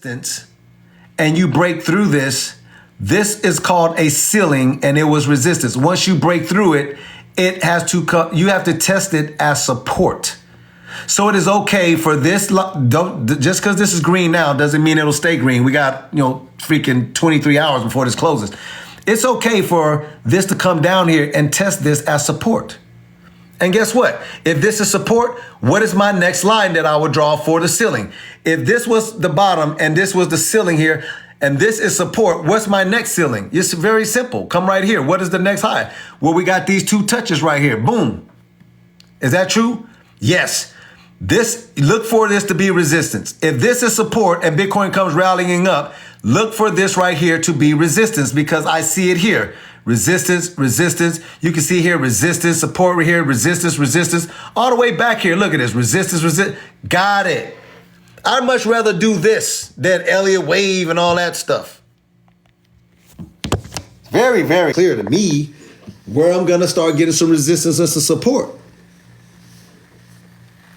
and you break through this, this is called a ceiling and it was resistance. Once you break through it, it has to come, you have to test it as support. So it is okay for this, just because this is green now doesn't mean it'll stay green. We got, freaking 23 hours before this closes. It's okay for this to come down here and test this as support. And guess what? If this is support, what is my next line that I would draw for the ceiling? If this was the bottom and this was the ceiling here, and this is support, what's my next ceiling? It's very simple. Come right here. What is the next high? Well, we got these two touches right here. Boom. Is that true? Yes. Look for this to be resistance. If this is support and Bitcoin comes rallying up, look for this right here to be resistance because I see it here. Resistance, resistance. You can see here resistance, support right here, resistance, resistance. All the way back here, look at this. Resistance, resistance. Got it. I'd much rather do this than Elliott wave and all that stuff. Very, very clear to me where I'm going to start getting some resistance and some support.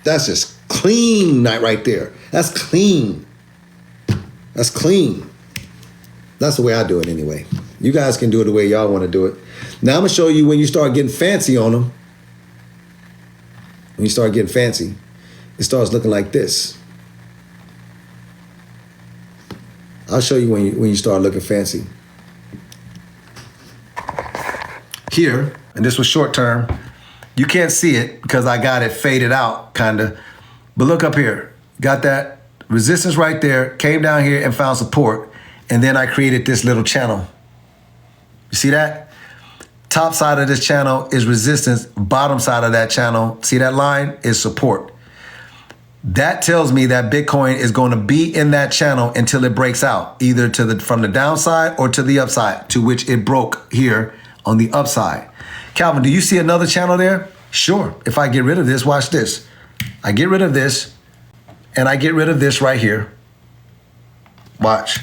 That's just clean right there. That's clean. That's clean. That's the way I do it anyway. You guys can do it the way y'all want to do it. Now I'm going to show you when you start getting fancy on them. When you start getting fancy, it starts looking like this. I'll show you when you start looking fancy. Here, and this was short term, you can't see it because I got it faded out, kind of. But look up here. Got that resistance right there, came down here and found support. And then I created this little channel. You see that? Top side of this channel is resistance. Bottom side of that channel, see that line, is support. That tells me that Bitcoin is going to be in that channel until it breaks out, either from the downside or to the upside, to which it broke here on the upside. Calvin, do you see another channel there? Sure. If I get rid of this, watch this. I get rid of this, and I get rid of this right here. Watch.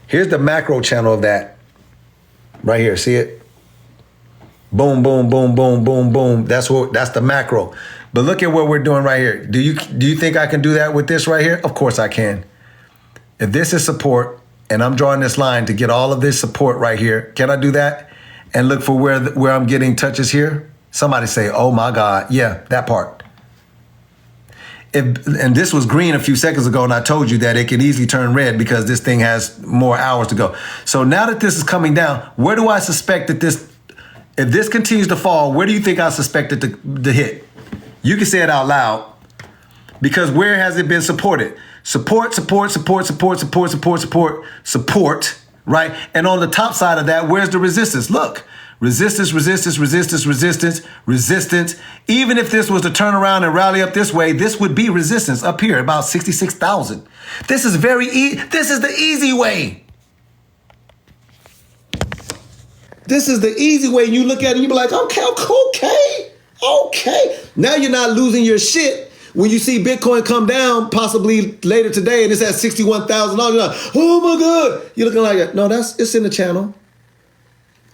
Here's the macro channel of that. Right here, see it? Boom, boom, boom, boom, boom, boom. That's the macro. But look at what we're doing right here. Do you think I can do that with this right here? Of course I can. If this is support, and I'm drawing this line to get all of this support right here, can I do that? And look for where I'm getting touches here? Somebody say, oh my God, yeah, that part. And this was green a few seconds ago, and I told you that it could easily turn red because this thing has more hours to go. So now that this is coming down, where do I suspect that if this continues to fall, where do you think I suspect it to hit? You can say it out loud because where has it been supported? Support, support, support, support, support, support, support, support, right? And on the top side of that, where's the resistance? Look. Resistance, resistance, resistance, resistance, resistance. Even if this was to turn around and rally up this way, this would be resistance up here, about 66,000. This is this is the easy way. This is the easy way. You look at it and you be like, okay. Now you're not losing your shit when you see Bitcoin come down possibly later today and it's at $61,000. You're like, oh my God. You're looking like, no, it's in the channel.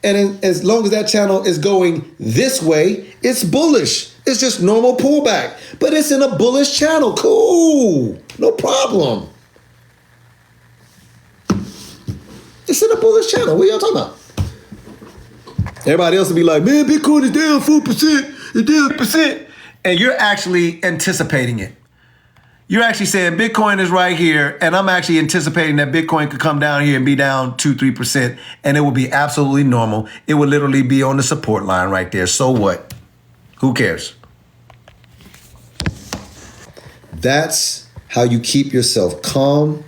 And as long as that channel is going this way, it's bullish. It's just normal pullback, but it's in a bullish channel. Cool, no problem. It's in a bullish channel. What are y'all talking about? Everybody else will be like, man, Bitcoin is down 4%, it's down 1%. And you're actually anticipating it. You're actually saying Bitcoin is right here, and I'm actually anticipating that Bitcoin could come down here and be down 2-3%, and it will be absolutely normal. It will literally be on the support line right there. So what? Who cares? That's how you keep yourself calm.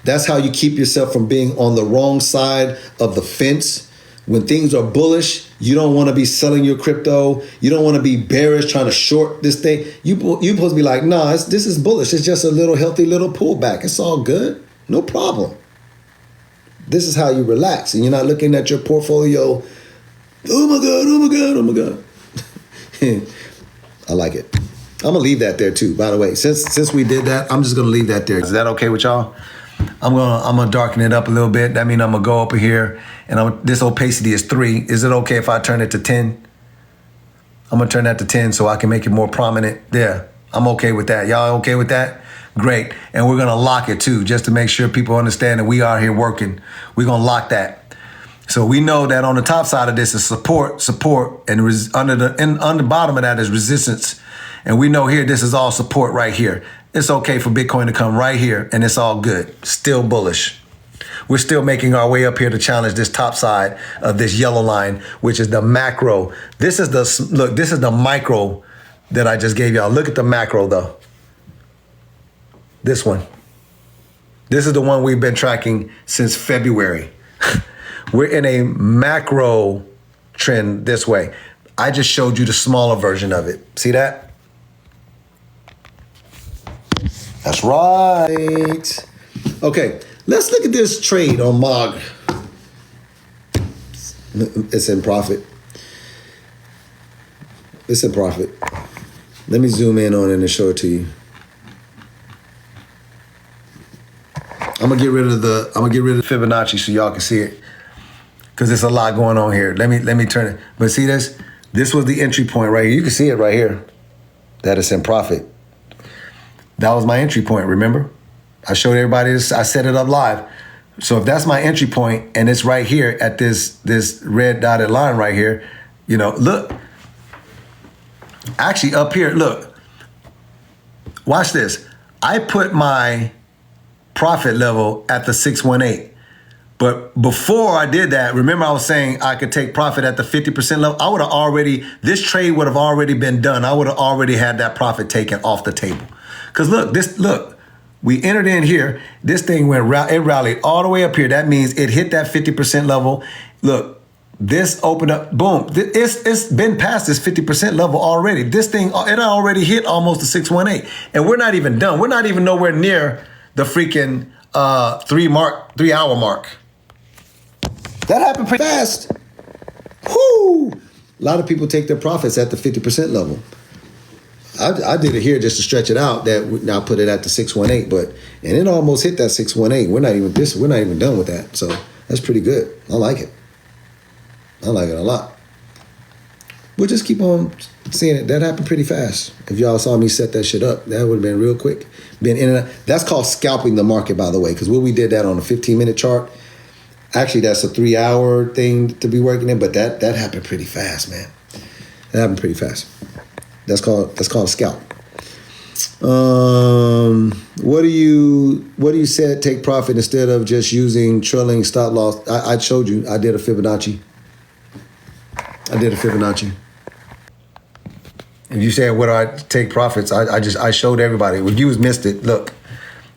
That's how you keep yourself from being on the wrong side of the fence. When things are bullish, you don't want to be selling your crypto. You don't want to be bearish trying to short this thing. You're supposed to be like, nah, this is bullish. It's just a little healthy little pullback. It's all good. No problem. This is how you relax. And you're not looking at your portfolio. Oh my God, oh my God, oh my God. I like it. I'm going to leave that there too, by the way. Since we did that, I'm just going to leave that there. Is that okay with y'all? I'm gonna darken it up a little bit. That means I'm gonna go up here, and this opacity is 3. Is it okay if I turn it to 10? I'm gonna turn that to 10 so I can make it more prominent. There, I'm okay with that. Y'all okay with that? Great. And we're going to lock it too, just to make sure people understand that we are here working. We're going to lock that. So we know that on the top side of this is support, and under the bottom of that is resistance. And we know here this is all support right here. It's okay for Bitcoin to come right here, and it's all good. Still bullish. We're still making our way up here to challenge this top side of this yellow line, which is the macro. This is the micro that I just gave y'all. Look at the macro though. This one. This is the one we've been tracking since February. We're in a macro trend this way. I just showed you the smaller version of it. See that? That's right. Okay, let's look at this trade on MOG. It's in profit. It's in profit. Let me zoom in on it and show it to you. I'm gonna get rid of the Fibonacci so y'all can see it, because there's a lot going on here. Let me turn it. But see this? This was the entry point right here. You can see it right here. That it's in profit. That was my entry point. Remember, I showed everybody this. I set it up live. So if that's my entry point and it's right here at this red dotted line right here, you know, look. Actually, up here, look. Watch this. I put my profit level at the 618. But before I did that, remember I was saying I could take profit at the 50% level. I would have already, this trade would have already been done. I would have already had that profit taken off the table. Because look, we entered in here. This thing it rallied all the way up here. That means it hit that 50% level. Look, this opened up, boom. It's been past this 50% level already. This thing, it already hit almost the 618. And we're not even done. We're not even nowhere near the freaking 3 hour mark. That happened pretty fast. Whoo! A lot of people take their profits at the 50% level. I did it here just to stretch it out. That now put it at the 618, and it almost hit that 618. We're not even done with that. So that's pretty good. I like it. I like it a lot. We'll just keep on seeing it. That happened pretty fast. If y'all saw me set that shit up, that would have been real quick. Been in and out. That's called scalping the market, by the way, because when we did that on a 15-minute chart, actually that's a 3 hour thing to be working in, but that happened pretty fast, man. That happened pretty fast. That's called a scalp. What do you said take profit instead of just using trailing stop loss? I showed you. I did a Fibonacci. If you said what do I take profits, I showed everybody. If you missed it, look,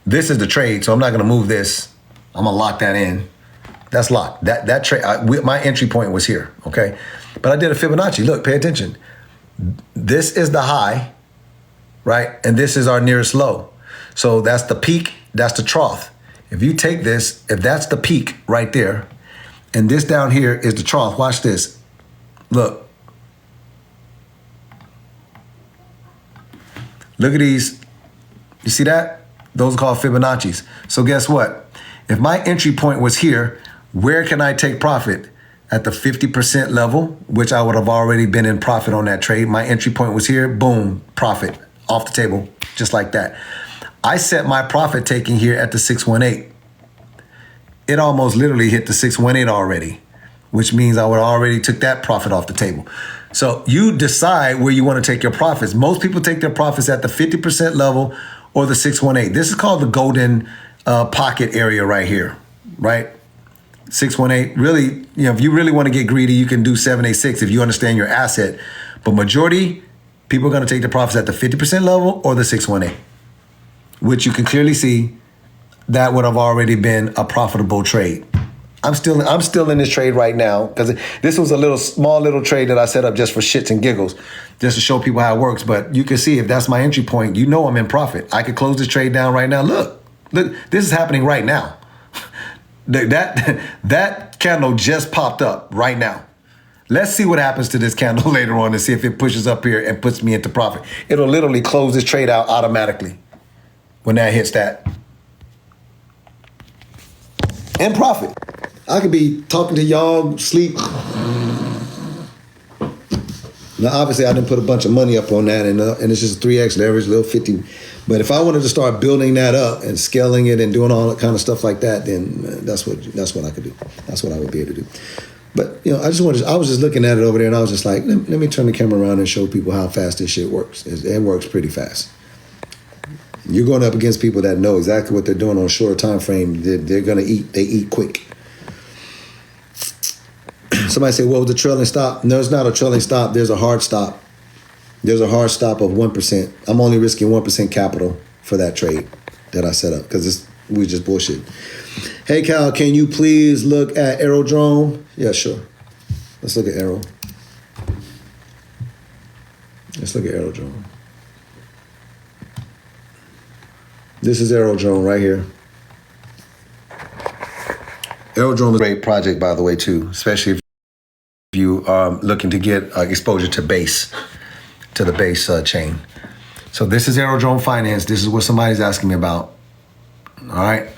this is the trade, so I'm not gonna move this. I'm gonna lock that in. That's locked. That trade. My entry point was here. Okay, but I did a Fibonacci. Look, pay attention. This is the high, right? And this is our nearest low. So that's the peak, that's the trough. If you take this, if that's the peak right there, and this down here is the trough, watch this. Look. Look at these. You see that? Those are called Fibonacci's. So guess what? If my entry point was here, where can I take profit? At the 50% level, which I would have already been in profit on that trade. My entry point was here, boom, profit off the table, just like that. I set my profit taking here at the 618. It almost literally hit the 618 already, which means I would already took that profit off the table. So you decide where you want to take your profits. Most people take their profits at the 50% level or the 618. This is called the golden pocket area right here, right? 618, really, if you really want to get greedy, you can do 786 if you understand your asset. But majority, people are going to take the profits at the 50% level or the 618, which you can clearly see that would have already been a profitable trade. I'm still in this trade right now because this was a small little trade that I set up just for shits and giggles, just to show people how it works. But you can see if that's my entry point, I'm in profit. I could close this trade down right now. Look, this is happening right now. That candle just popped up right now. Let's see what happens to this candle later on and see if it pushes up here and puts me into profit. It'll literally close this trade out automatically when that hits that. In profit. I could be talking to y'all, sleep. Now, obviously, I didn't put a bunch of money up on that, and it's just 3x leverage, little 50. But if I wanted to start building that up and scaling it and doing all that kind of stuff like that, then that's what I could do. That's what I would be able to do. But I was just looking at it over there, and I was just like, let me turn the camera around and show people how fast this shit works. It works pretty fast. You're going up against people that know exactly what they're doing on a short time frame. They're gonna eat. They eat quick. Somebody say, "Well, the trailing stop?" No, it's not a trailing stop. There's a hard stop. There's a hard stop of 1%. I'm only risking 1% capital for that trade that I set up because we just bullshit. Hey, Cal, can you please look at Aerodrome? Yeah, sure. Let's look at Aero. Let's look at Aerodrome. This is Aerodrome right here. Aerodrome is a great project, by the way, too, especially if you are looking to get exposure to base, to the base chain. So this is Aerodrome Finance. This is what somebody's asking me about. All right.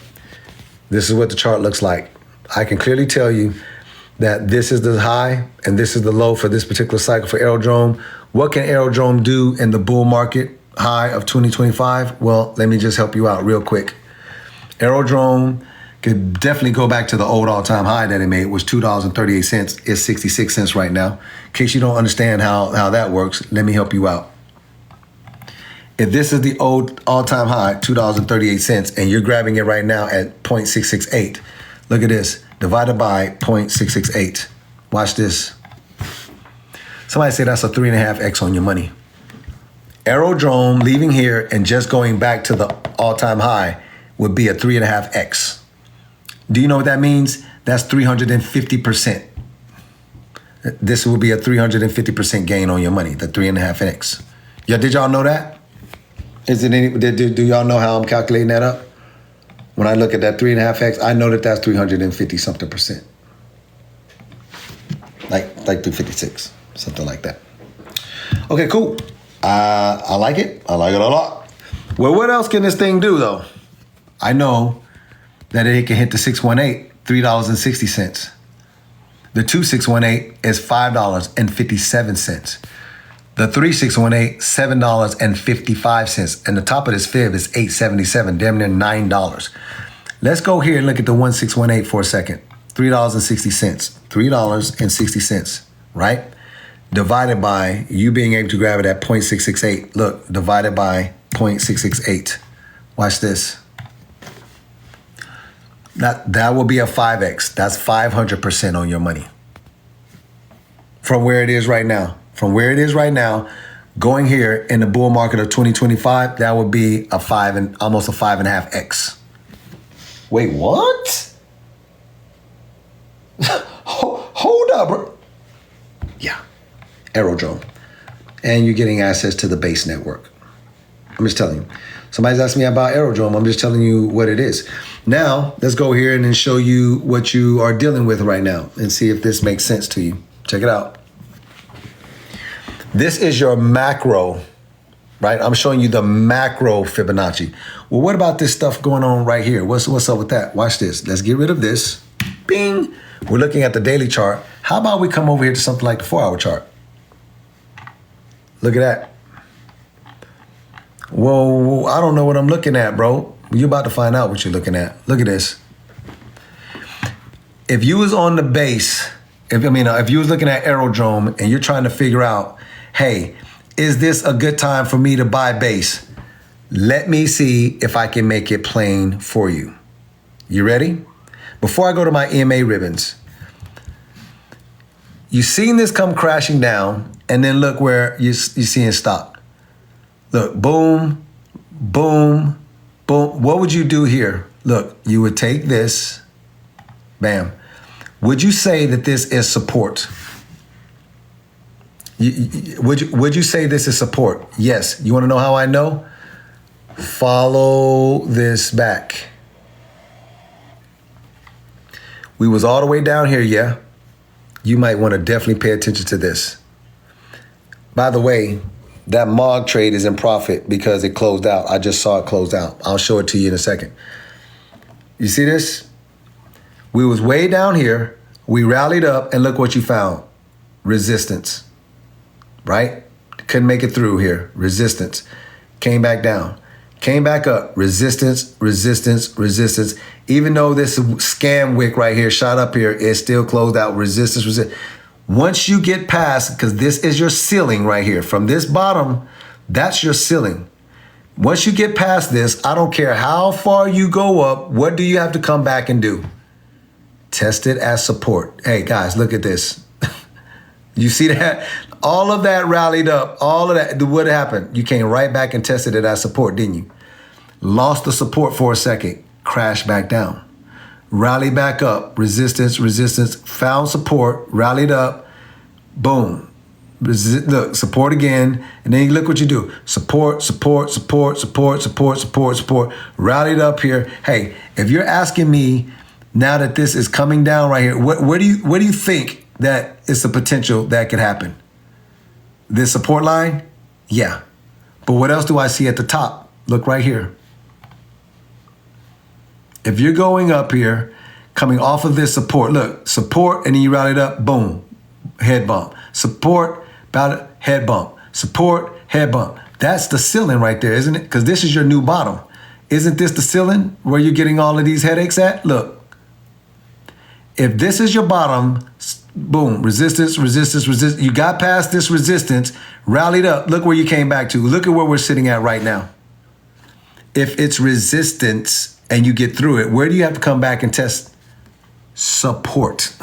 This is what the chart looks like. I can clearly tell you that this is the high and this is the low for this particular cycle for Aerodrome. What can Aerodrome do in the bull market high of 2025? Well, let me just help you out real quick. Aerodrome could definitely go back to the old all-time high that it made, which $2.38. It's 66 cents right now. In case you don't understand how that works, let me help you out. If this is the old all-time high, $2.38, and you're grabbing it right now at 0.668, look at this, divided by 0.668. Watch this. Somebody say that's a 3.5x on your money. Aerodrome leaving here and just going back to the all-time high would be a 3.5x. Do you know what that means? That's 350%. This would be a 350% gain on your money, the 3.5x. Yeah, did y'all know that? Do y'all know how I'm calculating that up? When I look at that 3.5x, I know that that's 350 something percent. Like 356, something like that. Okay, cool. I like it. I like it a lot. Well, what else can this thing do, though? I know that it can hit the 618, $3.60. The 2618 is $5.57. The 3618, $7.55. And the top of this fib is $8.77, damn near $9. Let's go here and look at the 1618 for a second. $3.60. $3.60, right? Divided by you being able to grab it at 0.668. Look, divided by 0.668. Watch this. That will be a 5x. That's 500% on your money. From where it is right now. From where it is right now, going here in the bull market of 2025, that would be almost a 5.5x. Wait, what? Hold up, bro. Yeah, Aerodrome. And you're getting access to the base network. I'm just telling you. Somebody's asking me about Aerodrome. I'm just telling you what it is. Now, let's go here and then show you what you are dealing with right now and see if this makes sense to you. Check it out. This is your macro, right? I'm showing you the macro Fibonacci. Well, what about this stuff going on right here? What's up with that? Watch this. Let's get rid of this. Bing. We're looking at the daily chart. How about we come over here to something like the 4-hour chart? Look at that. Whoa, I don't know what I'm looking at, bro. You're about to find out what you're looking at. Look at this. If you was on the base, if you was looking at Aerodrome and you're trying to figure out, hey, is this a good time for me to buy base? Let me see if I can make it plain for you. You ready? Before I go to my EMA ribbons, you seen this come crashing down, and then look where you see it stop. Look, boom, boom, boom. What would you do here? Look, you would take this, bam. Would you say that this is support? Would you say this is support? Yes. You want to know how I know? Follow this back. We was all the way down here, yeah? You might want to definitely pay attention to this. By the way, that MOG trade is in profit because it closed out. I just saw it close out. I'll show it to you in a second. You see this? We was way down here. We rallied up and look what you found. Resistance. right? Couldn't make it through here. Resistance. Came back down. Came back up. Resistance, resistance, resistance. Even though this scam wick right here shot up here, it still closed out. Resistance, resistance. Once you get past, because this is your ceiling right here. From this bottom, that's your ceiling. Once you get past this, I don't care how far you go up, what do you have to come back and do? Test it as support. Hey, guys, look at this. You see that? All of that rallied up. All of that. What happened? You came right back and tested it as support, didn't you? Lost the support for a second. Crashed back down. Rallied back up. Resistance, resistance. Found support. Rallied up. Boom. Look, support again. And then look what you do. Support, support, support, support, support, support, support. Rallied up here. Hey, if you're asking me now that this is coming down right here, what do you think that is the potential that could happen? This support line? Yeah. But what else do I see at the top? Look right here. If you're going up here, coming off of this support, look, support, and then you rallied up, boom, head bump. Support, head bump. Support, head bump. That's the ceiling right there, isn't it? Because this is your new bottom. Isn't this the ceiling where you're getting all of these headaches at? Look. If this is your bottom, boom, resistance, resistance, resistance. You got past this resistance, rallied up. Look where you came back to. Look at where we're sitting at right now. If it's resistance and you get through it, where do you have to come back and test? Support.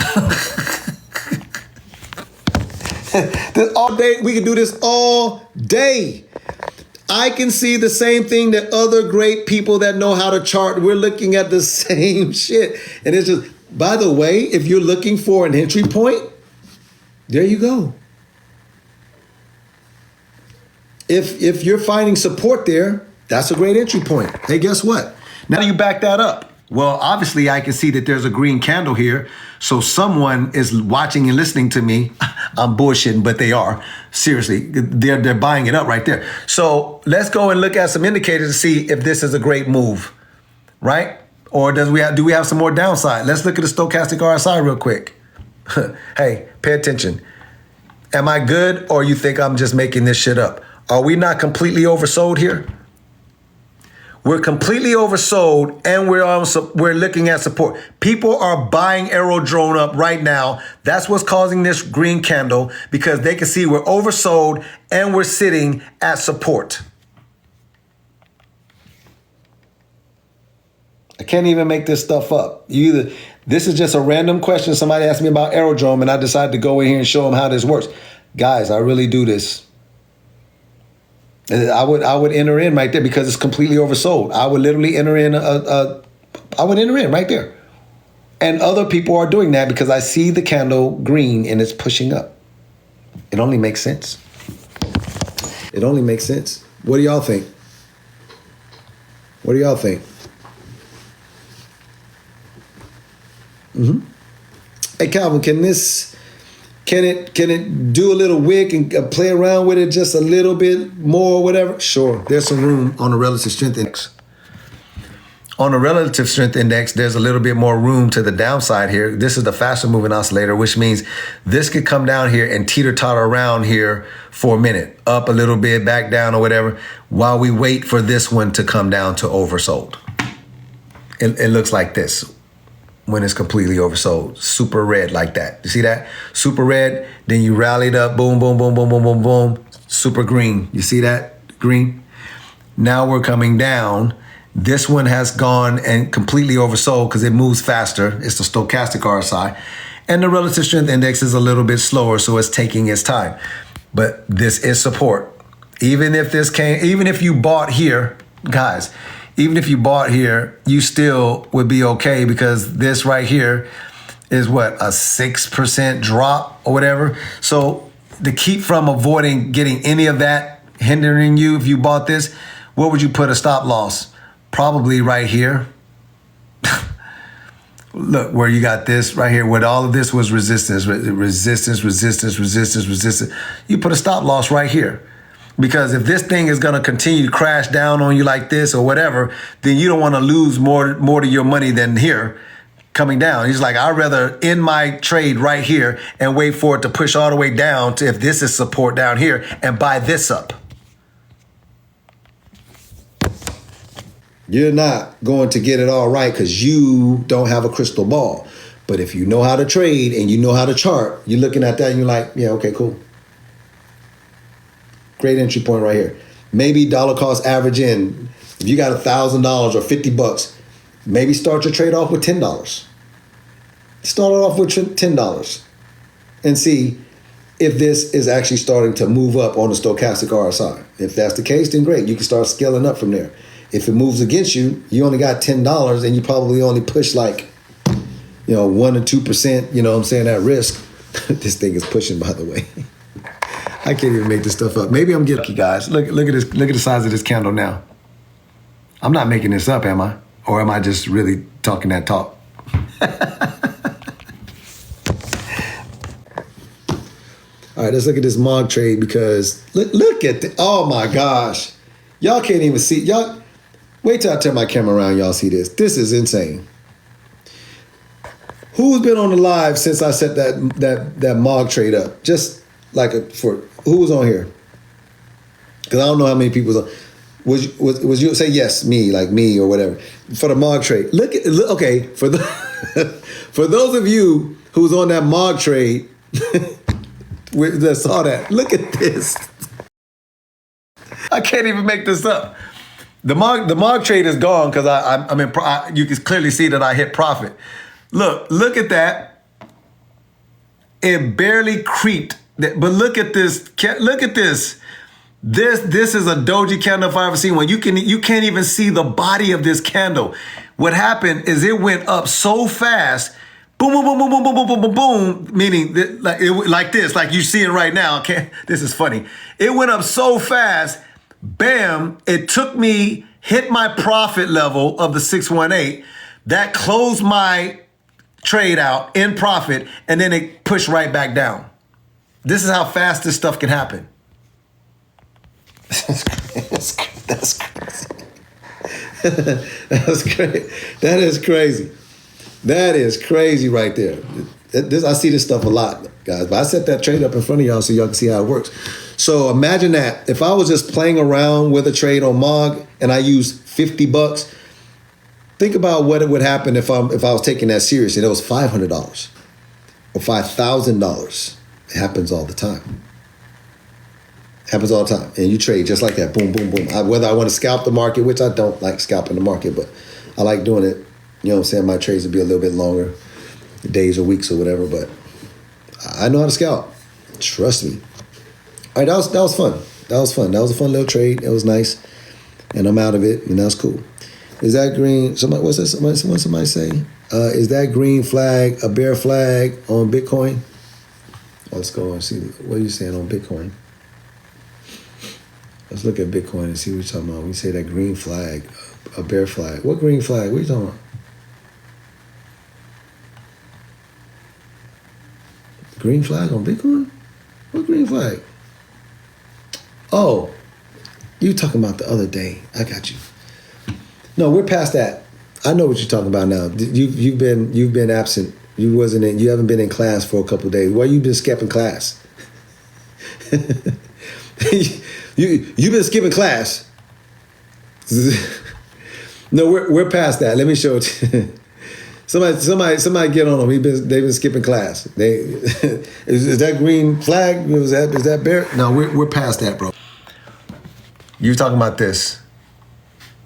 This all day, we can do this all day. I can see the same thing that other great people that know how to chart. We're looking at the same shit. And it's just, by the way, if you're looking for an entry point, there you go. If you're finding support there, that's a great entry point. Hey, guess what? Now you back that up. Well, obviously I can see that there's a green candle here. So someone is watching and listening to me. I'm bullshitting, but they are. Seriously, they're buying it up right there. So let's go and look at some indicators to see if this is a great move, right? Or do we have some more downside? Let's look at the stochastic RSI real quick. Hey, pay attention. Am I good, or you think I'm just making this shit up? Are we not completely oversold here? We're completely oversold, and we're looking at support. People are buying Aerodrone up right now. That's what's causing this green candle, because they can see we're oversold and we're sitting at support. I can't even make this stuff up. This is just a random question. Somebody asked me about Aerodrome, and I decided to go in here and show them how this works. Guys, I really do this. I would enter in right there because it's completely oversold. I would literally enter in I would enter in right there. And other people are doing that because I see the candle green and it's pushing up. It only makes sense. It only makes sense. What do y'all think? What do y'all think? Hey, Calvin, can it do a little wick and play around with it just a little bit more or whatever? Sure. There's some room on the relative strength index. On the relative strength index, there's a little bit more room to the downside here. This is the faster moving oscillator, which means this could come down here and teeter-totter around here for a minute, up a little bit, back down or whatever, while we wait for this one to come down to oversold. It looks like this when it's completely oversold. Super red like that. You see that? Super red, then you rallied up, boom, boom, boom, boom, boom, boom, boom. Super green. You see that? Green. Now we're coming down. This one has gone and completely oversold because it moves faster. It's the stochastic RSI. And the relative strength index is a little bit slower, so it's taking its time. But this is support. Even if you bought here, guys, even if you bought here, you still would be okay because this right here is what, a 6% drop or whatever. So to keep from avoiding getting any of that hindering you if you bought this, where would you put a stop loss? Probably right here. Look, where you got this right here, where all of this was resistance, resistance, resistance, resistance, resistance. You put a stop loss right here. Because if this thing is going to continue to crash down on you like this or whatever, then you don't want to lose more to your money than here. coming down. He's like, I'd rather end my trade right here and wait for it to push all the way down to if this is support down here and buy this up. You're not going to get it all right because you don't have a crystal ball. But if you know how to trade and you know how to chart, you're looking at that and you're like, yeah, okay, cool. Great entry point right here. Maybe dollar cost average in. If you got $1,000 or $50, maybe start your trade off with $10. Start it off with $10 and see if this is actually starting to move up on the stochastic RSI. If that's the case, then great. You can start scaling up from there. If it moves against you, you only got $10 and you probably only push like, 1 or 2%, you know what I'm saying, at risk. This thing is pushing, by the way. I can't even make this stuff up. Maybe I'm getting, guys. Look at this. Look at the size of this candle now. I'm not making this up, am I? Or am I just really talking that talk? All right, let's look at this MOG trade because look at the, oh my gosh. Y'all can't even see. Y'all, wait till I turn my camera around, y'all see this. This is insane. Who's been on the live since I set that MOG trade up? Just like who was on here? Because I don't know how many people was on. Was you say yes, me or whatever for the MOG trade? Okay, for for those of you who was on that MOG trade that saw that, look at this. I can't even make this up. The MOG trade is gone because I'm in. You can clearly see that I hit profit. Look at that. It barely creeped. But look at this. Look at this. This is a doji candle if I ever seen one. You can't even see the body of this candle. What happened is it went up so fast. Boom, boom, boom, boom, boom, boom, boom, boom, boom. Meaning like this, like you see it right now. Okay, this is funny. It went up so fast. Bam! It took me, hit my profit level of the 618. That closed my trade out in profit, and then it pushed right back down. This is how fast this stuff can happen. That's crazy. That's great. That is crazy. That is crazy right there. I see this stuff a lot, guys. But I set that trade up in front of y'all so y'all can see how it works. So imagine that. If I was just playing around with a trade on MOG and I used $50, think about what it would happen if I was taking that serious and it was $500 or $5,000. It happens all the time. Happens all the time. And you trade just like that. Boom, boom, boom. Whether I want to scalp the market, which I don't like scalping the market, but I like doing it. You know what I'm saying? My trades would be a little bit longer, days or weeks or whatever, but I know how to scalp. Trust me. All right, that was fun. That was fun. That was a fun little trade. It was nice. And I'm out of it, and that's cool. Is that green? What's that? Somebody say? Is that green flag a bear flag on Bitcoin? Let's go and see. What are you saying on Bitcoin? Let's look at Bitcoin and see what you're talking about. When you say that green flag, a bear flag. What green flag? What are you talking about? Green flag on Bitcoin? What green flag? Oh, you talking about the other day. I got you. No, we're past that. I know what you're talking about now. You've been absent. You haven't been in class for a couple of days. Why you been skipping class? You've been skipping class. No, we're past that. Let me show it. Somebody get on them. They've been skipping class. Is that green flag? Is that bear? No, we're past that, bro. You talking about this?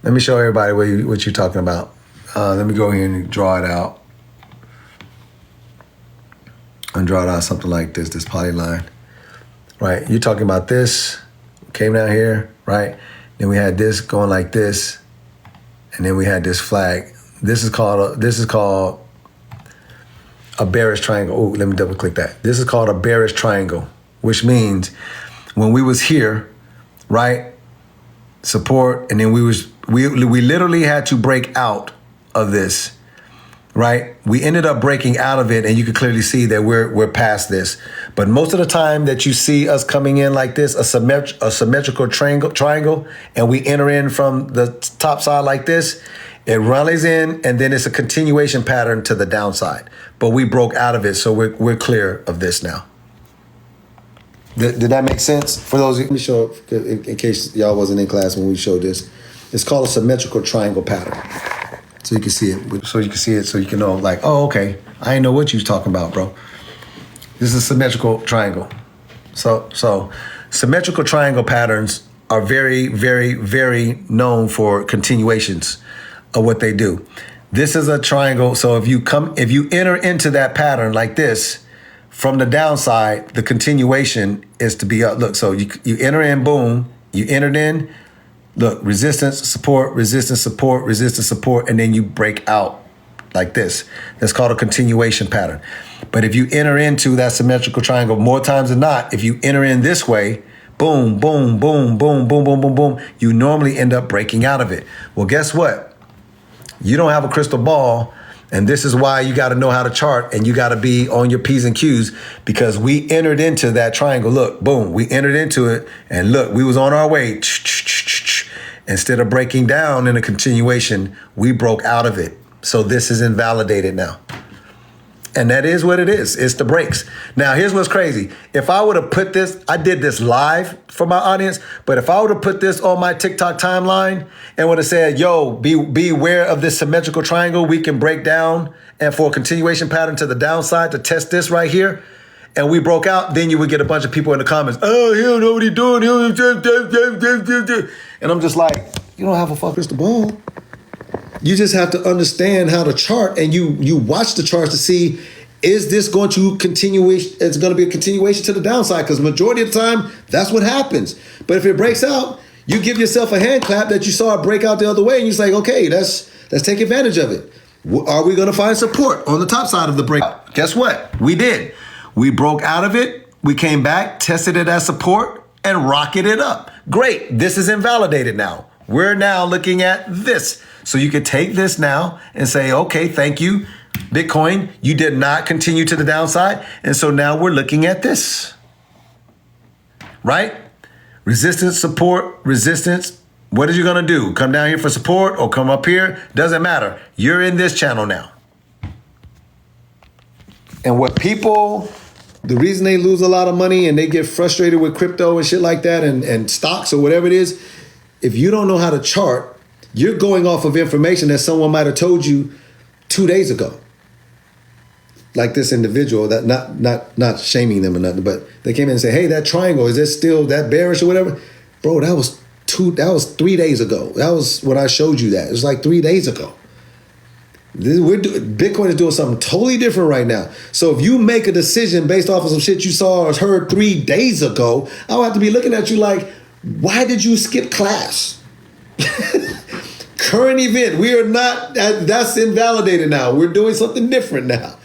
Let me show everybody what you're talking about. Let me go ahead and draw it out. And draw it out something like this polyline. Right, you're talking about this. Came down here, right? Then we had this going like this, and then we had this flag. This is called a bearish triangle. Oh, let me double click that. This is called a bearish triangle, which means when we was here, right? Support, and then we literally had to break out of this right? We ended up breaking out of it, and you can clearly see that we're past this. But most of the time that you see us coming in like this, a symmetrical triangle, and we enter in from the top side like this, it rallies in, and then it's a continuation pattern to the downside. But we broke out of it, so we're clear of this now. Did that make sense? For those, let me show, in case y'all wasn't in class when we showed this. It's called a symmetrical triangle pattern. So you can see it. So you can know, like, oh, okay, I didn't know what you was talking about, bro. This is a symmetrical triangle. So symmetrical triangle patterns are very, very, very known for continuations of what they do. This is a triangle. So if you enter into that pattern like this, from the downside, the continuation is to be up. Look, so you enter in, boom, you entered in, look, resistance, support, resistance, support, resistance, support, and then you break out like this. That's called a continuation pattern. But if you enter into that symmetrical triangle, more times than not, if you enter in this way, boom, boom, boom, boom, boom, boom, boom, boom, you normally end up breaking out of it. Well, guess what? You don't have a crystal ball. And this is why you got to know how to chart, and you got to be on your P's and Q's, because we entered into that triangle. Look, boom, we entered into it, and look, we was on our way. Instead of breaking down in a continuation, we broke out of it. So this is invalidated now. And that is what it is. It's the breaks. Now, here's what's crazy. If I would have put this, I did this live for my audience, but if I would have put this on my TikTok timeline and would have said, yo, be aware of this symmetrical triangle, we can break down, and for a continuation pattern to the downside to test this right here, and we broke out, then you would get a bunch of people in the comments, oh, he don't know what he's doing. And I'm just like, you don't have a fucking crystal ball. You just have to understand how to chart, and you watch the charts to see, is this going to continue? It's going to be a continuation to the downside, because majority of the time, that's what happens. But if it breaks out, you give yourself a hand clap that you saw it break out the other way, and you're like, okay, let's take advantage of it. Are we going to find support on the top side of the breakout? Guess what? We did. We broke out of it. We came back, tested it as support, and rocketed it up. Great. This is invalidated now. We're now looking at this. So you could take this now and say, okay, thank you, Bitcoin. You did not continue to the downside. And so now we're looking at this, right? Resistance, support, resistance. What are you going to do? Come down here for support or come up here? Doesn't matter. You're in this channel now. And what people, the reason they lose a lot of money and they get frustrated with crypto and shit like that, and stocks or whatever it is, if you don't know how to chart, you're going off of information that someone might have told you 2 days ago. Like this individual, that not shaming them or nothing, but they came in and said, hey, that triangle, is it still that bearish or whatever? Bro, that was 3 days ago. That was when I showed you that. It was like 3 days ago. Bitcoin is doing something totally different right now. So if you make a decision based off of some shit you saw or heard 3 days ago, I'll have to be looking at you like, why did you skip class? Current event. We are not, that's invalidated now. We're doing something different now.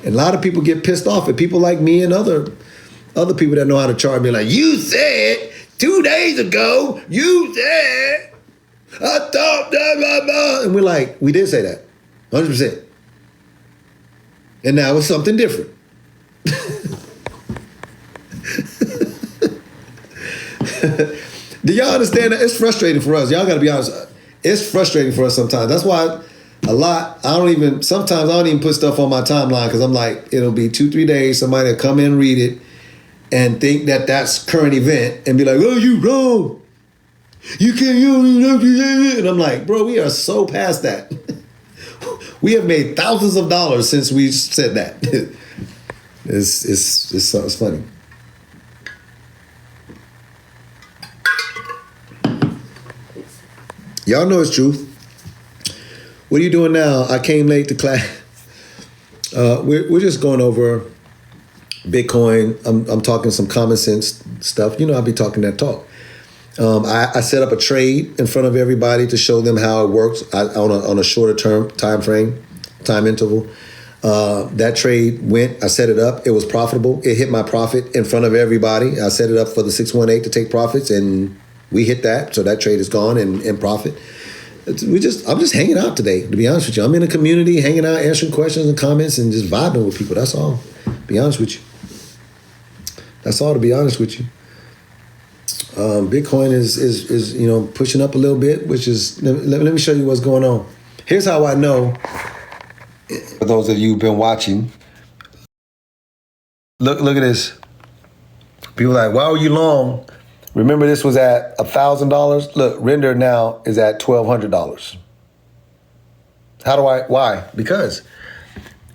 And a lot of people get pissed off at people like me and other people that know how to chart, be like, you said 2 days ago, you said, I thought, blah, blah, blah. And we're like, we did say that, 100%. And now it's something different. Do y'all understand that? It's frustrating for us. Y'all got to be honest. It's frustrating for us sometimes. That's why sometimes I don't even put stuff on my timeline, because I'm like, it'll be 2-3 days. Somebody will come in and read it and think that that's current event and be like, oh, you wrong. You can't, and I'm like, bro, we are so past that. We have made thousands of dollars since we said that. It's funny. Y'all know it's truth. What are you doing now? I came late to class. We're just going over Bitcoin. I'm talking some common sense stuff. You know, I'll be talking that talk. I set up a trade in front of everybody to show them how it works on a shorter term time interval. That trade went, I set it up. It was profitable. It hit my profit in front of everybody. I set it up for the 618 to take profits, and we hit that. So that trade is gone and in profit. I'm just hanging out today, to be honest with you. I'm in a community, hanging out, answering questions and comments, and just vibing with people. That's all. To be honest with you. That's all. To be honest with you. Bitcoin is pushing up a little bit, which is let me show you what's going on. Here's how I know. For those of you who've been watching, look at this. People are like, why were you long? Remember, this was at $1,000. Look, render now is at $1,200. Why? Because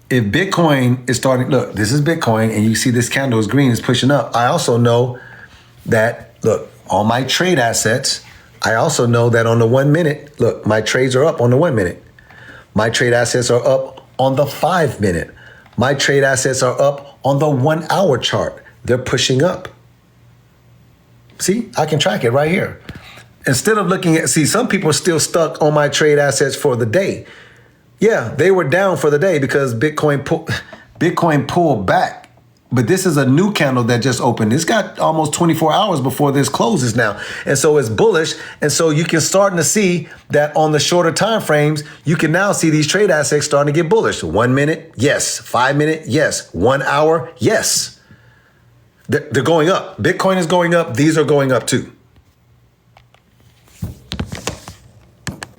if Bitcoin is starting, look, this is Bitcoin, and you see this candle is green, it's pushing up. I also know that, look, on my trade assets, I also know that on the 1 minute, look, my trades are up on the 1 minute. My trade assets are up on the 5 minute. My trade assets are up on the 1 hour chart. They're pushing up. See, I can track it right here. Instead of looking at, some people are still stuck on my trade assets for the day. Yeah, they were down for the day because Bitcoin pulled back. But this is a new candle that just opened. It's got almost 24 hours before this closes now. And so it's bullish. And so you can starting to see that on the shorter time frames, you can now see these trade assets starting to get bullish. 1 minute, yes. 5 minute, yes. 1 hour, yes. They're going up. Bitcoin is going up. These are going up too.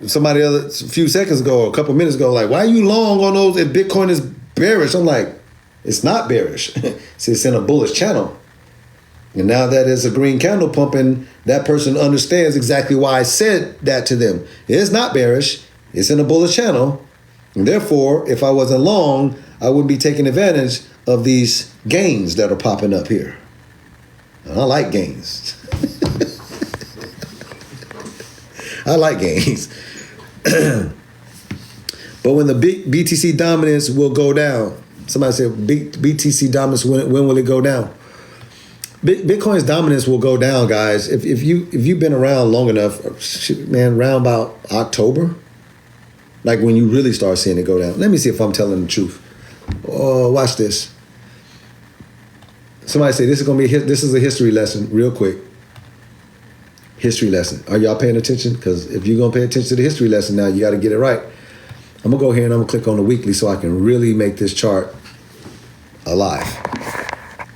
Somebody a few seconds ago, a couple minutes ago, like, why are you long on those if Bitcoin is bearish? I'm like, it's not bearish. It's in a bullish channel. And now that there's a green candle pumping, that person understands exactly why I said that to them. It's not bearish. It's in a bullish channel. And therefore, if I wasn't long, I wouldn't be taking advantage of these gains that are popping up here. And I like gains. I like gains. But when the BTC dominance will go down, somebody said BTC dominance, when will it go down? Bitcoin's dominance will go down, guys. If you've been around long enough, man, around about October, like when you really start seeing it go down. Let me see if I'm telling the truth. Oh, watch this. Somebody say this is a history lesson, real quick. History lesson. Are y'all paying attention? Because if you're gonna pay attention to the history lesson now, you got to get it right. I'm gonna go here and I'm gonna click on the weekly so I can really make this chart alive.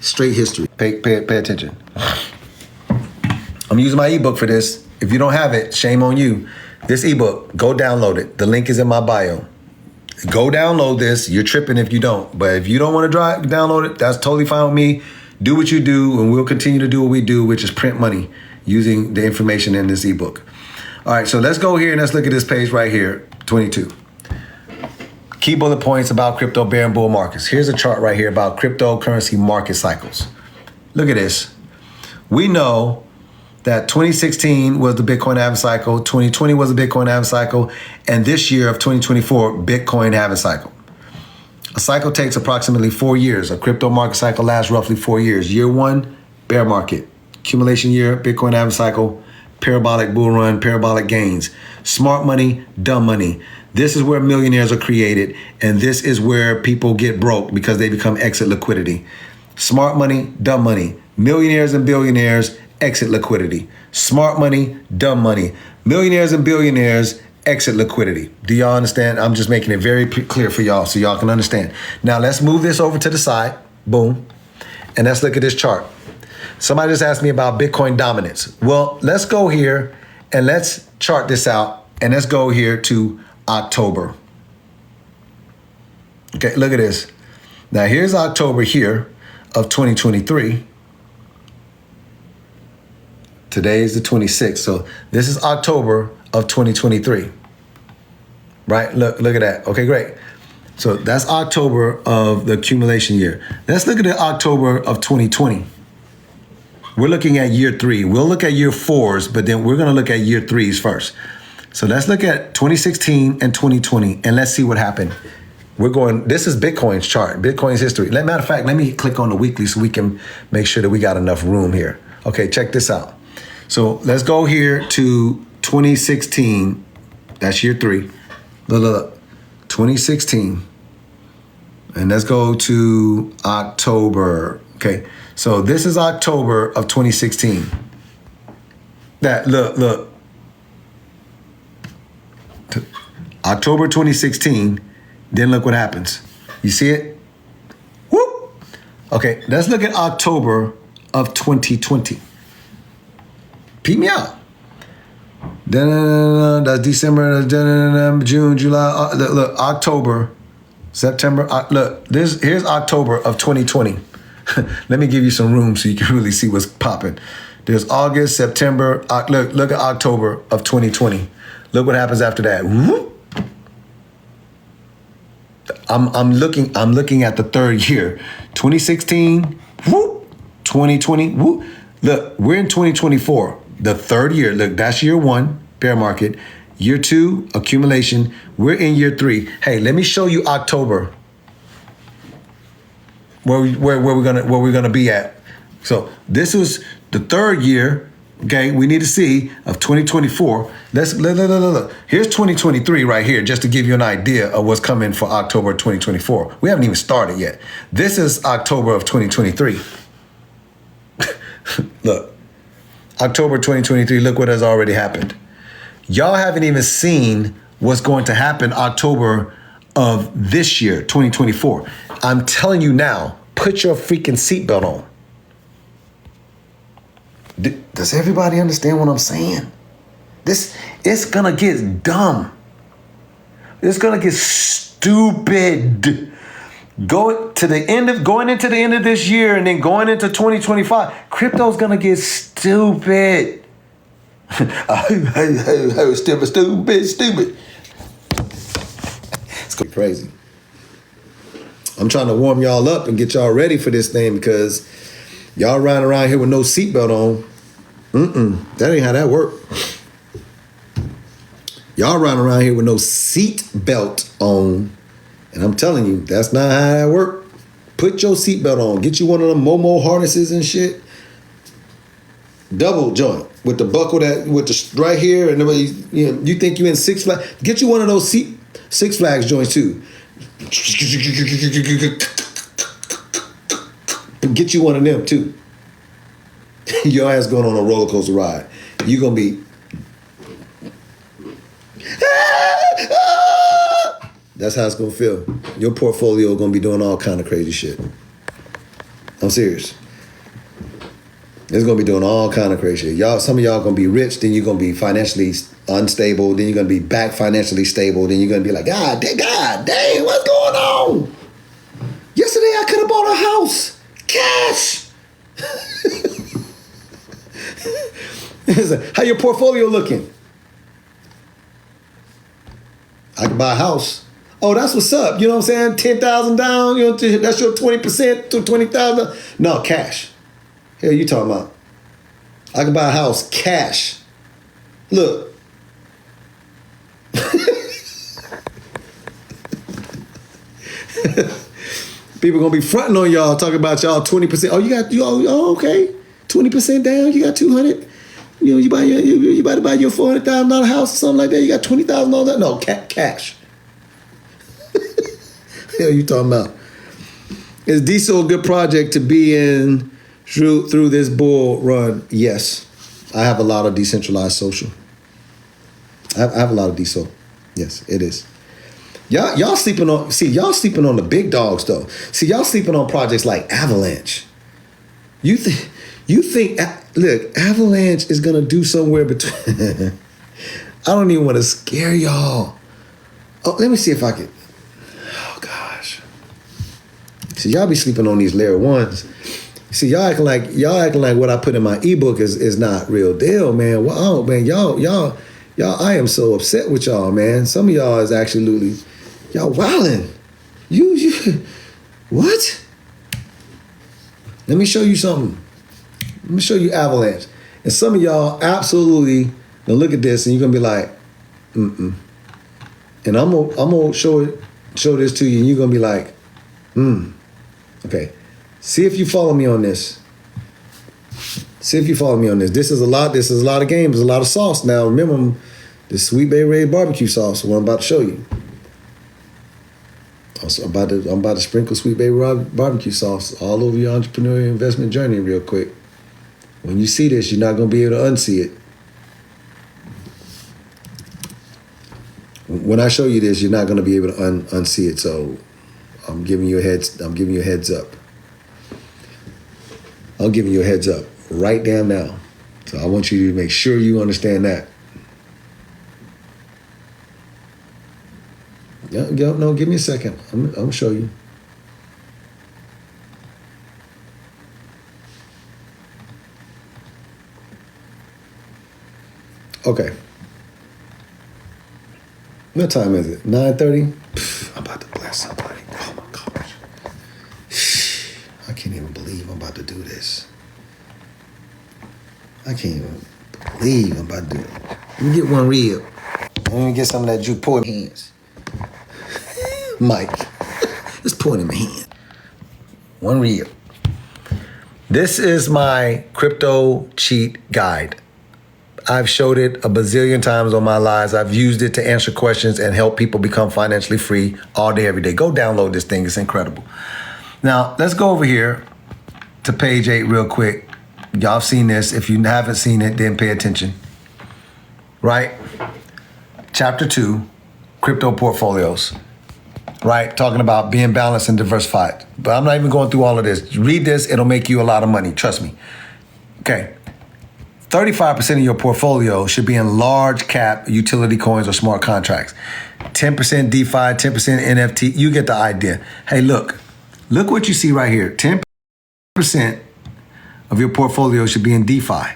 Straight history. Pay attention. I'm using my ebook for this. If you don't have it, shame on you. This ebook, go download it. The link is in my bio. Go download this. You're tripping if you don't. But if you don't want to download it, that's totally fine with me. Do what you do, and we'll continue to do what we do, which is print money using the information in this ebook. All right, so let's go here and let's look at this page right here, 22. Key bullet points about crypto bear and bull markets. Here's a chart right here about cryptocurrency market cycles. Look at this. We know that 2016 was the Bitcoin halving cycle, 2020 was the Bitcoin halving cycle, and this year of 2024, Bitcoin halving cycle. A cycle takes approximately 4 years. A crypto market cycle lasts roughly 4 years. Year one, bear market. Accumulation year, Bitcoin halving cycle, parabolic bull run, parabolic gains. Smart money, dumb money. This is where millionaires are created, and this is where people get broke because they become exit liquidity. Smart money, dumb money. Millionaires and billionaires, exit liquidity. Smart money, dumb money. Millionaires and billionaires, exit liquidity. Do y'all understand? I'm just making it very clear for y'all so y'all can understand. Now let's move this over to the side. Boom. And let's look at this chart. Somebody just asked me about Bitcoin dominance. Well, let's go here and let's chart this out, and let's go here to October. Okay, look at this. Now here's October here of 2023. Today is the 26th. So this is October of 2023. Right? Look at that. Okay, great. So that's October of the accumulation year. Let's look at the October of 2020. We're looking at year 3. We'll look at year 4s, but then we're going to look at year 3s first. So let's look at 2016 and 2020, and let's see what happened. This is Bitcoin's chart, Bitcoin's history. Matter of fact, let me click on the weekly so we can make sure that we got enough room here. Okay, check this out. So let's go here to 2016. That's year 3. Look, 2016. And let's go to October. Okay, so this is October of 2016. Look. October 2016. Then look what happens. You see it? Whoop. Okay, let's look at October of 2020. Peep me out. That's December, June, July. Look, October, September. Look, here's October of 2020. Let me give you some room so you can really see what's popping. There's August, September. Look at October of 2020. Look what happens after that. Whoop. I'm looking at the third year. 2016. Whoop. 2020. Whoop. Look, we're in 2024. The third year. Look, that's year one, bear market. Year two, accumulation. We're in year three. Hey, let me show you October. Where we're gonna be at. So this was the third year. Okay, we need to see of 2024. Look. Here's 2023 right here, just to give you an idea of what's coming for October 2024. We haven't even started yet. This is October of 2023. Look. October 2023, look what has already happened. Y'all haven't even seen what's going to happen October of this year, 2024. I'm telling you now, put your freaking seatbelt on. Does everybody understand what I'm saying? It's gonna get dumb. It's gonna get stupid. Going into the end of this year and then going into 2025, crypto's gonna get stupid. Stupid. It's gonna be crazy. I'm trying to warm y'all up and get y'all ready for this thing because y'all riding around here with no seatbelt on. That ain't how that work. Y'all riding around here with no seatbelt on. And I'm telling you, that's not how that work. Put your seatbelt on. Get you one of them Momo harnesses and shit. Double joint with the buckle with the right here, and you think you in Six Flags. Get you one of those Six Flags joints too. Get you one of them too. Your ass going on a roller coaster ride. You gonna be. That's how it's gonna feel. Your portfolio gonna be doing all kind of crazy shit. I'm serious. It's gonna be doing all kind of crazy shit. Some of y'all gonna be rich, then you're gonna be financially unstable, then you're gonna be back financially stable, then you're gonna be like, God dang, what's going on? Yesterday I could have bought a house. Cash. How your portfolio looking? I can buy a house. Oh, that's what's up. You know what I'm saying? 10,000 down. You know, that's your 20% to 20,000. No, cash. Hell, you talking about? I can buy a house cash. Look. People gonna be fronting on y'all, talking about y'all 20%. Oh, okay. 20% down. You got 200. You know, you about to buy your $400,000 house or something like that. You got $20,000. No, cash. Hell, you talking about? Is diesel a good project to be in through this bull run? Yes, I have a lot of decentralized social. I have a lot of diesel. Yes, it is. Y'all sleeping on. See, y'all sleeping on the big dogs though. See, y'all sleeping on projects like Avalanche. You think? Look, Avalanche is gonna do somewhere between. I don't even want to scare y'all. Oh, let me see if I can. Oh gosh. See, y'all be sleeping on these layer ones. See, y'all acting like what I put in my ebook is not real deal, man. Well, oh man, y'all. I am so upset with y'all, man. Some of y'all is actually y'all wildin'. You what? Let me show you something. Let me show you Avalanche. And some of y'all absolutely gonna look at this and you're gonna be like, And I'm gonna show this to you and you're gonna be like, Okay. See if you follow me on this. This is a lot of games, a lot of sauce. Now remember this Sweet Bay Ray barbecue sauce, what I'm about to show you. Also, I'm about to sprinkle Sweet Bay barbecue sauce all over your entrepreneurial investment journey real quick. When you see this, you're not gonna be able to unsee it. when I show you this, you're not going to be able to unsee it. So I'm giving you a heads up. I'm giving you a heads up right damn now. So I want you to make sure you understand that. No, give me a second. I'm going to show you. Okay. What time is it? 9:30? I'm about to bless somebody. Oh my gosh. I can't even believe I'm about to do this. I can't even believe I'm about to do it. Let me get one rib. Let me get some of that juice. Pour in my hands. Mike, just pour it in my hand. One rib. This is my crypto cheat guide. I've showed it a bazillion times on my lives. I've used it to answer questions and help people become financially free all day, every day. Go download this thing. It's incredible. Now, let's go over here to page 8 real quick. Y'all have seen this. If you haven't seen it, then pay attention. Right? Chapter 2, crypto portfolios. Right? Talking about being balanced and diversified. But I'm not even going through all of this. Read this. It'll make you a lot of money. Trust me. Okay. 35% of your portfolio should be in large cap utility coins or smart contracts. 10% DeFi, 10% NFT. You get the idea. Hey, look what you see right here. 10% of your portfolio should be in DeFi,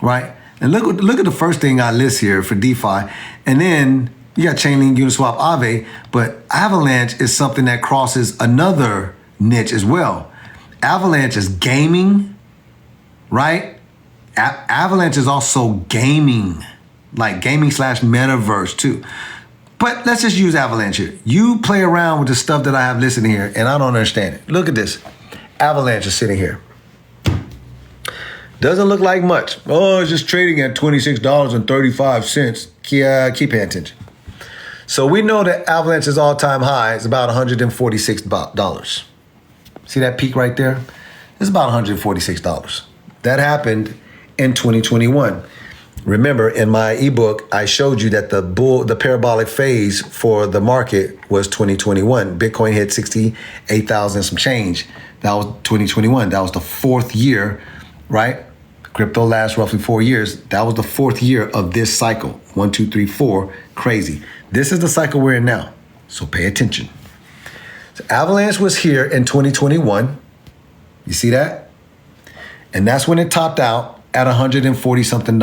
right? And look at the first thing I list here for DeFi. And then you got Chainlink, Uniswap, Aave, but Avalanche is something that crosses another niche as well. Avalanche is gaming, right? Avalanche is also gaming, like gaming / metaverse too. But let's just use Avalanche here. You play around with the stuff that I have listed here and I don't understand it. Look at this. Avalanche is sitting here. Doesn't look like much. Oh, it's just trading at $26.35. Yeah, keep paying attention. So we know that Avalanche's all-time high is about $146. See that peak right there? It's about $146. That happened in 2021. Remember, in my ebook, I showed you that the parabolic phase for the market was 2021. Bitcoin hit 68,000 some change. That was 2021. That was the fourth year, right? Crypto lasts roughly 4 years. That was the fourth year of this cycle. 1, 2, 3, 4. Crazy. This is the cycle we're in now. So pay attention. So Avalanche was here in 2021. You see that? And that's when it topped out at $140 something.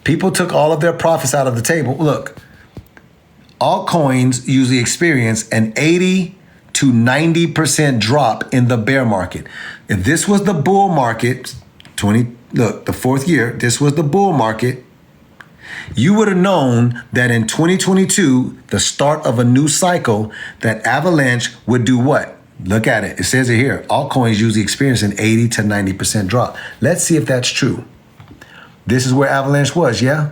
People took all of their profits out of the table. Look, altcoins usually experience an 80 to 90% drop in the bear market. If this was the bull market, the fourth year, this was the bull market, you would have known that in 2022, the start of a new cycle, that Avalanche would do what? Look at it. It says it here. Altcoins usually experience an 80 to 90% drop. Let's see if that's true. This is where Avalanche was, yeah?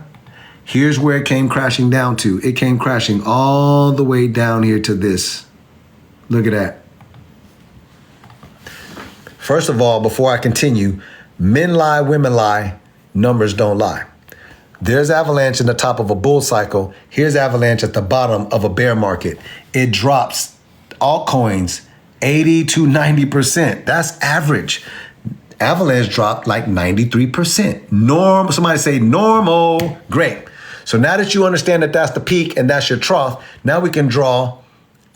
Here's where it came crashing down to. It came crashing all the way down here to this. Look at that. First of all, before I continue, men lie, women lie, numbers don't lie. There's Avalanche in the top of a bull cycle. Here's Avalanche at the bottom of a bear market. It drops altcoins 80 to 90%. That's average. Avalanche dropped like 93%. Somebody say normal. Great. So now that you understand that that's the peak and that's your trough, now we can draw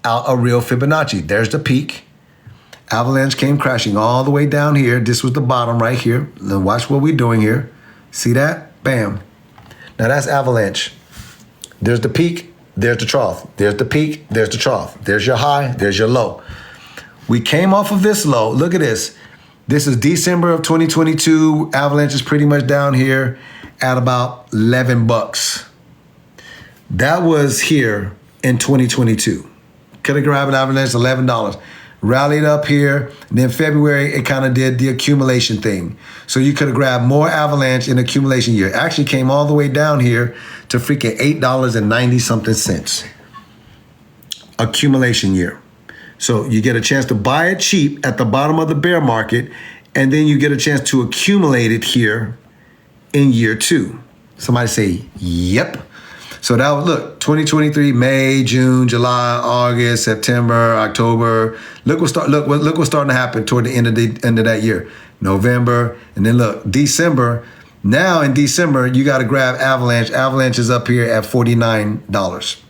out a real Fibonacci. There's the peak. Avalanche came crashing all the way down here. This was the bottom right here. Then watch what we're doing here. See that? Bam. Now that's Avalanche. There's the peak. There's the trough. There's the peak. There's the trough. There's your high. There's your low. We came off of this low. Look at this. This is December of 2022. Avalanche is pretty much down here at about $11. That was here in 2022. Could have grabbed an Avalanche $11. Rallied up here. And then February, it kind of did the accumulation thing. So you could have grabbed more Avalanche in accumulation year. It actually came all the way down here to freaking $8.90 something. Accumulation year. So you get a chance to buy it cheap at the bottom of the bear market, and then you get a chance to accumulate it here in year 2. Somebody say, yep. So that was, look, 2023, May, June, July, August, September, October. Look what's starting to happen toward the end of that year. November, and then look, December. Now in December, you got to grab Avalanche. Avalanche is up here at $49.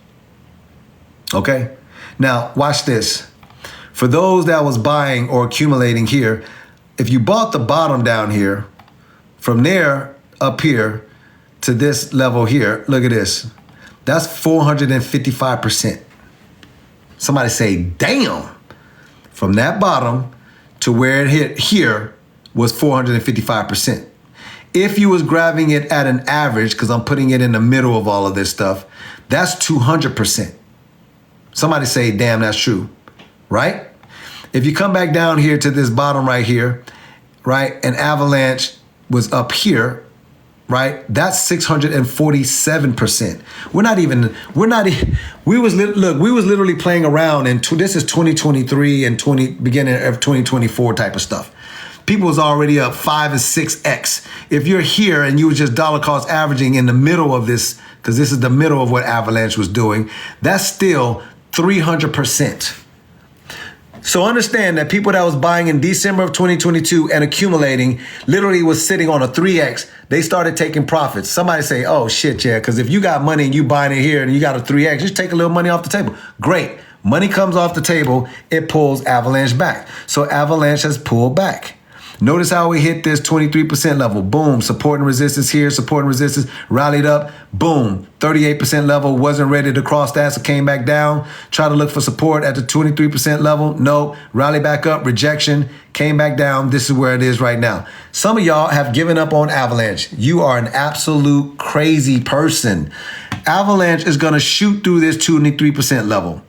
Okay? Now, watch this. For those that was buying or accumulating here, if you bought the bottom down here, from there up here to this level here, look at this. That's 455%. Somebody say, damn. From that bottom to where it hit here was 455%. If you was grabbing it at an average, because I'm putting it in the middle of all of this stuff, that's 200%. Somebody say, damn, that's true, right? If you come back down here to this bottom right here, right, and Avalanche was up here, right? That's 647%. We was literally playing around, and this is 2023 and beginning of 2024 type of stuff. People was already up 5 and 6x. If you're here and you were just dollar cost averaging in the middle of this, because this is the middle of what Avalanche was doing, that's still 300%. So understand that people that was buying in December of 2022 and accumulating literally was sitting on a 3x. They started taking profits. Somebody say, oh shit, yeah, because if you got money and you buying it here and you got a 3x, just take a little money off the table. Great. Money comes off the table, it pulls Avalanche back. So Avalanche has pulled back. Notice how we hit this 23% level. Boom, support and resistance here, support and resistance, rallied up, boom, 38% level, wasn't ready to cross that, so came back down. Try to look for support at the 23% level. No, rally back up, rejection, came back down. This is where it is right now. Some of y'all have given up on Avalanche. You are an absolute crazy person. Avalanche is gonna shoot through this 23% level.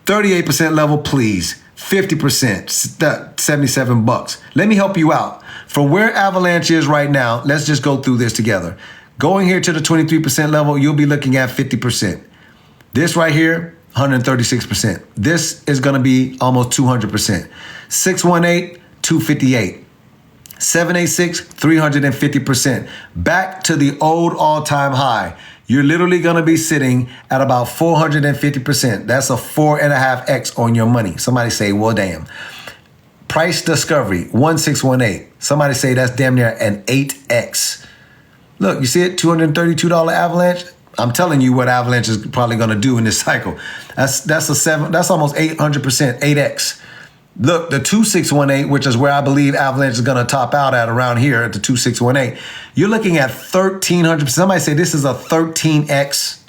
38% level, please. 50%, $77. Let me help you out. From where Avalanche is right now, let's just go through this together. Going here to the 23% level, you'll be looking at 50%. This right here, 136%. This is going to be almost 200%. 618, 258. 786, 350%. Back to the old all-time high. You're literally going to be sitting at about 450%. That's a 4.5x on your money. Somebody say, well, damn. Price discovery, 1618. Somebody say that's damn near an 8x. Look, you see it? $232 Avalanche. I'm telling you what Avalanche is probably going to do in this cycle. That's almost 800%, 8x. Look, the 2618, which is where I believe Avalanche is going to top out at around here at the 2618, you're looking at 1,300%. Somebody say this is a 13x.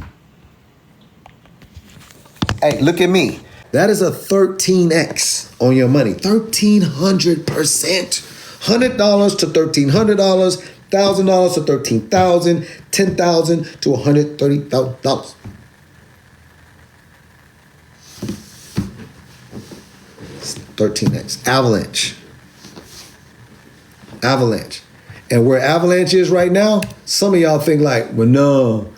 Hey, look at me. That is a 13x on your money. 1,300%. $100 to $1,300, $1,000 to $13,000, $10,000 to $130,000. $13x. Avalanche. And where Avalanche is right now, some of y'all think like, well, no,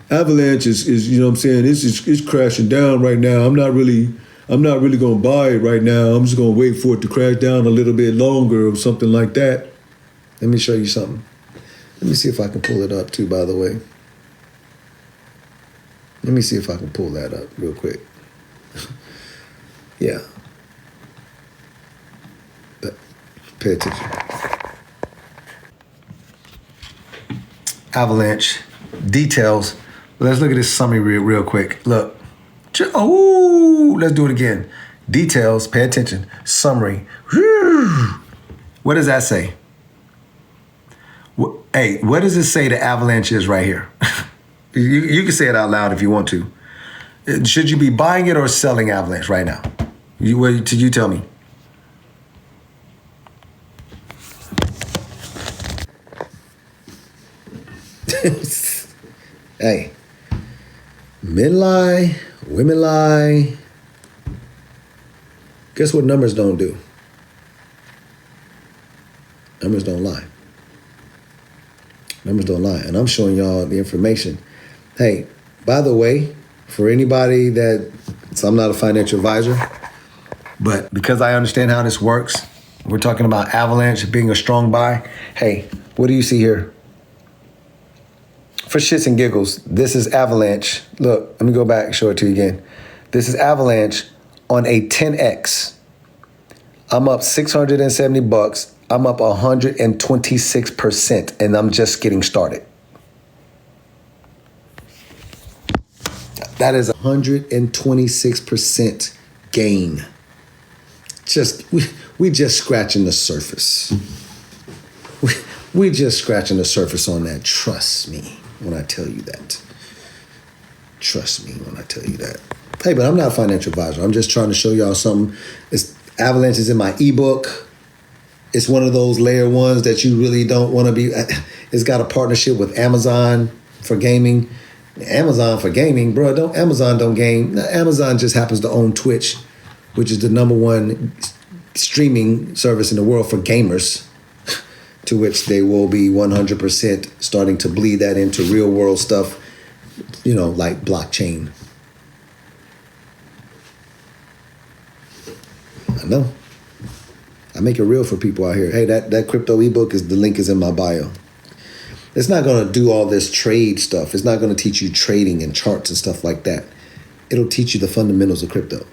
Avalanche is you know what I'm saying, it's crashing down right now. I'm not really gonna buy it right now. I'm just gonna wait for it to crash down a little bit longer or something like that. Let me show you something. Let me see if I can pull it up too, by the way. Let me see if I can pull that up real quick. Yeah. Pay attention. Avalanche details. Let's look at this summary real quick. Look. Oh, let's do it again. Details. Pay attention. Summary. What does that say? Hey, what does it say the Avalanche is right here? You can say it out loud if you want to. Should you be buying it or selling Avalanche right now? You tell me. Hey, men lie, women lie. Guess what numbers don't do? Numbers don't lie. Numbers don't lie. And I'm showing y'all the information. Hey, by the way, for anybody so I'm not a financial advisor, but because I understand how this works, we're talking about Avalanche being a strong buy. Hey, what do you see here? for shits and giggles, this is Avalanche. Look, let me go back, show it to you again. This is Avalanche on a 10X. I'm up 670 bucks. I'm up 126%, and I'm just getting started. That is 126% gain. We just scratching the surface. We just scratching the surface on that. Trust me when I tell you that. Trust me when I tell you that. Hey, but I'm not a financial advisor. I'm just trying to show y'all something. Avalanche is in my ebook. It's one of those layer ones that you really don't want to be. It's got a partnership with Amazon for gaming. Amazon for gaming, bro. Amazon don't game. Amazon just happens to own Twitch, which is the #1 streaming service in the world for gamers, to which they will be 100% starting to bleed that into real world stuff, like blockchain. I know. I make it real for people out here. Hey, that crypto ebook the link is in my bio. It's not going to do all this trade stuff. It's not going to teach you trading and charts and stuff like that. It'll teach you the fundamentals of crypto.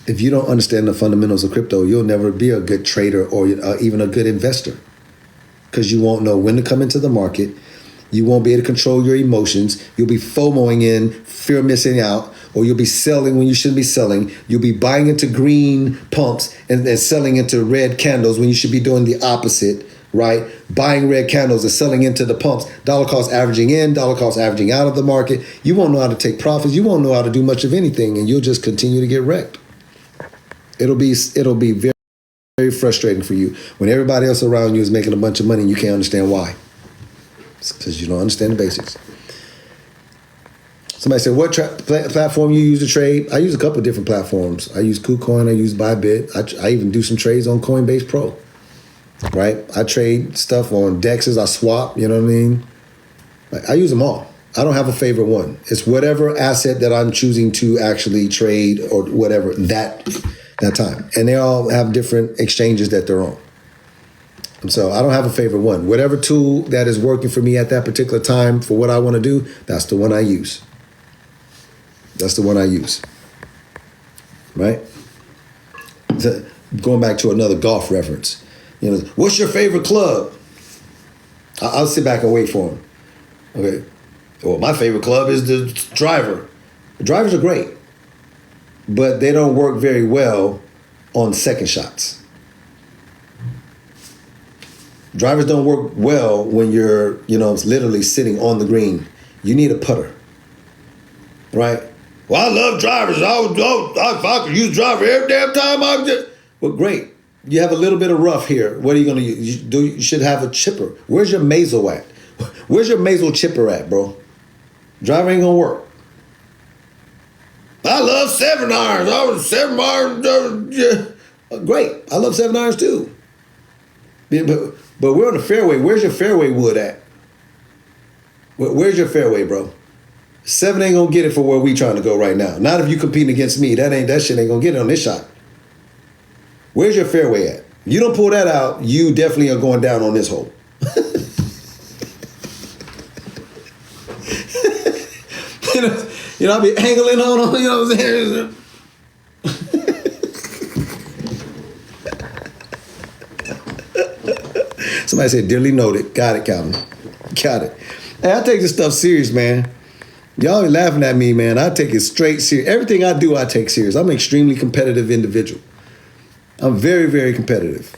If you don't understand the fundamentals of crypto, you'll never be a good trader or even a good investor, because you won't know when to come into the market. You won't be able to control your emotions. You'll be FOMOing in, fear of missing out, or you'll be selling when you shouldn't be selling. You'll be buying into green pumps and selling into red candles when you should be doing the opposite, right? Buying red candles and selling into the pumps. Dollar cost averaging in, dollar cost averaging out of the market. You won't know how to take profits. You won't know how to do much of anything, and you'll just continue to get wrecked. It'll be very, very frustrating for you when everybody else around you is making a bunch of money and you can't understand why. It's because you don't understand the basics. Somebody said, what platform you use to trade? I use a couple of different platforms. I use KuCoin. I use Bybit. I even do some trades on Coinbase Pro, right? I trade stuff on DEXs. I swap, you know what I mean? I use them all. I don't have a favorite one. It's whatever asset that I'm choosing to actually trade or whatever that time. And they all have different exchanges that they're on. And so I don't have a favorite one. Whatever tool that is working for me at that particular time for what I want to do, that's the one I use. That's the one I use. Right? Going back to another golf reference. What's your favorite club? I'll sit back and wait for him. Okay. Well, my favorite club is the driver. The drivers are great, but they don't work very well on second shots. Drivers don't work well when you're, literally sitting on the green. You need a putter, right? Well, I love drivers. I could use driver every damn time. Well, great. You have a little bit of rough here. What are you going to use? You should have a chipper. Where's your Mazel at? Where's your Mazel chipper at, bro? Driver ain't going to work. I love 7 irons. 7 irons. Great. I love 7 irons too. But we're on the fairway. Where's your fairway wood at? Where's your fairway, bro? 7 ain't gonna get it for where we trying to go right now. Not if you competing against me. That shit ain't gonna get it on this shot. Where's your fairway at? You don't pull that out, you definitely are going down on this hole. I'll be angling on, you know what I'm saying? Somebody said, dearly noted. Got it, Calvin. Got it. Hey, I take this stuff serious, man. Y'all be laughing at me, man. I take it straight serious. Everything I do, I take serious. I'm an extremely competitive individual. I'm very, very competitive.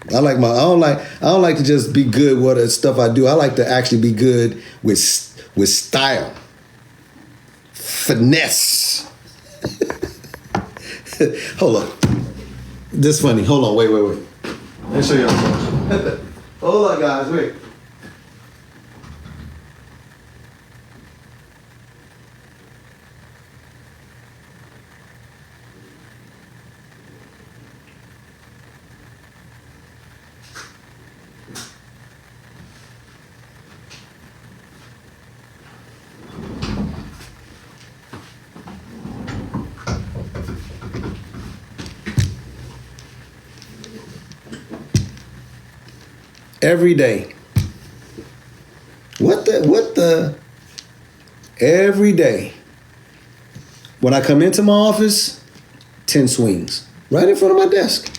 I don't like to just be good what stuff I do. I like to actually be good with style. Finesse. Hold on. This funny. Hold on. Wait. Let me show you something. Hold on, guys. Wait. Every day. What the? Every day. When I come into my office, 10 swings. Right in front of my desk.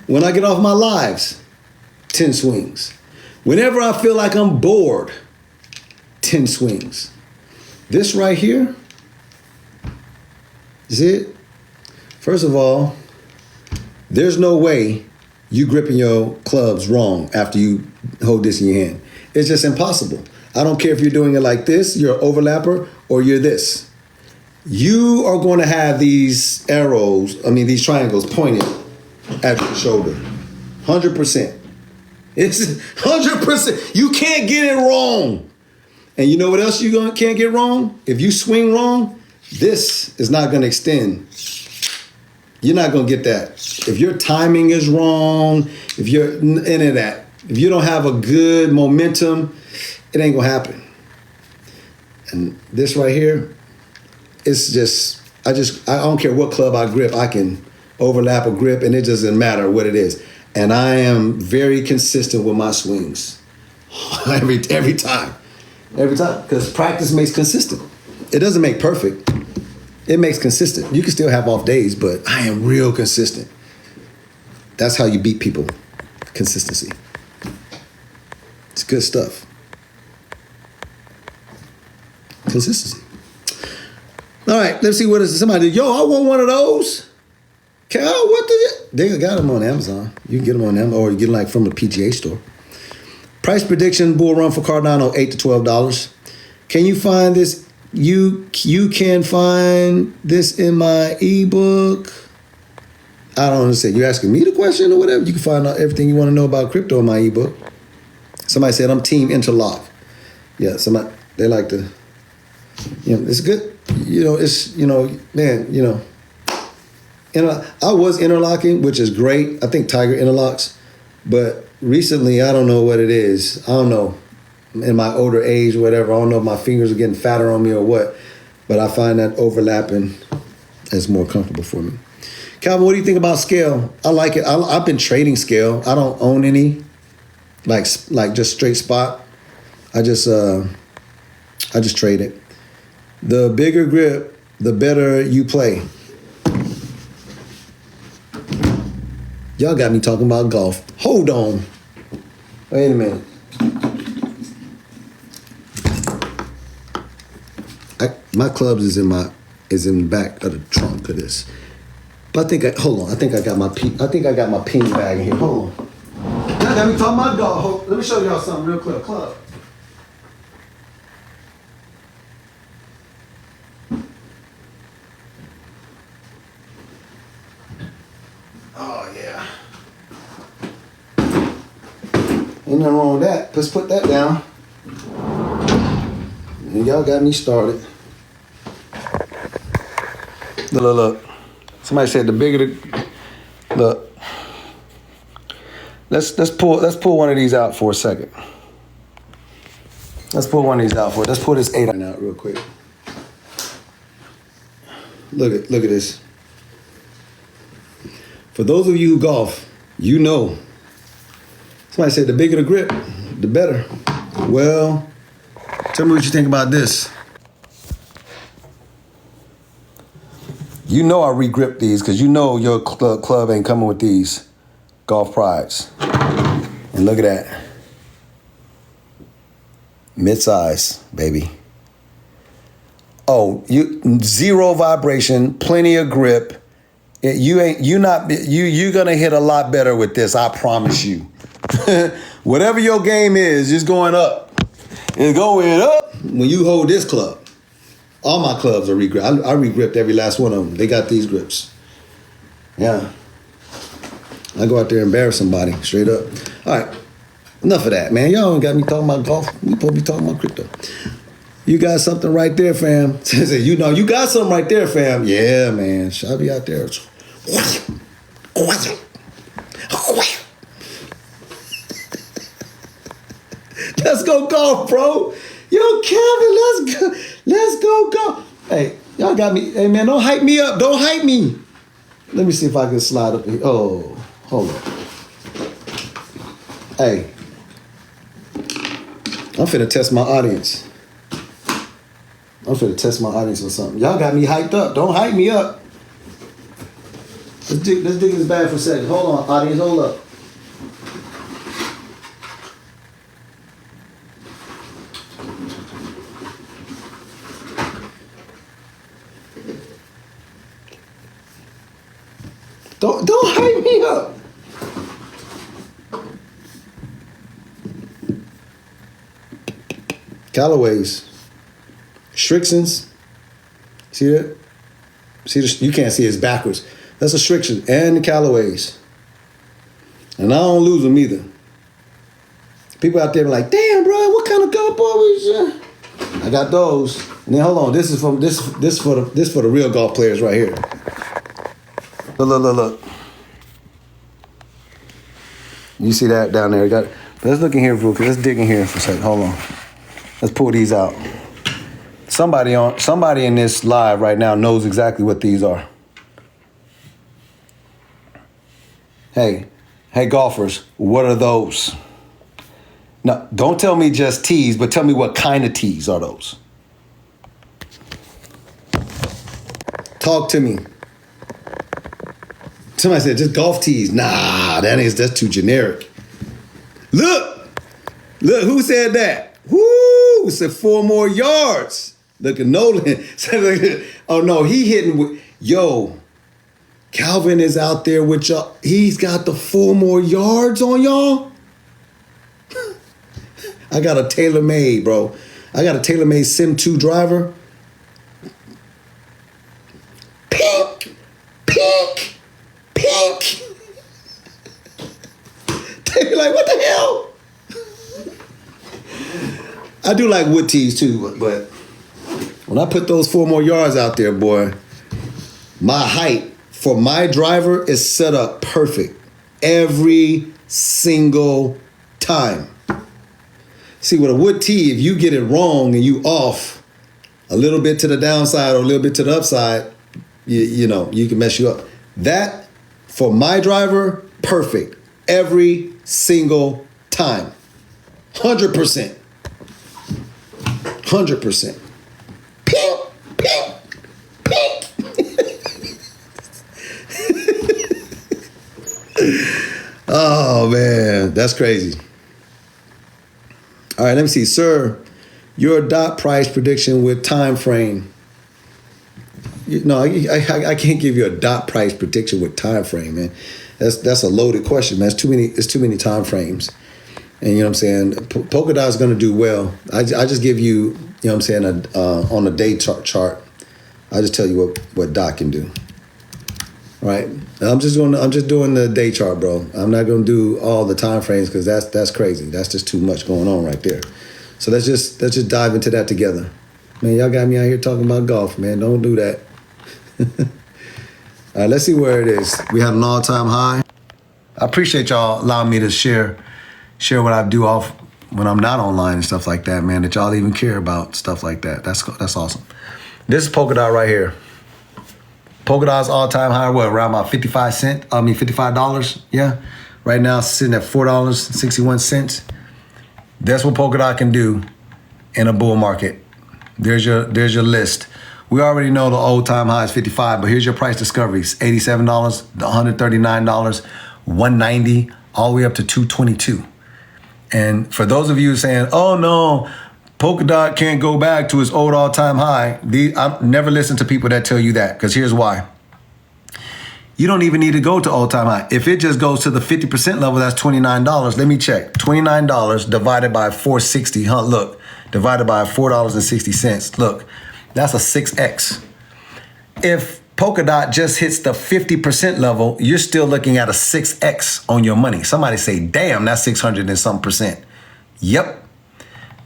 When I get off my lives, 10 swings. Whenever I feel like I'm bored, 10 swings. This right here, is it? First of all, there's no way you gripping your clubs wrong after you hold this in your hand. It's just impossible. I don't care if you're doing it like this, you're an overlapper, or you're this. You are going to have these these triangles pointed at your shoulder. 100%. It's 100%. You can't get it wrong. And you know what else you can't get wrong? If you swing wrong, this is not going to extend. You're not going to get that. If your timing is wrong, if you're into that, if you don't have a good momentum, it ain't going to happen. And this right here, it's just, I don't care what club I grip, I can overlap a grip and it doesn't matter what it is. And I am very consistent with my swings. every time. Every time. Because practice makes consistent. It doesn't make perfect. It makes consistent. You can still have off days, but I am real consistent. That's how you beat people. Consistency. It's good stuff. Consistency. All right, let's see what is somebody. Yo, I want one of those. They got them on Amazon. You can get them on Amazon, or you get them like from a PGA store. Price prediction: bull run for Cardano, $8 to $12. Can you find this? You can find this in my ebook. I don't understand. You're asking me the question or whatever. You can find out everything you want to know about crypto in my ebook. Somebody said I'm team interlock. Yeah, they like to. It's good. I was interlocking, which is great. I think Tiger interlocks, but recently I don't know what it is. I don't know. In my older age, whatever. I don't know if my fingers are getting fatter on me or what, but I find that overlapping is more comfortable for me. Calvin, what do you think about Scale? I like it. I've been trading Scale. I don't own any, like just straight spot. I just trade it. The bigger grip, the better you play. Y'all got me talking about golf. Hold on. Wait a minute. My clubs is in the back of the trunk of this. But hold on. I think I got my ping bag in here. Hold on. Y'all got me talking about golf. Let me show y'all something real quick. Club. Oh yeah. Ain't nothing wrong with that. Let's put that down. And y'all got me started. Look. Somebody said the bigger the look. Let's pull one of these out for a second. Let's pull one of these out let's pull this 8 out real quick. Look at this. For those of you who golf, you know. Somebody said the bigger the grip, the better. Well, tell me what you think about this. You know I re-grip these because you know your club ain't coming with these Golf Prides. And look at that. Mid-size, baby. Oh, zero vibration, plenty of grip. You're gonna hit a lot better with this, I promise you. Whatever your game is, it's going up. It's going up when you hold this club. All my clubs are re-gripped. I re-gripped every last one of them. They got these grips. Yeah. I go out there and embarrass somebody, straight up. All right. Enough of that, man. Y'all got me talking about golf. We supposed to be talking about crypto. You got something right there, fam. You got something right there, fam. Yeah, man. I'll be out there. Let's go golf, bro. Yo, Kevin, let's go golf. Hey, y'all got me. Hey, man, don't hype me up. Don't hype me. Let me see if I can slide up here. Oh, hold on. Hey, I'm finna test my audience. I'm finna test my audience or something. Y'all got me hyped up. Don't hype me up. Let's dig this bag for a second. Hold on, audience, hold up. Don't hype me up. Callaways. Strixons. See that? See the, you can't see it, it's backwards. That's a Strixon and the Callaways. And I don't lose them either. People out there be like, damn, bro, what kind of golf ball is you? I got those. And then hold on, this is for the real golf players right here. Look. You see that down there? Let's look in here, Vuka. Let's dig in here for a second. Hold on. Let's pull these out. Somebody in this live right now knows exactly what these are. Hey, golfers, what are those? Now, don't tell me just tees, but tell me what kind of tees are those. Talk to me. Somebody said just golf tees. Nah, that's too generic. Look, who said that? Woo, said 4 more yards. Look at Nolan. Oh no, he hitting with, yo, Calvin is out there with y'all. He's got the 4 more yards on y'all. I got a TaylorMade, bro. I got a TaylorMade Sim 2 driver. Pink. They be like, what the hell? I do like wood tees too, but when I put those 4 more yards out there, boy, my height for my driver is set up perfect every single time. See, with a wood tee, if you get it wrong and you off a little bit to the downside or a little bit to the upside, you know, you can mess you up. That, for my driver, perfect every single time. 100%. 100%. Pink. Oh, man, that's crazy. All right, let me see. Sir, your dot price prediction with time frame. No, I can't give you a dot price prediction with time frame, man. That's a loaded question, man. It's too many time frames. And you know what I'm saying? Polkadot is going to do well. I just give you, you know what I'm saying, on a day chart. I just tell you what Doc can do. Right? I'm just doing the day chart, bro. I'm not going to do all the time frames because that's crazy. That's just too much going on right there. So let's just dive into that together. Man, y'all got me out here talking about golf, man. Don't do that. All right, let's see where it is. We had an all-time high. I appreciate y'all allowing me to share what I do off when I'm not online and stuff like that, man, that y'all even care about stuff like that. That's awesome. This is Polkadot right here. Polkadot's all-time high, around about $55? Yeah. Right now, it's sitting at $4.61. That's what Polkadot can do in a bull market. There's your list. We already know the all-time high is 55, but here's your price discoveries: $87, $139, $190, all the way up to $222. And for those of you saying, "Oh no, Polkadot can't go back to its old all-time high," I never listen to people that tell you that, because here's why. You don't even need to go to all-time high. If it just goes to the 50% level, that's $29. Let me check. $29 divided by 460. Look, divided by $4.60. Look, that's a 6x. If Polkadot just hits the 50% level, you're still looking at a 6x on your money. Somebody say, damn, that's 600 and some percent. Yep.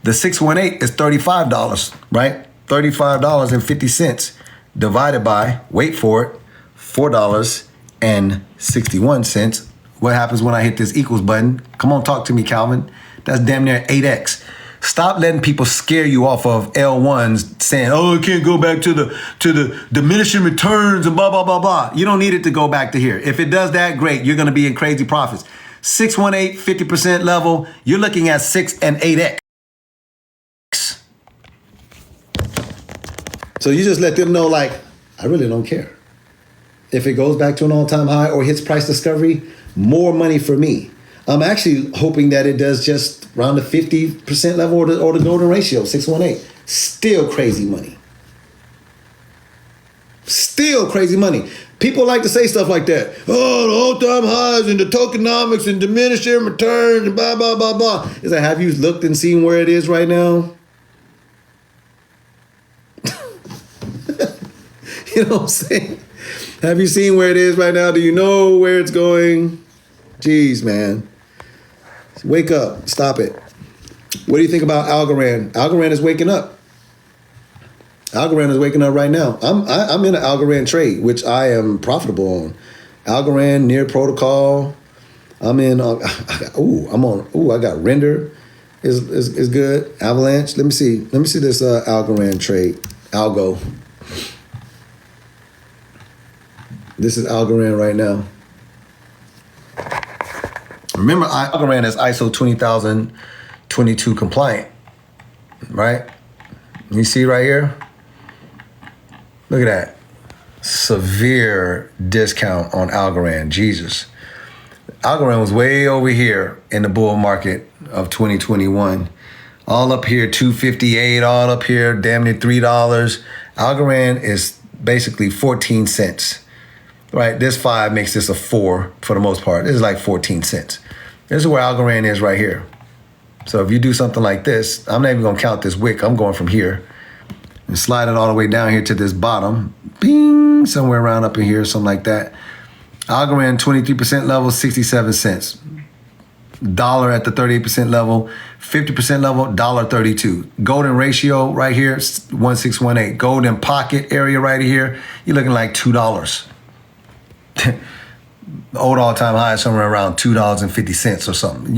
The 618 is $35, right? $35.50 divided by, wait for it, $4.61. What happens when I hit this equals button? Come on, talk to me, Calvin. That's damn near 8x. Stop letting people scare you off of L1s saying, "Oh, it can't go back to the diminishing returns and blah, blah, blah, blah." You don't need it to go back to here. If it does that, great. You're going to be in crazy profits. 618, 50% level, you're looking at 6 and 8x. So you just let them know, like, I really don't care. If it goes back to an all-time high or hits price discovery, more money for me. I'm actually hoping that it does just around the 50% level or the golden ratio, 618. Still crazy money. Still crazy money. People like to say stuff like that. Oh, the all-time highs and the tokenomics and diminishing returns and blah, blah, blah, blah. It's like, have you looked and seen where it is right now? You know what I'm saying? Have you seen where it is right now? Do you know where it's going? Jeez, man. Wake up. Stop it. What do you think about Algorand? Algorand is waking up. Algorand is waking up right now. I'm in an Algorand trade, which I am profitable on. Algorand, Near Protocol. I'm in. I got Render. Is good. Avalanche. Let me see this Algorand trade. Algo. This is Algorand right now. Remember, Algorand is ISO 20022 compliant, right? You see right here? Look at that. Severe discount on Algorand. Jesus. Algorand was way over here in the bull market of 2021. All up here, 258, all up here, damn near $3. Algorand is basically 14 cents. Right, this 5 makes this a 4 for the most part. This is like 14 cents. This is where Algorand is right here. So if you do something like this, I'm not even gonna count this wick. I'm going from here and slide it all the way down here to this bottom. Bing, somewhere around up in here, something like that. Algorand 23% level, 67 cents. Dollar at the 38% level, 50% level, $1.32. Golden ratio right here, 1618. Golden pocket area right here, you're looking like $2. The old all-time high is somewhere around $2.50 or something.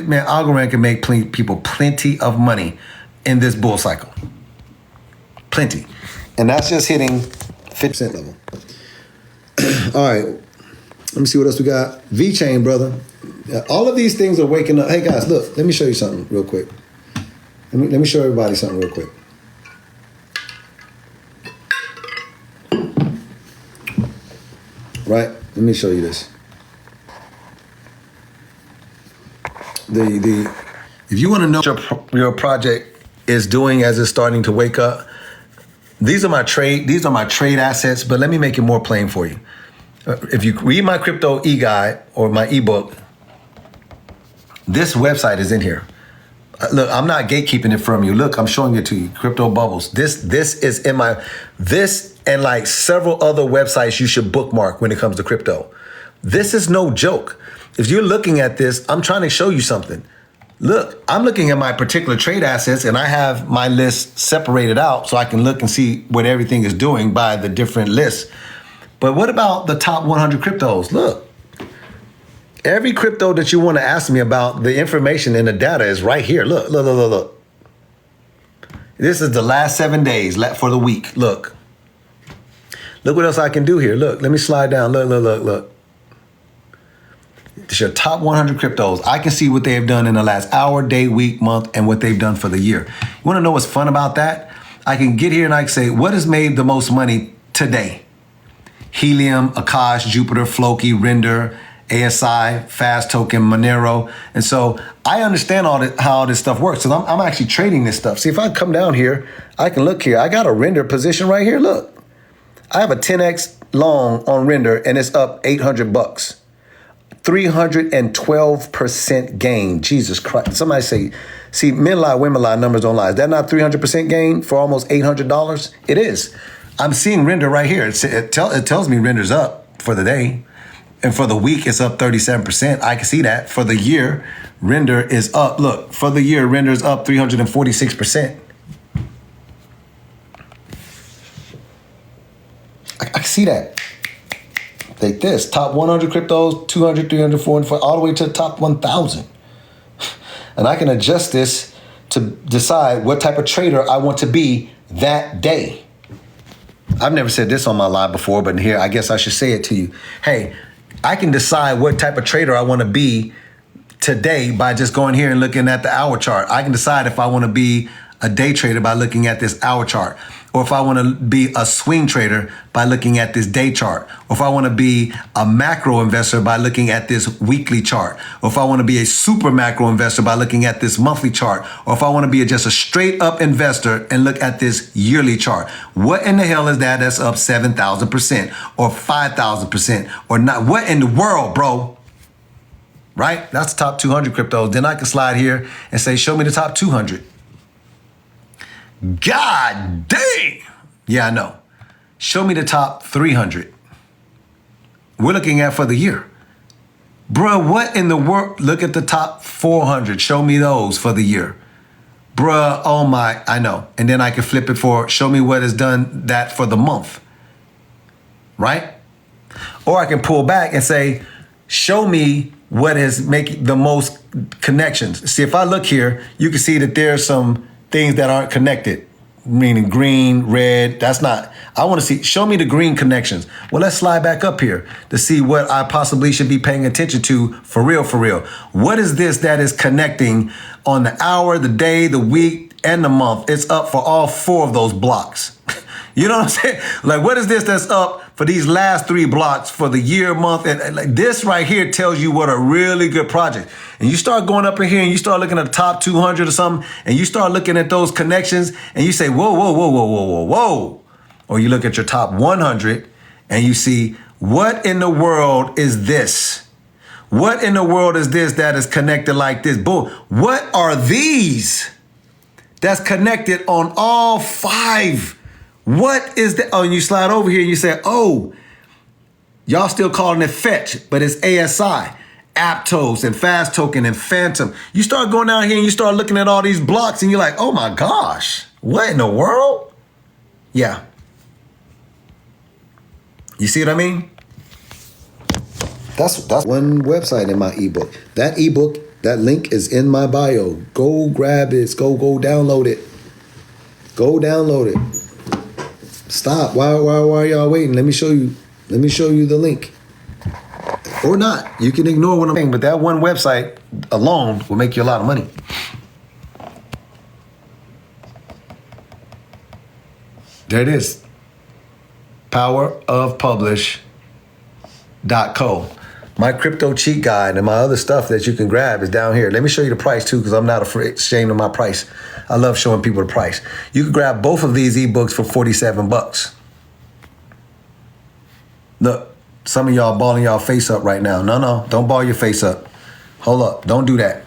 Man, Algorand can make people plenty of money in this bull cycle. Plenty. And that's just hitting 50% level. All right. Let me see what else we got. VeChain, brother. All of these things are waking up. Hey, guys, look. Let me show you something real quick. Let me show everybody something real quick. Right? Let me show you this. If you want to know what your project is doing as it's starting to wake up, these are my trade assets, but let me make it more plain for you. If you read my crypto e-guide or my ebook, this website is in here. Look, I'm not gatekeeping it from you. Look, I'm showing it to you. Crypto Bubbles. This is in this and like several other websites you should bookmark when it comes to crypto. This is no joke. If you're looking at this, I'm trying to show you something. Look, I'm looking at my particular trade assets and I have my list separated out so I can look and see what everything is doing by the different lists. But what about the top 100 cryptos? Look. Every crypto that you want to ask me about, the information and the data is right here. Look. This is the last 7 days for the week. Look what else I can do here. Look, let me slide down. Look. It's your top 100 cryptos. I can see what they have done in the last hour, day, week, month, and what they've done for the year. You want to know what's fun about that? I can get here and I can say, what has made the most money today? Helium, Akash, Jupiter, Floki, Render, ASI, Fast Token, Monero. And so I understand how all this stuff works. So I'm actually trading this stuff. See, if I come down here, I can look here. I got a Render position right here. Look, I have a 10x long on Render and it's up $800. 312% gain. Jesus Christ. Somebody say, see, men lie, women lie, numbers don't lie. Is that not 300% gain for almost $800? It is. I'm seeing Render right here. It tells me Render's up for the day. And for the week, it's up 37%. I can see that. For the year, Render is up. Look, for the year, Render's up 346%. I can see that. Like this, top 100 cryptos, 200, 300, 400, all the way to the top 1,000. And I can adjust this to decide what type of trader I want to be that day. I've never said this on my live before, but here, I guess I should say it to you. Hey, I can decide what type of trader I want to be today by just going here and looking at the hour chart. I can decide if I want to be a day trader by looking at this hour chart. or if I want to be a swing trader by looking at this day chart, or if I want to be a macro investor by looking at this weekly chart, or if I want to be a super macro investor by looking at this monthly chart, or if I want to be just a straight up investor and look at this yearly chart. What in the hell is that that's up 7,000% or 5,000% or not? What in the world, bro? Right? That's the top 200 cryptos. Then I can slide here and say, show me the top 200. God dang. Yeah, I know. Show me the top 300. We're looking at for the year. Bruh, what in the world? Look at the top 400. Show me those for the year. Bruh, oh my, I know. And then I can flip it for, show me what has done that for the month. Right? Or I can pull back and say, show me what is making the most connections. See, if I look here, you can see that there's some things that aren't connected, meaning green, red. That's not, I want to see, show me the green connections. Well, let's slide back up here to see what I possibly should be paying attention to for real, for real. What is this that is connecting on the hour, the day, the week, and the month? It's up for all 4 of those blocks. You know what I'm saying? Like, what is this that's up for these last 3 blocks for the year, month? And like this right here tells you what a really good project. And you start going up in here and you start looking at the top 200 or something, and you start looking at those connections and you say, whoa, whoa, whoa, whoa, whoa, whoa, whoa. Or you look at your top 100 and you see, what in the world is this? What in the world is this that is connected like this? Boom. What are these that's connected on all 5? What is that? Oh, and you slide over here and you say, oh, y'all still calling it Fetch, but it's ASI, Aptos and Fast Token and Phantom. You start going down here and you start looking at all these blocks and you're like, oh my gosh, what in the world? Yeah. You see what I mean? That's one website in my ebook. That ebook, that link is in my bio. Go grab it. Go download it. Go download it. Stop. Why are y'all waiting? Let me show you the link. Or not. You can ignore what I'm saying, but that one website alone will make you a lot of money. There it is. Powerofpublish.co. My crypto cheat guide and my other stuff that you can grab is down here. Let me show you the price too, because I'm not ashamed of my price. I love showing people the price. You can grab both of these ebooks for $47. Look, some of y'all balling y'all face up right now. No, don't ball your face up. Hold up, don't do that.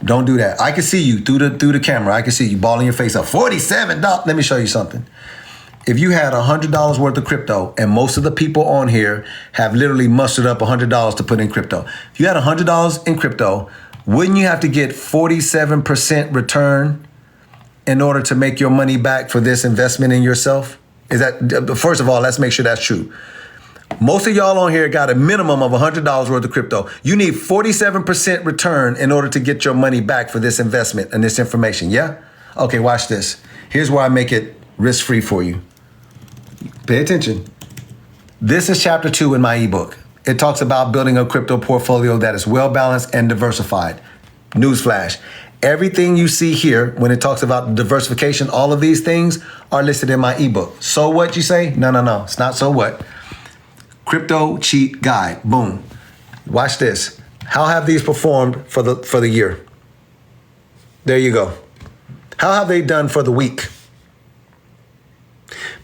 Don't do that. I can see you through the camera. I can see you balling your face up. $47. Let me show you something. If you had $100 worth of crypto, and most of the people on here have literally mustered up $100 to put in crypto. If you had $100 in crypto, wouldn't you have to get 47% return in order to make your money back for this investment in yourself? Is that, first of all, let's make sure that's true. Most of y'all on here got a minimum of $100 worth of crypto. You need 47% return in order to get your money back for this investment and this information, yeah? Okay, watch this. Here's where I make it risk-free for you. Pay attention. This is chapter 2 in my ebook. It talks about building a crypto portfolio that is well-balanced and diversified. Newsflash. Everything you see here, when it talks about diversification, all of these things are listed in my ebook. So what, you say? No. It's not so what. Crypto cheat guide. Boom. Watch this. How have these performed for the year? There you go. How have they done for the week?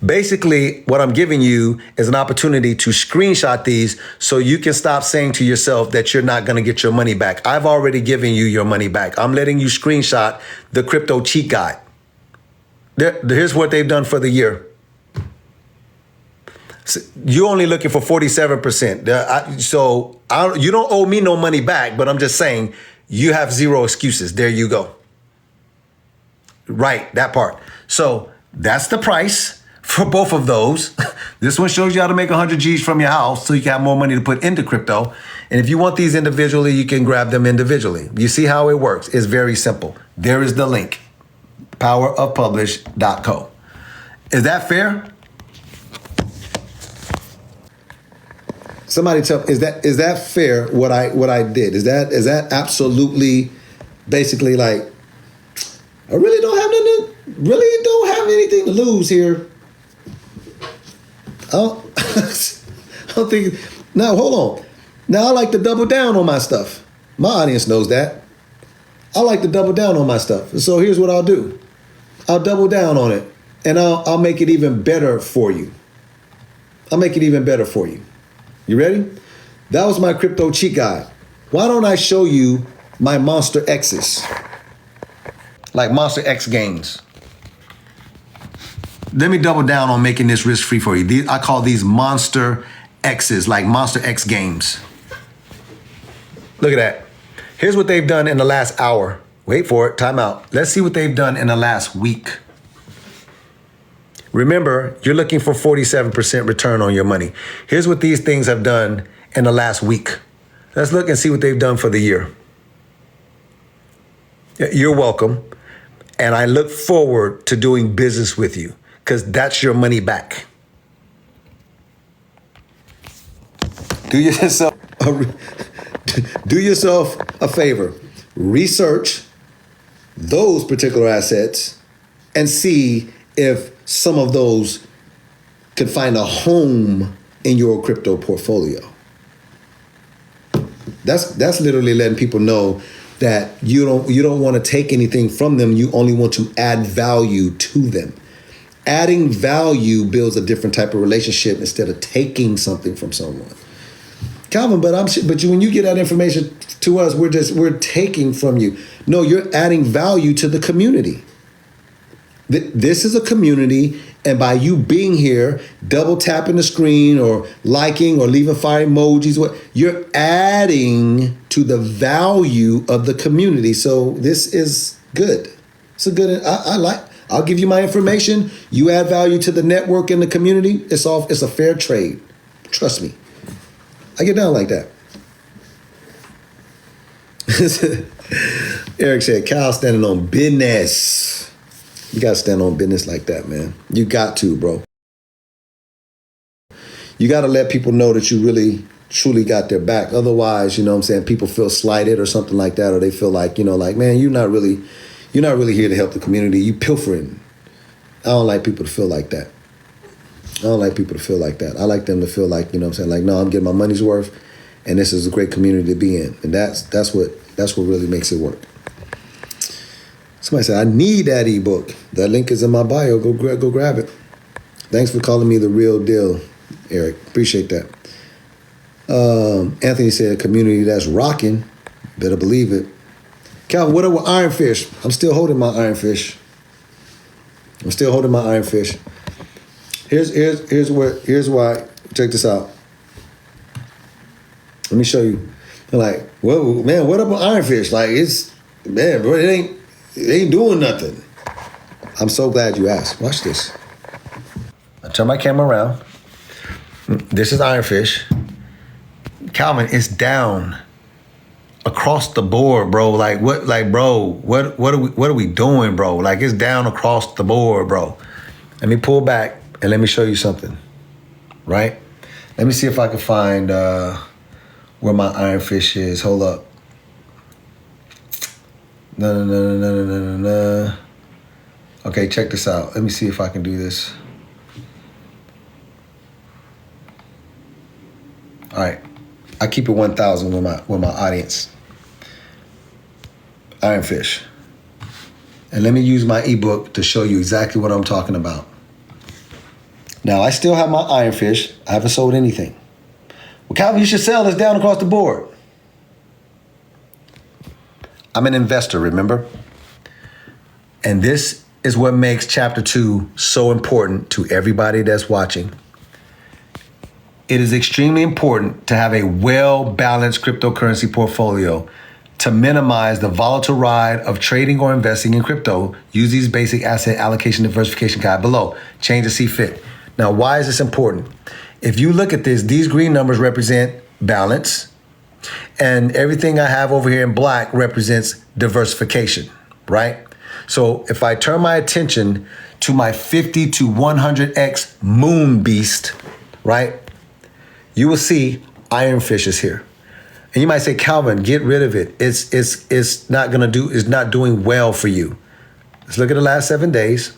Basically, what I'm giving you is an opportunity to screenshot these so you can stop saying to yourself that you're not going to get your money back. I've already given you your money back. I'm letting you screenshot the crypto cheat guide. Here's what they've done for the year. You're only looking for 47%. You don't owe me no money back, but I'm just saying you have zero excuses. There you go. Right, that part. So that's the price for both of those. This one shows you how to make 100 G's from your house so you can have more money to put into crypto. And if you want these individually, you can grab them individually. You see how it works? It's very simple. There is the link, powerofpublish.co. Is that fair? Somebody tell, is that fair what I did? Is that absolutely basically like, I really don't have nothing to really don't have anything to lose here. Oh, I don't think. Now, hold on. Now, I like to double down on my stuff. My audience knows that. I like to double down on my stuff. So here's what I'll do. I'll double down on it, and I'll make it even better for you. I'll make it even better for you. You ready? That was my crypto cheat guide. Why don't I show you my Monster X's? Like Monster X games. Let me double down on making this risk-free for you. I call these Monster X's, like Monster X games. Look at that. Here's what they've done in the last hour. Wait for it, time out. Let's see what they've done in the last week. Remember, you're looking for 47% return on your money. Here's what these things have done in the last week. Let's look and see what they've done for the year. You're welcome. And I look forward to doing business with you because that's your money back. Do yourself a favor. Research those particular assets and see if some of those could find a home in your crypto portfolio. That's literally letting people know that you don't want to take anything from them. You only want to add value to them. Adding value builds a different type of relationship instead of taking something from someone. Calvin, but when you get that information to us, we're taking from you. No, you're adding value to the community. This is a community, and by you being here, double tapping the screen or liking or leaving fire emojis, you're adding to the value of the community. So this is good. It's a good. I'll give you my information. You add value to the network and the community. It's a fair trade. Trust me. I get down like that. Eric said, Cal standing on business. You got to stand on business like that, man. You got to, bro. You got to let people know that you really, truly got their back. Otherwise, you know what I'm saying, people feel slighted or something like that, or they feel like, like, man, you're not really here to help the community. You pilfering. I don't like people to feel like that. I I like them to feel like, like, no, I'm getting my money's worth, and this is a great community to be in. And that's what really makes it work. Somebody said, I need that ebook. That link is in my bio. Go grab it. Thanks for calling me the real deal, Eric. Appreciate that. Anthony said, a community that's rocking. Better believe it. Calvin, what up with Ironfish? I'm still holding my Ironfish. Here's why. Check this out. Let me show you. Like, well, man, what up with Ironfish? Like, bro, it ain't doing nothing. I'm so glad you asked. Watch this. I turn my camera around. This is Ironfish. Calvin, it's down across the board, bro. Like, what are we doing, bro? Like, it's down across the board, bro. Let me pull back and let me show you something, right? Let me see if I can find where my Ironfish is. Hold up. No. Okay, check this out. Let me see if I can do this. All right. I keep it 1,000 with my audience. Ironfish. And let me use my ebook to show you exactly what I'm talking about. Now, I still have my Ironfish. I haven't sold anything. Well, Calvin, you should sell this down across the board. I'm an investor, remember? And this is what makes Chapter 2 so important to everybody that's watching. It is extremely important to have a well-balanced cryptocurrency portfolio to minimize the volatile ride of trading or investing in crypto. Use these basic asset allocation diversification guide below. Change as see fit. Now, why is this important? If you look at this, these green numbers represent balance, and everything I have over here in black represents diversification, right? So if I turn my attention to my 50 to 100x moon beast, right? You will see Ironfish is here. And you might say, Calvin, get rid of it. It's not doing well for you. Let's look at the last 7 days.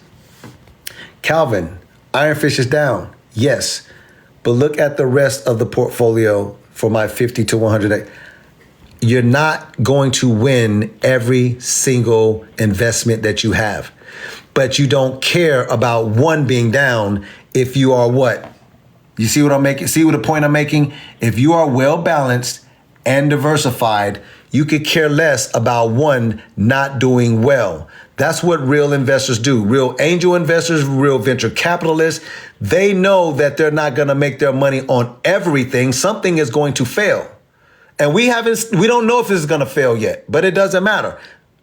Calvin, Ironfish is down. Yes. But look at the rest of the portfolio for my 50 to 100 day. You're not going to win every single investment that you have. But you don't care about one being down if you are what? You see what I'm making? See what the point I'm making? If you are well balanced and diversified, you could care less about one not doing well. That's what real investors do. Real angel investors, real venture capitalists, they know that they're not going to make their money on everything. Something is going to fail. And we don't know if this is going to fail yet, but it doesn't matter.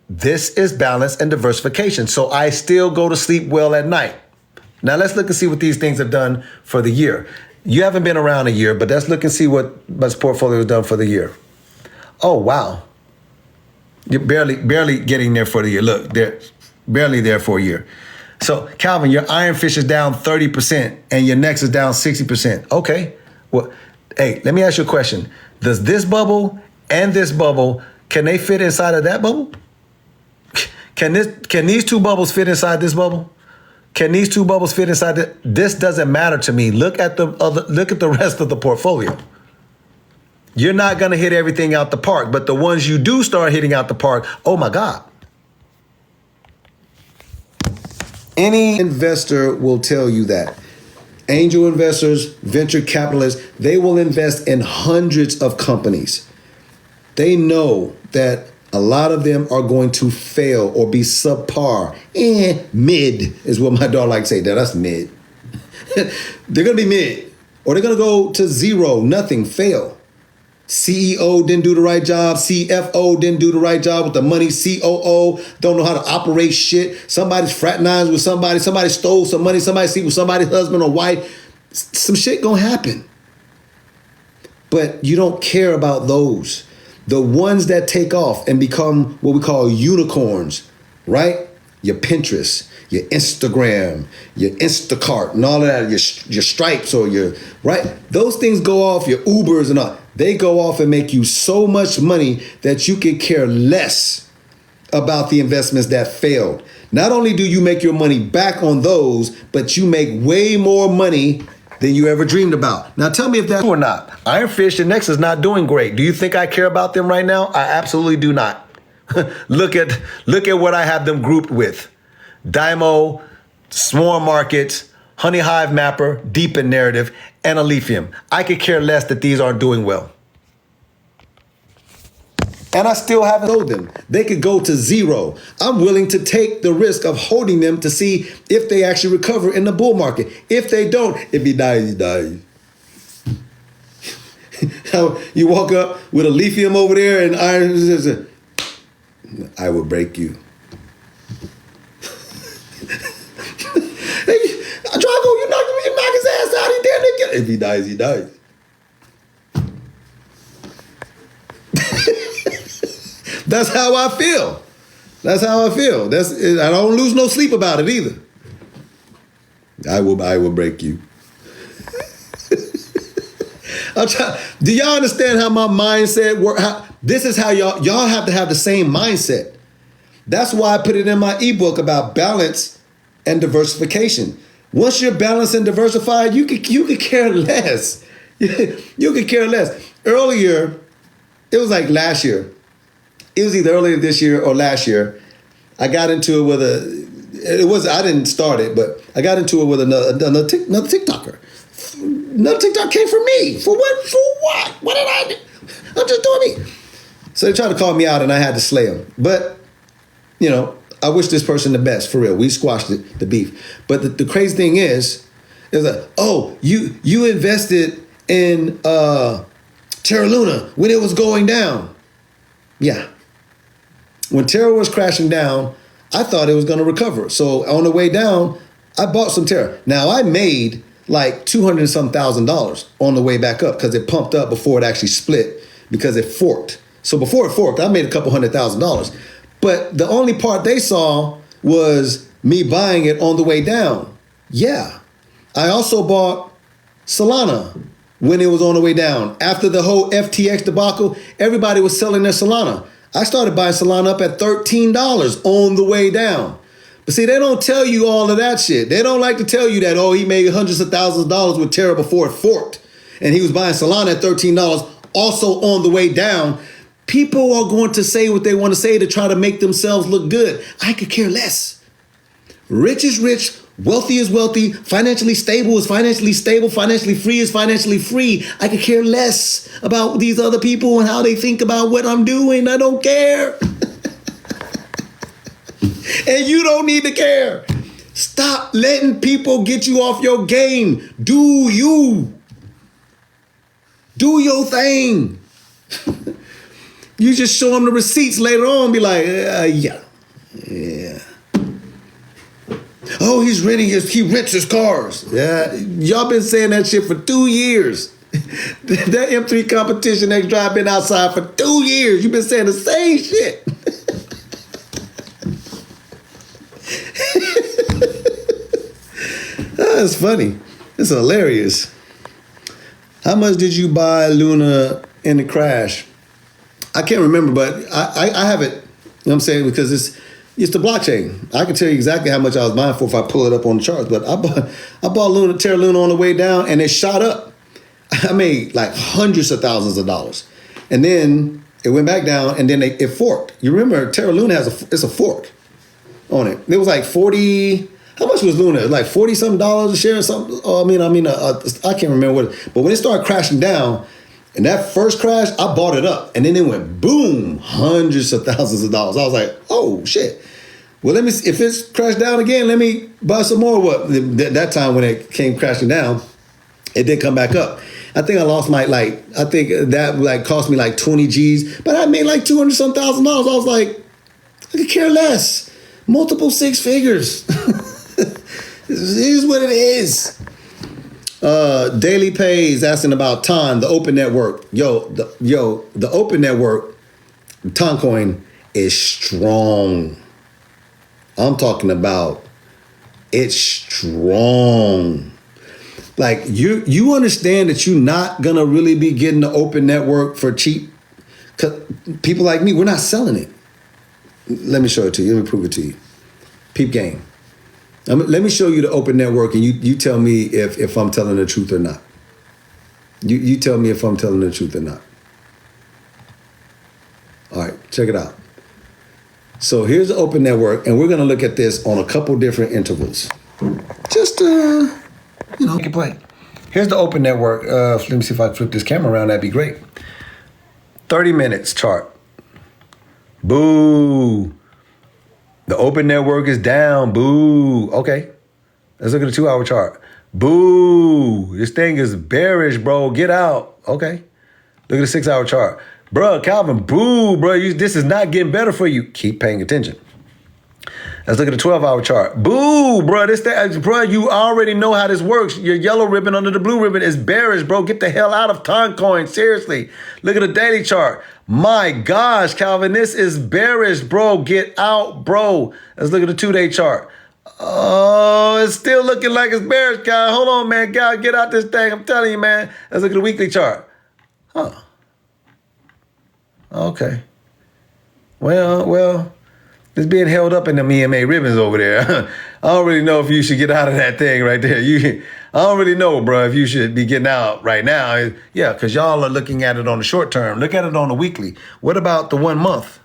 This is balance and diversification. So I still go to sleep well at night. Now let's look and see what these things have done for the year. You haven't been around a year, but let's look and see what this portfolio has done for the year. Oh, wow. You're barely getting there for the year. Look, they're barely there for a year. So Calvin, your Ironfish is down 30% and your Next is down 60%. Okay. Well, hey, let me ask you a question. Does this bubble and this bubble, can they fit inside of that bubble? Can these two bubbles fit inside this bubble? Can these two bubbles fit inside this? Doesn't matter to me. Look at the rest of the portfolio. You're not going to hit everything out the park, but the ones you do start hitting out the park, oh my God. Any investor will tell you that. Angel investors, venture capitalists, they will invest in hundreds of companies. They know that a lot of them are going to fail or be subpar. Mid is what my daughter likes to say. That's mid. They're going to be mid. Or they're going to go to zero, nothing, fail. CEO didn't do the right job. CFO didn't do the right job with the money. COO don't know how to operate shit. Somebody's fraternized with somebody. Somebody stole some money. Somebody sleep with somebody's husband or wife. Some shit gonna happen. But you don't care about those. The ones that take off and become what we call unicorns, right? Your Pinterest, your Instagram, your Instacart, and all of that, your Stripes or your, right? Those things go off, your Ubers and all. They go off and make you so much money that you can care less about the investments that failed. Not only do you make your money back on those, but you make way more money than you ever dreamed about. Now tell me if that's or not. Ironfish and Next is not doing great. Do you think I care about them right now? I absolutely do not. Look at what I have them grouped with. Dymo, Swarm Markets, Honey Hive Mapper, Deepen Narrative, and Alephium. I could care less that these aren't doing well. And I still haven't sold them. They could go to zero. I'm willing to take the risk of holding them to see if they actually recover in the bull market. If they don't, it be die. How you walk up with a lithium over there and iron, I will break you. Drago, you knock his ass out. He damn near. If he dies, he dies. That's how I feel. That's how I feel. I don't lose no sleep about it either. I will break you. Do y'all understand how my mindset works? This is how y'all have to have the same mindset. That's why I put it in my ebook about balance and diversification. Once you're balanced and diversified, you could care less. You could care less. Earlier, it was like last year. It was either earlier this year or last year. I got into it with I didn't start it, but I got into it with another TikToker. Another TikTok came for me. For what? For what? What did I do? I'm just doing me. So they tried to call me out and I had to slay them. But, I wish this person the best, for real. We squashed the beef. But the crazy thing is like, oh, you invested in Terra Luna when it was going down. Yeah. When Terra was crashing down, I thought it was going to recover. So on the way down, I bought some Terra. Now I made like $200 and some thousand on the way back up because it pumped up before it actually split because it forked. So before it forked, I made a couple $100,000. But the only part they saw was me buying it on the way down. Yeah. I also bought Solana when it was on the way down. After the whole FTX debacle, everybody was selling their Solana. I started buying Solana up at $13 on the way down. But see, they don't tell you all of that shit. They don't like to tell you that, oh, he made hundreds of thousands of dollars with Terra before it forked. And he was buying Solana at $13, also on the way down. People are going to say what they want to say to try to make themselves look good. I could care less. Rich is rich, wealthy is wealthy, financially stable is financially stable, financially free is financially free. I could care less about these other people and how they think about what I'm doing. I don't care. And you don't need to care. Stop letting people get you off your game. Do you. Do your thing. You just show them the receipts later on. Be like, yeah. Oh, he rents his cars. Yeah, y'all been saying that shit for 2 years. That M3 competition X Drive been outside for 2 years. You've been saying the same shit. That's funny. It's hilarious. How much did you buy Luna in the crash? I can't remember, but I have it. You know what I'm saying? Because it's the blockchain. I can tell you exactly how much I was buying for if I pull it up on the charts. But I bought Terra Luna on the way down, and it shot up. I made like hundreds of thousands of dollars, and then it went back down, and then it forked. You remember Terra Luna it's a fork on it. It was like 40. How much was Luna? Like $40-something a share or something? Oh, I can't remember what. But when it started crashing down, and that first crash, I bought it up, and then it went boom, hundreds of thousands of dollars. I was like, oh shit. Well, if it's crashed down again, let me buy some more. What that time when it came crashing down, it did come back up. I think I lost I think that cost me like 20 G's, but I made like 200-some thousand dollars. I was like, I could care less. Multiple six figures. It is what it is. Daily Pays asking about TON, the open network. The open network, Toncoin is strong. I'm talking about it's strong. Like you understand that you're not gonna really be getting the open network for cheap. 'Cause people like me, we're not selling it. Let me show it to you. Let me prove it to you. Peep game. Let me show you the open network, and you tell me if I'm telling the truth or not. You tell me if I'm telling the truth or not. All right, check it out. So here's the open network, and we're going to look at this on a couple different intervals. Just, make a play. Here's the open network. Let me see if I flip this camera around. That'd be great. 30 minutes chart. Boo. The open network is down. Boo. Okay. Let's look at the 2-hour chart. Boo. This thing is bearish, bro. Get out. Okay. Look at the 6-hour chart. Bruh, Calvin, boo, bro. This is not getting better for you. Keep paying attention. Let's look at the 12-hour chart. Boo, bro. Bro, you already know how this works. Your yellow ribbon under the blue ribbon is bearish, bro. Get the hell out of Toncoin. Seriously. Look at the daily chart. My gosh, Calvin, this is bearish, bro. Get out, bro. Let's look at the 2-day chart. Oh, it's still looking like it's bearish, Cal. Hold on, man. Cal, get out this thing. I'm telling you, man. Let's look at the weekly chart. Huh. Okay. Well, it's being held up in them EMA ribbons over there. I don't really know if you should get out of that thing right there. I don't really know, bro, if you should be getting out right now. Yeah, because y'all are looking at it on the short term. Look at it on the weekly. What about the 1 month?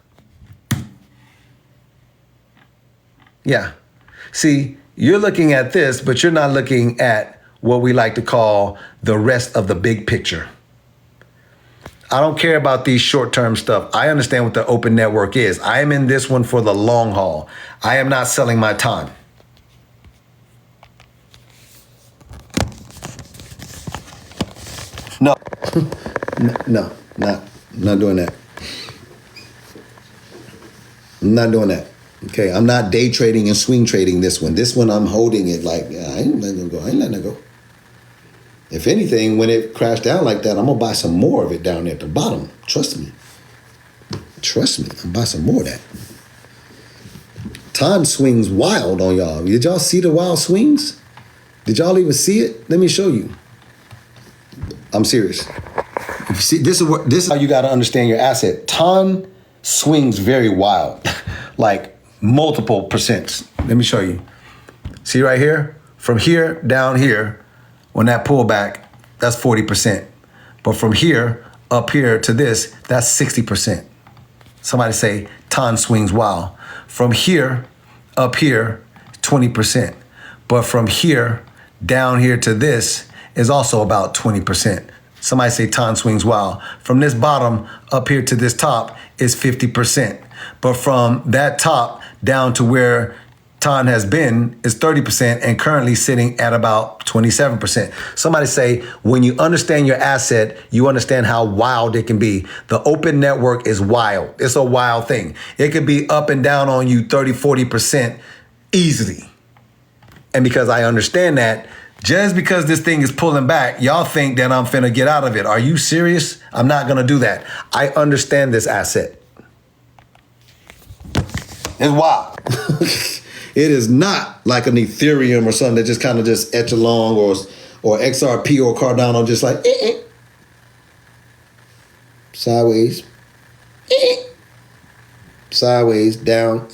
Yeah. See, you're looking at this, but you're not looking at what we like to call the rest of the big picture. I don't care about these short-term stuff. I understand what the open network is. I am in this one for the long haul. I am not selling my time. No. No, not doing that. I'm not doing that. Okay, I'm not day trading and swing trading this one. This one, I'm holding it like, I ain't letting it go. I ain't letting it go. If anything, when it crashed down like that, I'm going to buy some more of it down there at the bottom. Trust me. Trust me. I'll buy some more of that. Time swings wild on y'all. Did y'all see the wild swings? Did y'all even see it? Let me show you. I'm serious. If you see, this is how you got to understand your asset. Time swings very wild, like multiple percents. Let me show you. See right here? From here down here, when that pullback, that's 40%. But from here up here to this, that's 60%. Somebody say, Ton swings wild. From here up here, 20%. But from here down here to this is also about 20%. Somebody say Ton swings wild. From this bottom up here to this top is 50%. But from that top down to where Ton has been is 30% and currently sitting at about 27%. Somebody say, when you understand your asset, you understand how wild it can be. The open network is wild. It's a wild thing. It could be up and down on you 30, 40% easily. And because I understand that, just because this thing is pulling back, y'all think that I'm finna get out of it. Are you serious? I'm not gonna do that. I understand this asset. It's wild. It is not like an Ethereum or something that just kind of just etch along, or XRP or Cardano just like sideways, sideways, down.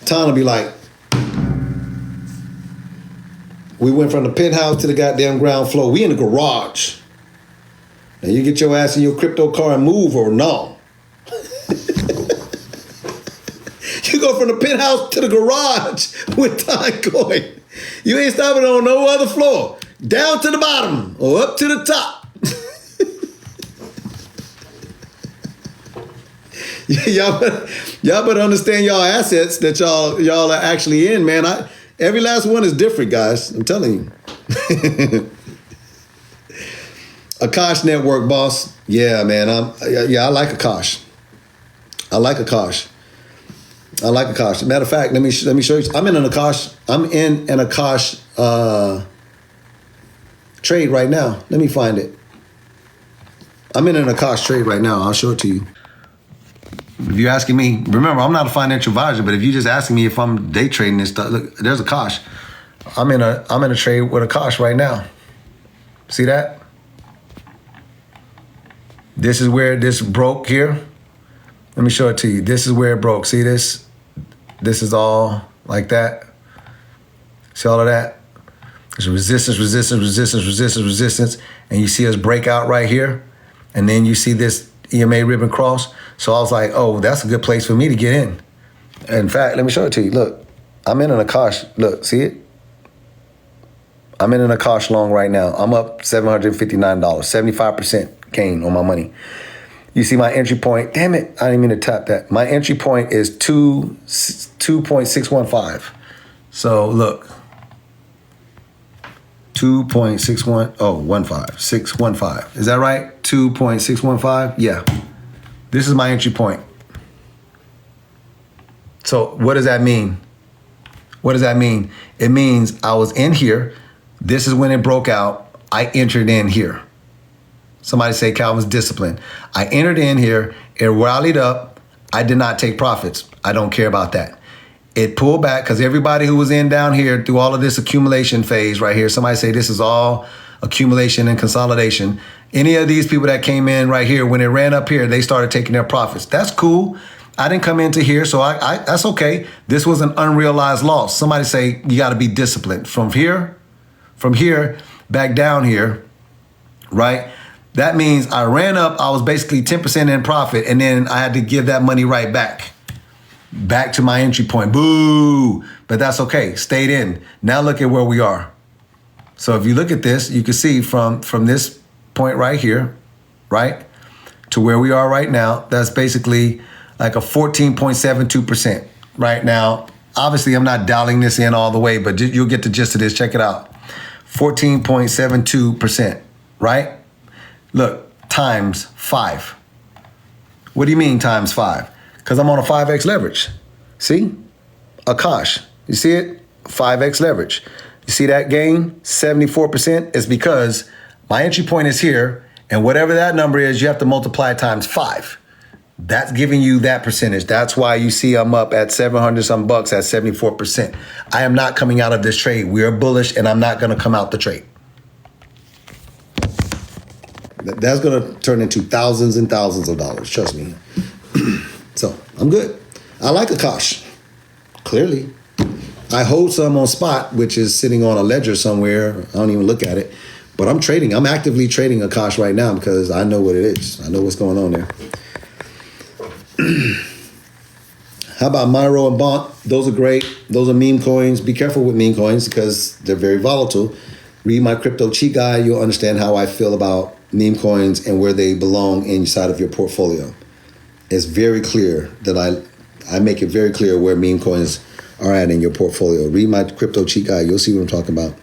Tom will be like, we went from the penthouse to the goddamn ground floor. We in the garage. Now you get your ass in your crypto car and move, or no. You go from the penthouse to the garage with Timecoin. You ain't stopping on no other floor. Down to the bottom or up to the top. y'all better understand y'all assets that y'all are actually in, man. Every last one is different, guys. I'm telling you. Akash Network, boss. Yeah, man. I like Akash. I like Akash. Matter of fact, let me show you. I'm in an Akash trade right now. Let me find it. I'm in an Akash trade right now. I'll show it to you. If you're asking me, remember, I'm not a financial advisor, but if you're just asking me if I'm day trading this stuff, look, there's Akash. I'm in a trade with Akash right now. See that? This is where this broke here. Let me show it to you. This is where it broke. See this? This is all like that. See all of that? There's resistance, resistance, resistance, resistance, resistance. And you see us break out right here. And then you see this EMA ribbon cross. So I was like, oh, that's a good place for me to get in. In fact, let me show it to you. Look, I'm in an Akash. Look, see it? I'm in an Akash long right now. I'm up $759, 75% gain on my money. You see my entry point. Damn it, I didn't mean to tap that. My entry point is 2.615. So look, 615. Is that right? 2.615? Yeah. This is my entry point. So what does that mean? What does that mean? It means I was in here. This is when it broke out. I entered in here. Somebody say Calvin's discipline. I entered in here. It rallied up. I did not take profits. I don't care about that. It pulled back because everybody who was in down here through all of this accumulation phase right here, somebody say this is all accumulation and consolidation. Any of these people that came in right here, when it ran up here, they started taking their profits. That's cool. I didn't come into here, so I that's okay. This was an unrealized loss. Somebody say you got to be disciplined. From here back down here, right? That means I ran up, I was basically 10% in profit, and then I had to give that money right back to my entry point. Boo! But that's okay, stayed in. Now look at where we are. So if you look at this, you can see from this point right here, right, to where we are right now, that's basically like a 14.72% right now. Obviously, I'm not dialing this in all the way, but you'll get the gist of this. Check it out. 14.72%, right? Look, times 5. What do you mean times 5? Because I'm on a 5x leverage. See? Akash. You see it? 5x leverage. You see that gain? 74% is because my entry point is here, and whatever that number is, you have to multiply it times 5. That's giving you that percentage. That's why you see I'm up at 700 some bucks at 74%. I am not coming out of this trade. We are bullish, and I'm not going to come out the trade. That's going to turn into thousands and thousands of dollars. Trust me. So I'm good. I like Akash. Clearly. I hold some on spot, which is sitting on a ledger somewhere. I don't even look at it. But I'm trading. I'm actively trading Akash right now because I know what it is. I know what's going on there. How about Myro and Bonk? Those are great. Those are meme coins. Be careful with meme coins because they're very volatile. Read my crypto cheat guide. You'll understand how I feel about meme coins and where they belong inside of your portfolio. It's very clear that I make it very clear where meme coins are at in your portfolio. Read my crypto cheat guide. You'll see what I'm talking about.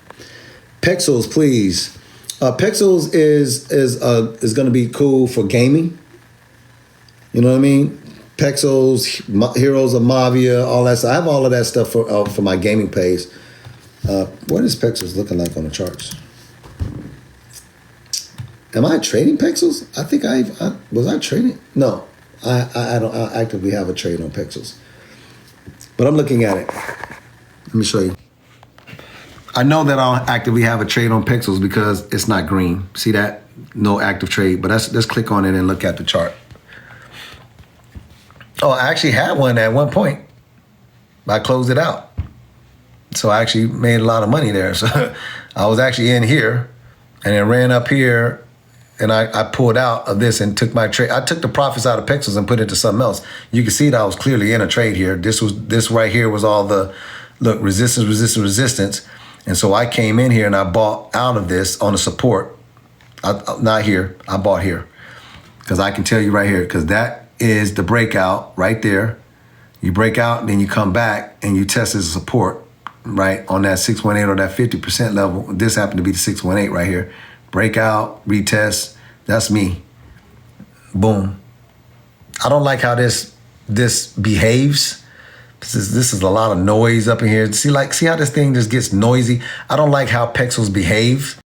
Pexels, please. Pexels is going to be cool for gaming. You know what I mean? Pexels, Heroes of Mavia, all that stuff. I have all of that stuff for my gaming page. What is Pexels looking like on the charts? Am I trading Pexels? I think was I trading? No, I don't actively have a trade on Pexels. But I'm looking at it. Let me show you. I know that I'll actively have a trade on Pexels because it's not green. See that? No active trade. But let's click on it and look at the chart. Oh, I actually had one at one point. I closed it out. So I actually made a lot of money there. So I was actually in here and then ran up here and I pulled out of this and took my trade. I took the profits out of Pexels and put it to something else. You can see that I was clearly in a trade here. This right here was all the, look, resistance, resistance, resistance. And so I came in here and I bought out of this on a support. Not here, I bought here. Because I can tell you right here, because that is the breakout right there. You break out and then you come back and you test as a support, right, on that 618 or that 50% level. This happened to be the 618 right here. Breakout, retest, that's me. Boom. I don't like how this behaves. This is a lot of noise up in here. See how this thing just gets noisy? I don't like how Pexels behave.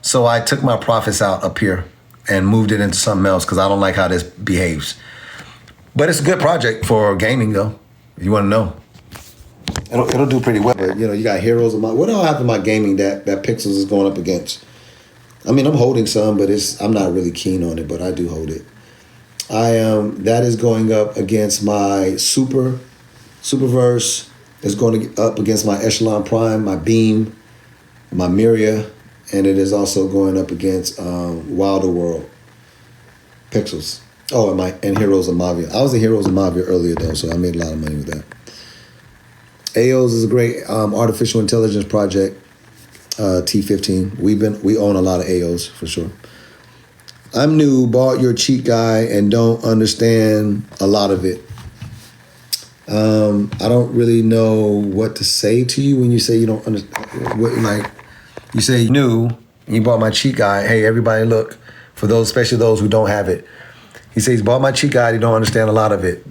So I took my profits out up here and moved it into something else because I don't like how this behaves. But it's a good project for gaming though, if you want to know. It'll do pretty well. But, you got Heroes of what all happened in my gaming that Pexels is going up against? I mean, I'm holding some, but I'm not really keen on it, but I do hold it. That is going up against my Superverse. It's going up against my Echelon Prime, my Beam, my Myria, and it is also going up against Wilder World. Pexels. Oh, and Heroes of Mavia. I was in Heroes of Mavia earlier though, so I made a lot of money with that. AOS is a great artificial intelligence project. T15. We own a lot of AOs for sure. I'm new, bought your cheat guy, and don't understand a lot of it. I don't really know what to say to you when you say you don't understand. You say new, and you bought my cheat guide. Hey, everybody, look, for those, especially those who don't have it. He says, bought my cheat guide, you don't understand a lot of it.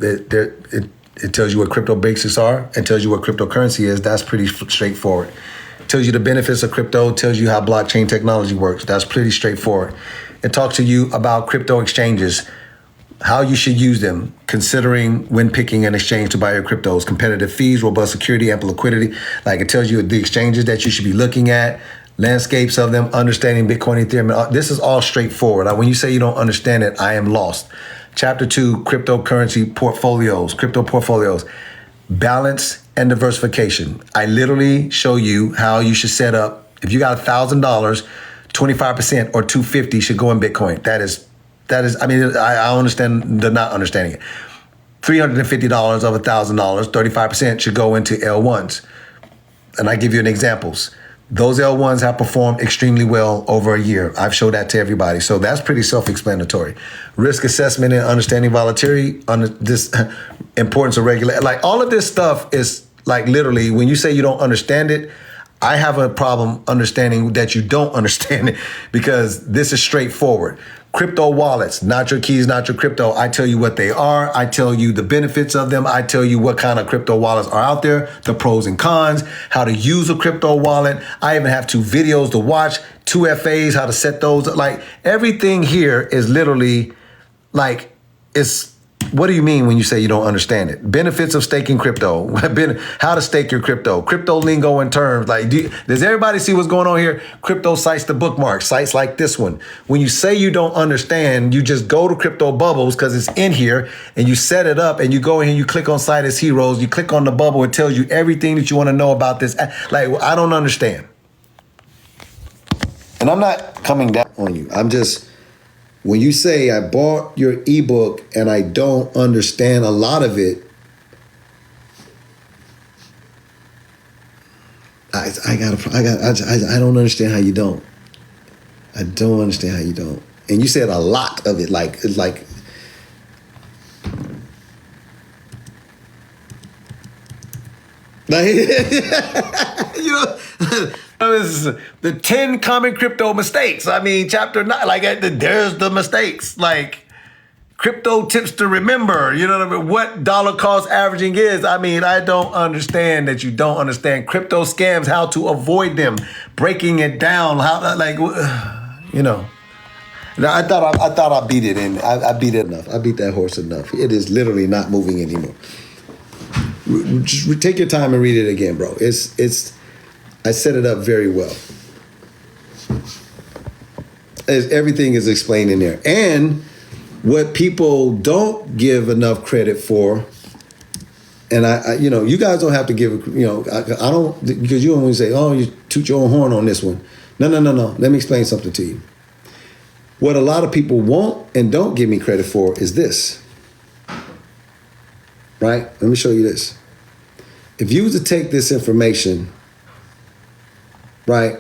It tells you what crypto basics are and tells you what cryptocurrency is. That's pretty straightforward. It tells you the benefits of crypto, tells you how blockchain technology works. That's pretty straightforward. It talks to you about crypto exchanges, how you should use them, considering when picking an exchange to buy your cryptos, competitive fees, robust security, ample liquidity. It tells you the exchanges that you should be looking at, landscapes of them, understanding Bitcoin, Ethereum. This is all straightforward. When you say you don't understand it, I am lost. Chapter 2, cryptocurrency portfolios, crypto portfolios, balance and diversification. I literally show you how you should set up. If you got $1,000, 25% or $250 should go in Bitcoin. That is. I mean, I understand the not understanding it. $350 of $1,000, 35% should go into L1s. And I give you an examples. Those L1s have performed extremely well over a year. I've showed that to everybody. So that's pretty self-explanatory. Risk assessment and understanding volatility, this importance of regulation. All of this stuff is literally, when you say you don't understand it, I have a problem understanding that you don't understand it because this is straightforward. Crypto wallets, not your keys, not your crypto. I tell you what they are. I tell you the benefits of them. I tell you what kind of crypto wallets are out there, the pros and cons, how to use a crypto wallet. I even have 2 videos to watch, 2 FAs, how to set those. Everything here is literally What do you mean when you say you don't understand it? Benefits of staking crypto. How to stake your crypto. Crypto lingo and terms. Like, does everybody see what's going on here? Crypto sites to bookmark. Sites like this one. When you say you don't understand, you just go to Crypto Bubbles because it's in here and you set it up and you go in here, you click on Site as Heroes, you click on the bubble, it tells you everything that you want to know about this. Like, I don't understand. And I'm not coming down on you. I'm just, when you say I bought your ebook and I don't understand a lot of it, I don't understand how you don't. I don't understand how you don't. And you said a lot of it, like it's like. You know, this is the 10 common crypto mistakes. I mean, chapter 9, like there's the mistakes. Like crypto tips to remember, you know what I mean? What dollar cost averaging is. I mean, I don't understand that you don't understand crypto scams, how to avoid them, breaking it down, how, like, you know. Now, I thought I beat it in. I beat it enough. I beat that horse enough. It is literally not moving anymore. Just take your time and read it again, bro. It's. I set it up very well. Everything is explained in there, and what people don't give enough credit for. And I you know, you guys don't have to give. You know, I don't, because you always say, "Oh, you toot your own horn on this one." No. Let me explain something to you. What a lot of people won't and don't give me credit for is this. Right? Let me show you this. If you was to take this information, right,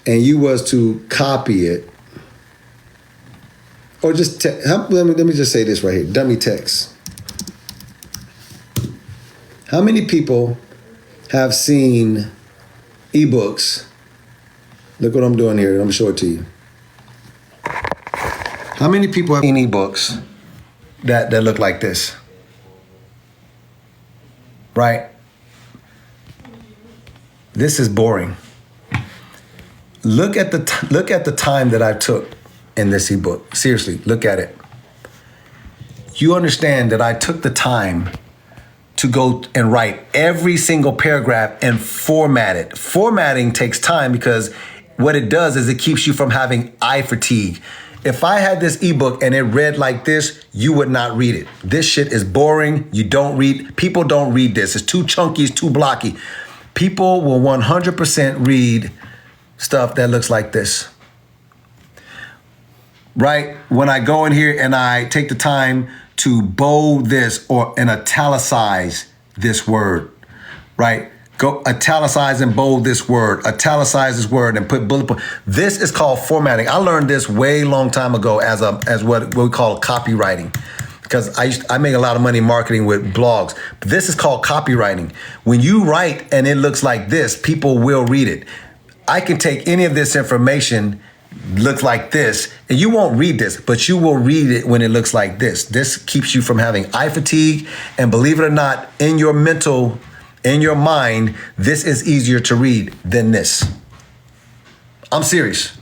and you was to copy it, or just let me just say this right here, dummy text. How many people have seen ebooks? Look what I'm doing here. I'm gonna show it to you. How many people have seen ebooks that look like this? Right? This is boring. Look at the time that I took in this ebook. Seriously, look at it. You understand that I took the time to go and write every single paragraph and format it. Formatting takes time because what it does is it keeps you from having eye fatigue. If I had this ebook and it read like this, you would not read it. This shit is boring. You don't read. People don't read this. It's too chunky. It's too blocky. People will 100% read stuff that looks like this. Right? When I go in here and I take the time to bold this and italicize this word, right? Go italicize and bold this word, italicize this word and put bullet point. This is called formatting. I learned this way long time ago as what we call copywriting, because I make a lot of money marketing with blogs. But this is called copywriting. When you write and it looks like this, people will read it. I can take any of this information, look like this, and you won't read this, but you will read it when it looks like this. This keeps you from having eye fatigue, and believe it or not, in your mind, this is easier to read than this. I'm serious.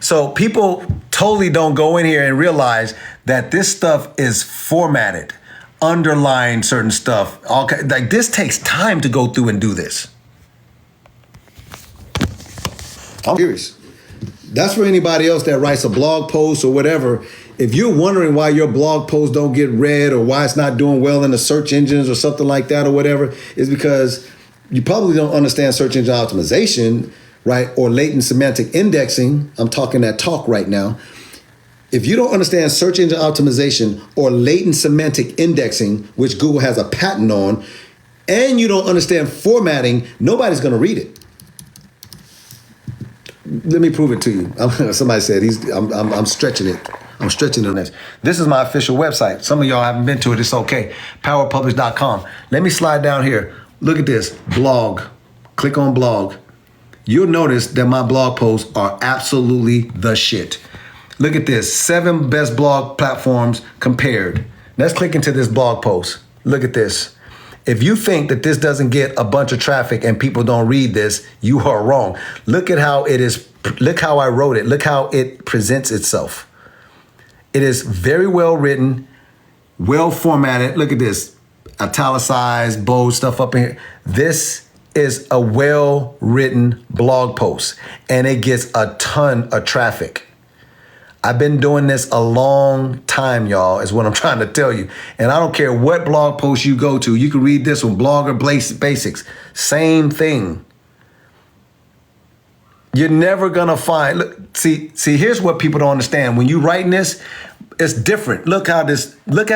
So people totally don't go in here and realize that this stuff is formatted, underline certain stuff. Like this takes time to go through and do this. I'm serious. That's for anybody else that writes a blog post or whatever. If you're wondering why your blog posts don't get read or why it's not doing well in the search engines or something like that or whatever, is because you probably don't understand search engine optimization, right? Or latent semantic indexing. I'm talking that talk right now. If you don't understand search engine optimization or latent semantic indexing, which Google has a patent on, and you don't understand formatting, nobody's going to read it. Let me prove it to you. Somebody said I'm stretching it. I'm stretching on this. This is my official website. Some of y'all haven't been to it. It's okay. Powerpublish.com. Let me slide down here. Look at this. Blog. Click on blog. You'll notice that my blog posts are absolutely the shit. Look at this. 7 best blog platforms compared. Let's click into this blog post. Look at this. If you think that this doesn't get a bunch of traffic and people don't read this, you are wrong. Look at how it is. Look how I wrote it. Look how it presents itself. It is very well written. well formatted. Look at this, italicized, bold stuff up in here. This is a well-written blog post, and it gets a ton of traffic. I've been doing this a long time, y'all, is what I'm trying to tell you. And I don't care what blog post you go to. You can read this one, Blogger Basics. Same thing. You're never gonna find, look, see, here's what people don't understand. When you writing this, it's different. Look at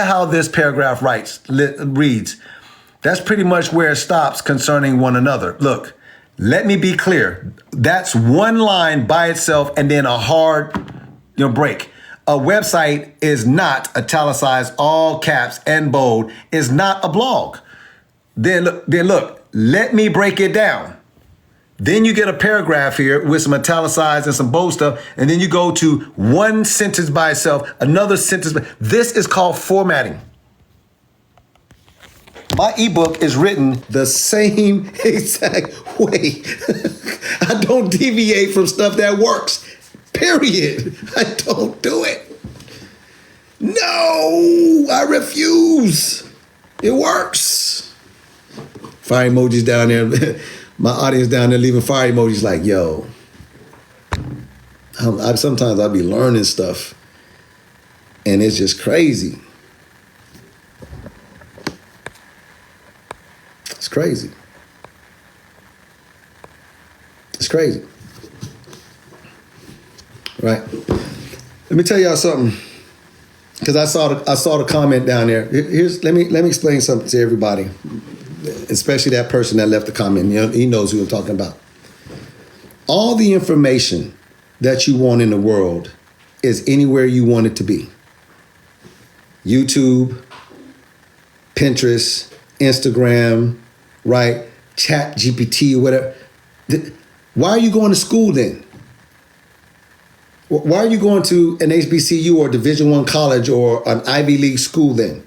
how this paragraph reads. That's pretty much where it stops concerning one another. Look, let me be clear. That's one line by itself and then a hard break. A website is not italicized, all caps and bold, is not a blog. Then look, let me break it down. Then you get a paragraph here with some italicized and some bold stuff, and then you go to one sentence by itself, another sentence. This is called formatting. My ebook is written the same exact way. I don't deviate from stuff that works. Period. I don't do it. No, I refuse. It works. Fire emojis down there. My audience down there leaving fire emojis like, yo. Sometimes I'll be learning stuff, and it's just crazy. It's crazy. It's crazy. Right. Let me tell y'all something, because I saw the comment down there. Let me explain something to everybody, especially that person that left the comment. He knows who I'm talking about. All the information that you want in the world is anywhere you want it to be. YouTube, Pinterest, Instagram, right? Chat GPT, whatever. Why are you going to school then? Why are you going to an HBCU or Division I college or an Ivy League school then?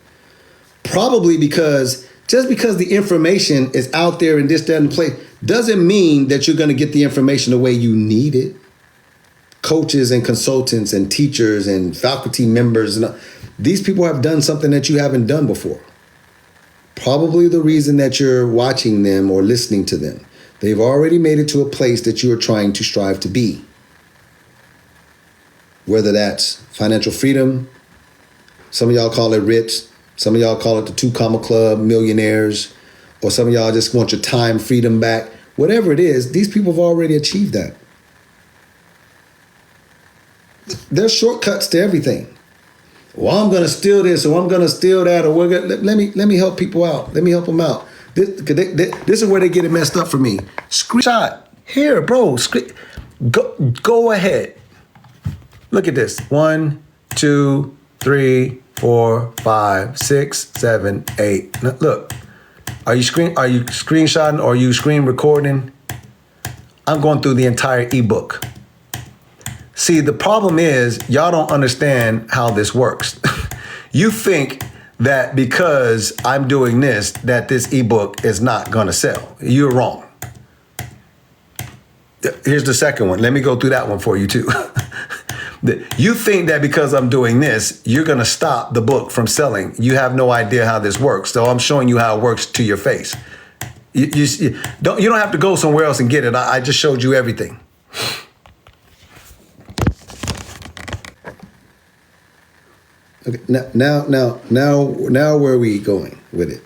Probably because just because the information is out there in this, that, and place doesn't mean that you're going to get the information the way you need it. Coaches and consultants and teachers and faculty members, and these people have done something that you haven't done before. Probably the reason that you're watching them or listening to them. They've already made it to a place that you are trying to strive to be. Whether that's financial freedom, some of y'all call it rich, some of y'all call it the 2 Comma Club, millionaires, or some of y'all just want your time freedom back. Whatever it is, these people have already achieved that. There's shortcuts to everything. Well, I'm going to steal this, or I'm going to steal that, or we're gonna, let me help people out. Let me help them out. This is where they get it messed up for me. Screenshot here, bro. Go ahead. Look at this. 1, 2, 3, 4, 5, 6, 7, 8. Now, look, are you screenshotting or are you screen recording? I'm going through the entire ebook. See, the problem is y'all don't understand how this works. You think that because I'm doing this, that this ebook is not going to sell. You're wrong. Here's the second one. Let me go through that one for you too. You think that because I'm doing this, you're going to stop the book from selling. You have no idea how this works. So I'm showing you how it works to your face. You don't have to go somewhere else and get it. I just showed you everything. Okay, now where are we going with it?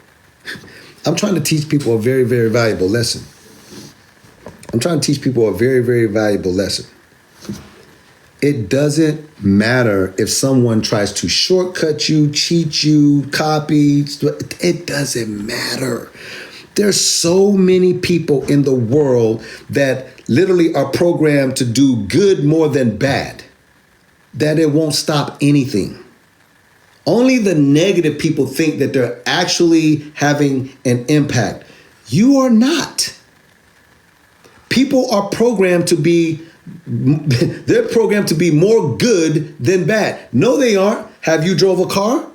I'm trying to teach people a very, very valuable lesson. It doesn't matter if someone tries to shortcut you, cheat you, copy. It doesn't matter. There's so many people in the world that literally are programmed to do good more than bad, that it won't stop anything. Only the negative people think that they're actually having an impact. You are not. People are programmed to be they're programmed to be more good than bad. No, they aren't. Have you drove a car?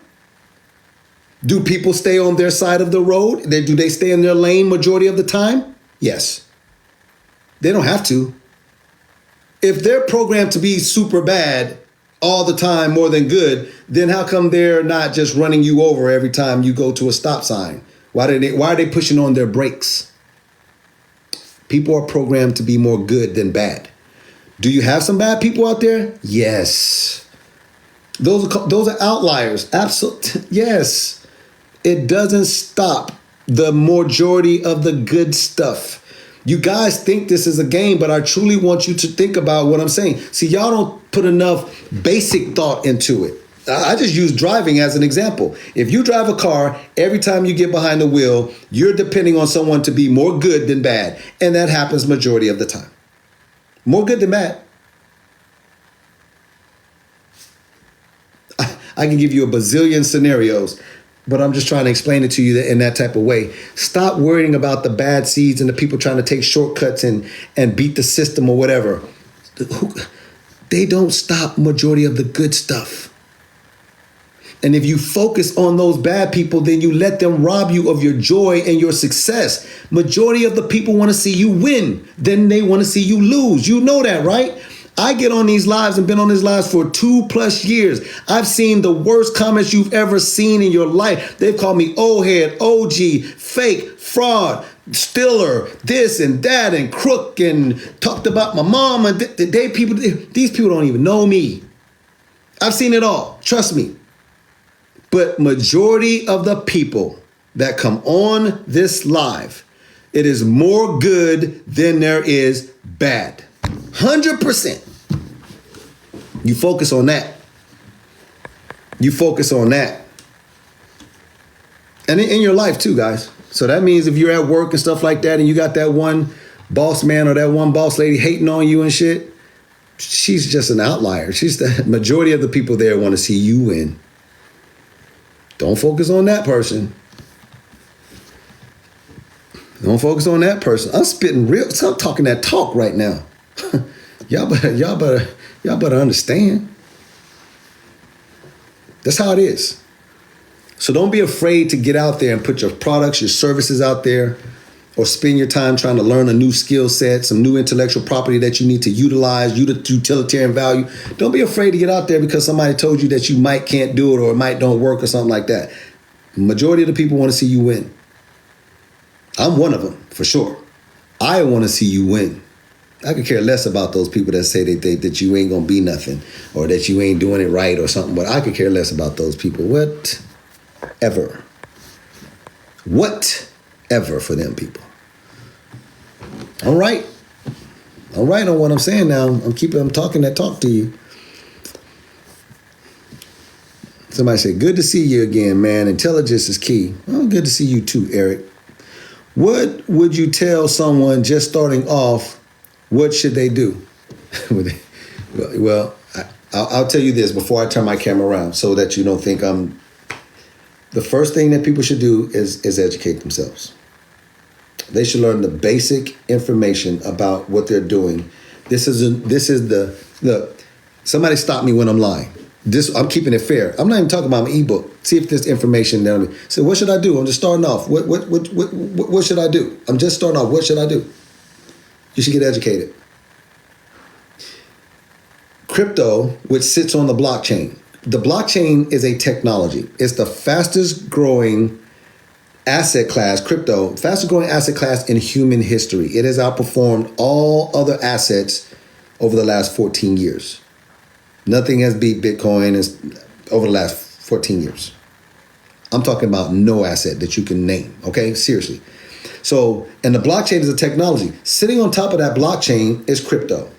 Do people stay on their side of the road? Do they stay in their lane majority of the time? Yes. They don't have to. If they're programmed to be super bad, all the time more than good, then how come they're not just running you over every time you go to a stop sign? Why are they pushing on their brakes? People are programmed to be more good than bad. Do you have some bad people out there? Yes. Those are outliers. Absolutely. Yes. It doesn't stop the majority of the good stuff. You guys think this is a game, but I truly want you to think about what I'm saying. See, y'all don't put enough basic thought into it. I just use driving as an example. If you drive a car, every time you get behind the wheel, you're depending on someone to be more good than bad. And that happens majority of the time. More good than bad. I can give you a bazillion scenarios, but I'm just trying to explain it to you in that type of way. Stop worrying about the bad seeds and the people trying to take shortcuts and beat the system or whatever. They don't stop majority of the good stuff. And if you focus on those bad people, then you let them rob you of your joy and your success. Majority of the people want to see you win. Then they want to see you lose. You know that, right? I get on these lives and been on these lives for 2+ years. I've seen the worst comments you've ever seen in your life. They've called me old head, OG, fake, fraud, stiller, this and that, and crook, and talked about my mom. And these people don't even know me. I've seen it all. Trust me. But majority of the people that come on this live, it is more good than there is bad. 100%. You focus on that. You focus on that. And in your life too, guys. So that means if you're at work and stuff like that and you got that one boss man or that one boss lady hating on you and shit, she's just an outlier. She's the majority of the people there want to see you win. Don't focus on that person. Don't focus on that person. I'm spitting real. I'm talking that talk right now. Y'all better understand. That's how it is. So don't be afraid to get out there and put your products, your services out there, or spend your time trying to learn a new skill set, some new intellectual property that you need to utilize, utilitarian value. Don't be afraid to get out there because somebody told you that you can't do it or it might don't work or something like that. Majority of the people want to see you win. I'm one of them, for sure. I want to see you win. I could care less about those people that say that you ain't going to be nothing or that you ain't doing it right or something, but I could care less about those people. Whatever for them people. All right on what I'm saying now. I'm talking that talk to you. Somebody said, good to see you again, man. Intelligence is key. Well, good to see you too, Eric. What would you tell someone just starting off? What should they do? Well, I'll tell you this before I turn my camera around so that you don't think I'm... The first thing that people should do is educate themselves. They should learn the basic information about what they're doing. This is the look. Somebody stop me when I'm lying. I'm keeping it fair. I'm not even talking about my ebook. See if there's information down there. So what should I do? I'm just starting off. What should I do? I'm just starting off. What should I do? You should get educated. Crypto, which sits on the blockchain. The blockchain is a technology. It's the fastest growing asset class, crypto, fastest growing asset class in human history. It has outperformed all other assets over the last 14 years. Nothing has beat Bitcoin over the last 14 years. I'm talking about no asset that you can name, okay? Seriously. So, and the blockchain is a technology. Sitting on top of that blockchain is crypto.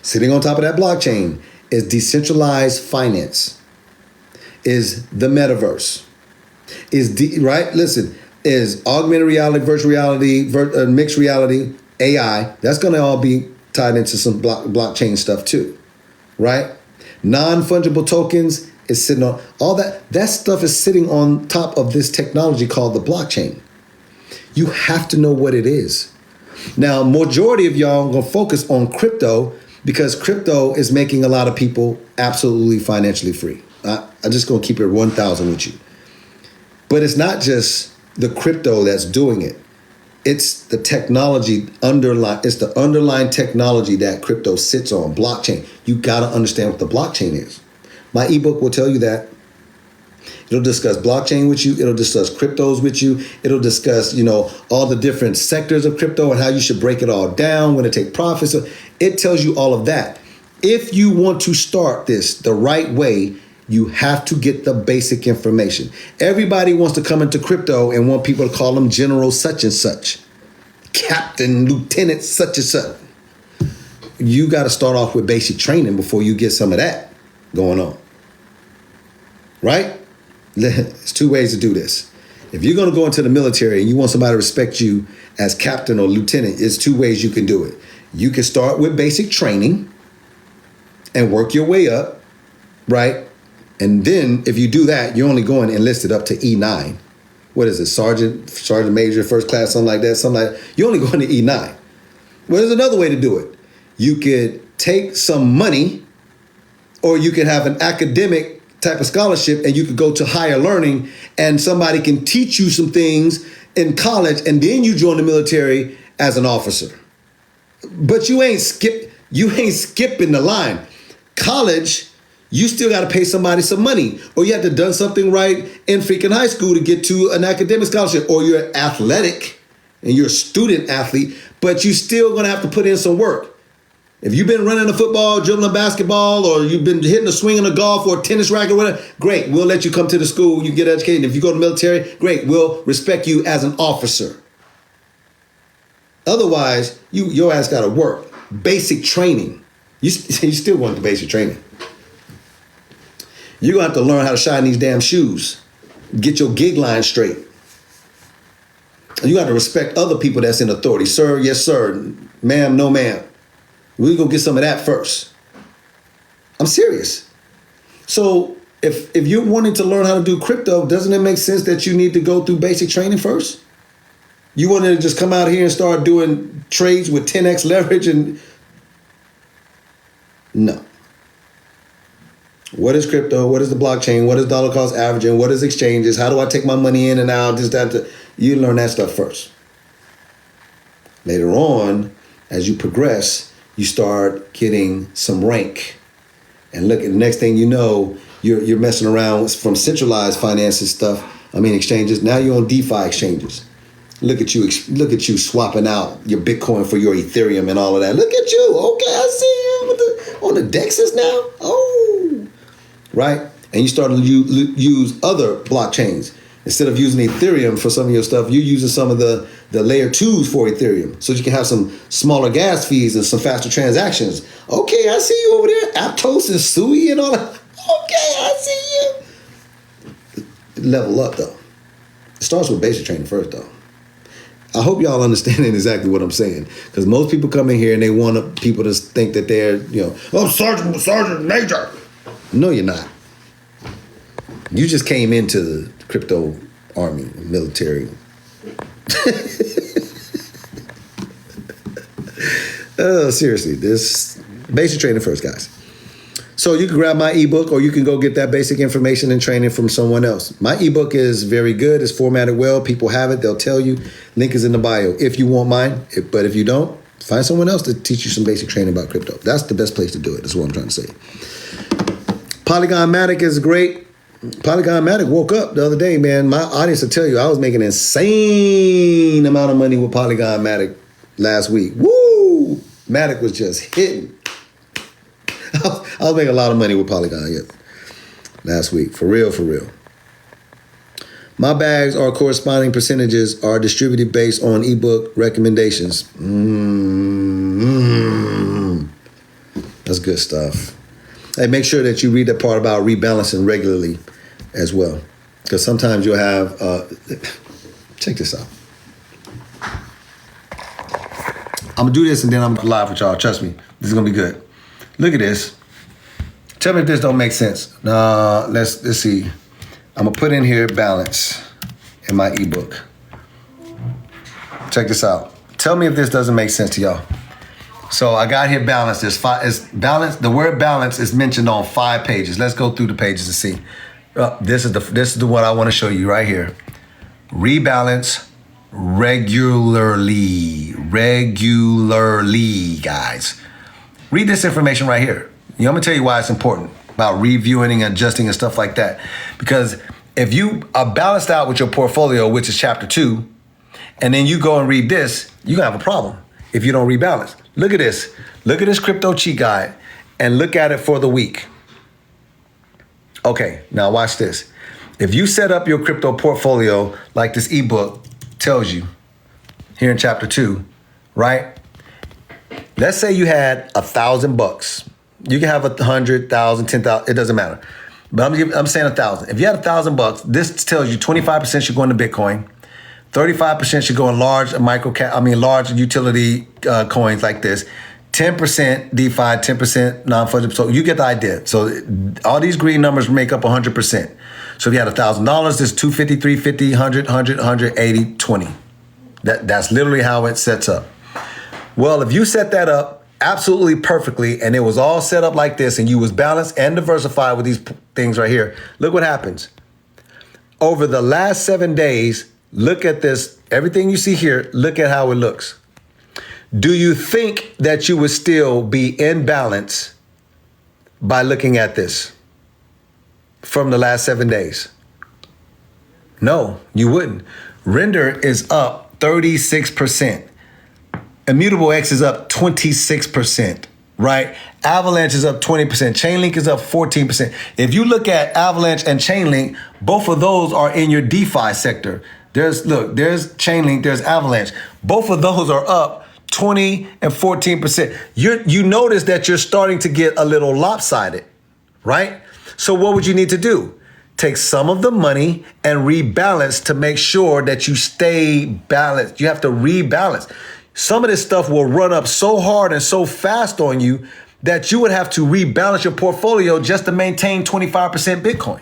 Sitting on top of that blockchain is decentralized finance, is the metaverse, is augmented reality, virtual reality, mixed reality, AI. That's going to all be tied into some blockchain stuff too, right? Non-fungible tokens is sitting on all that. That stuff is sitting on top of this technology called the blockchain. You have to know what it is. Now, majority of y'all are going to focus on crypto because crypto is making a lot of people absolutely financially free. I'm just going to keep it 1,000 with you. But it's not just the crypto that's doing it. It's the technology it's the underlying technology that crypto sits on, blockchain. You got to understand what the blockchain is. My ebook will tell you that. It'll discuss blockchain with you. It'll discuss cryptos with you. It'll discuss, all the different sectors of crypto and how you should break it all down, when to take profits. It tells you all of that. If you want to start this the right way, you have to get the basic information. Everybody wants to come into crypto and want people to call them General such and such, Captain, Lieutenant such and such. You got to start off with basic training before you get some of that going on. Right? There's two ways to do this. If you're going to go into the military and you want somebody to respect you as captain or lieutenant, it's two ways you can do it. You can start with basic training and work your way up, right? And then if you do that, you're only going enlisted up to E9. What is it? Sergeant major, first class, something like that. You're only going to E9. Well, there's another way to do it. You could take some money, or you could have an academic type of scholarship, and you could go to higher learning, and somebody can teach you some things in college, and then you join the military as an officer. But you ain't skipping the line. College, you still got to pay somebody some money, or you have to done something right in freaking high school to get to an academic scholarship, or you're athletic and you're a student athlete, but you still going to have to put in some work. If you've been running a football, dribbling a basketball, or you've been hitting a swing in a golf or a tennis racket or whatever, great, we'll let you come to the school, you get educated. If you go to the military, great, we'll respect you as an officer. Otherwise, your ass got to work. Basic training. You still want the basic training. You're going to have to learn how to shine these damn shoes. Get your gig line straight. And you got to respect other people that's in authority. Sir, yes, sir. Ma'am, no, ma'am. We're going to get some of that first. I'm serious. So if you're wanting to learn how to do crypto, doesn't it make sense that you need to go through basic training first? You want to just come out here and start doing trades with 10x leverage and... No. What is crypto? What is the blockchain? What is dollar cost averaging? What is exchanges? How do I take my money in and out? This, that. You learn that stuff first. Later on, as you progress, you start getting some rank. And look, the next thing you know, you're messing around from centralized finances stuff. Exchanges. Now you're on DeFi exchanges. Look at you swapping out your Bitcoin for your Ethereum and all of that. Look at you. Okay, I see you on the DEXs now. Oh, right. And you start to use other blockchains. Instead of using Ethereum for some of your stuff, you're using some of the layer 2s for Ethereum. So you can have some smaller gas fees and some faster transactions. Okay, I see you over there. Aptos and Sui and all that. Okay, I see you. Level up, though. It starts with basic training first, though. I hope y'all understanding exactly what I'm saying. Because most people come in here and they want people to think that they're, sergeant major. No, you're not. You just came into the crypto army, military. Seriously, this basic training first, guys. So you can grab my ebook, or you can go get that basic information and training from someone else. My ebook is very good. It's formatted well. People have it. They'll tell you. Link is in the bio if you want mine. But if you don't, find someone else to teach you some basic training about crypto. That's the best place to do it. That's what I'm trying to say. Polygon Matic is great. Polygon Matic woke up the other day, man. My audience will tell you I was making an insane amount of money with Polygon Matic last week. Woo! Matic was just hitting. I was making a lot of money with Polygon last week. For real, for real. My bags or corresponding percentages are distributed based on ebook recommendations. That's good stuff. Hey, make sure that you read that part about rebalancing regularly as well. Because sometimes you'll have, check this out. I'm going to do this and then I'm live with y'all. Trust me, this is going to be good. Look at this. Tell me if this don't make sense. Let's see. I'm going to put in here balance in my ebook. Check this out. Tell me if this doesn't make sense to y'all. So I got here balance. Balance. The word balance is mentioned on 5 pages. Let's go through the pages and see. This is the one I want to show you right here. Rebalance regularly, guys. Read this information right here. I'm gonna tell you why it's important about reviewing and adjusting and stuff like that. Because if you are balanced out with your portfolio, which is chapter 2, and then you go and read this, you're gonna have a problem if you don't rebalance. Look at this. Look at this crypto cheat guide and look at it for the week. Okay, now watch this. If you set up your crypto portfolio like this ebook tells you here in chapter 2, right? Let's say you had $1,000. You can have 100,000, 10,000, it doesn't matter. But I'm saying 1,000. If you had $1,000, this tells you 25% should go into Bitcoin, 35% should go in large utility coins like this, 10% DeFi, 10% non-fungible. So you get the idea. So all these green numbers make up 100%. So if you had $1,000, there's 250, 350, 100, 100, 180, 20. That's literally how it sets up. Well, if you set that up absolutely perfectly and it was all set up like this and you was balanced and diversified with these things right here, look what happens. Over the last 7 days, look at this. Everything you see here, look at how it looks. Do you think that you would still be in balance by looking at this from the last 7 days? No, you wouldn't. Render is up 36%. Immutable X is up 26%, right? Avalanche is up 20%. Chainlink is up 14%. If you look at Avalanche and Chainlink, both of those are in your DeFi sector. There's Chainlink, there's Avalanche. Both of those are up 20 and 14%. You notice that you're starting to get a little lopsided, right? So what would you need to do? Take some of the money and rebalance to make sure that you stay balanced. You have to rebalance. Some of this stuff will run up so hard and so fast on you that you would have to rebalance your portfolio just to maintain 25% Bitcoin.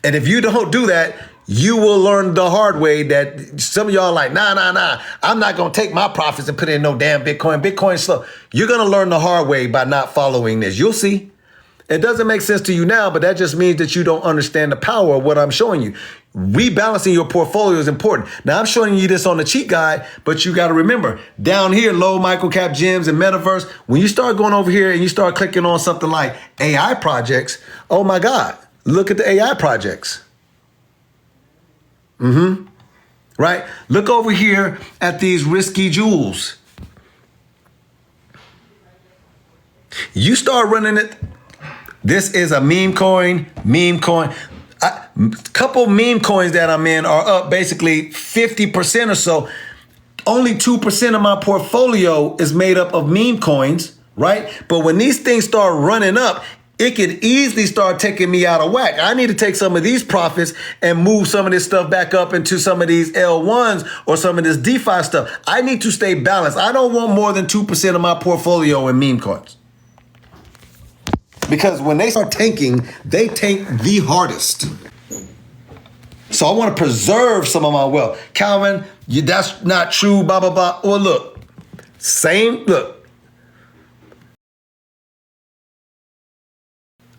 And if you don't do that, you will learn the hard way that some of y'all are like, nah. I'm not going to take my profits and put in no damn Bitcoin. Bitcoin's slow. You're going to learn the hard way by not following this. You'll see. It doesn't make sense to you now, but that just means that you don't understand the power of what I'm showing you. Rebalancing your portfolio is important. Now, I'm showing you this on the cheat guide, but you got to remember, down here, low microcap gems and metaverse, when you start going over here and you start clicking on something like AI projects, oh my God, look at the AI projects. Right? Look over here at these risky jewels. You start running it. This is a meme coin. Couple meme coins that I'm in are up basically 50% or so. Only 2% of my portfolio is made up of meme coins, right? But when these things start running up, it could easily start taking me out of whack. I need to take some of these profits and move some of this stuff back up into some of these L1s or some of this DeFi stuff. I need to stay balanced. I don't want more than 2% of my portfolio in meme coins. Because when they start tanking, they tank the hardest. So I want to preserve some of my wealth. Calvin, that's not true, blah, blah, blah. Well, look, look.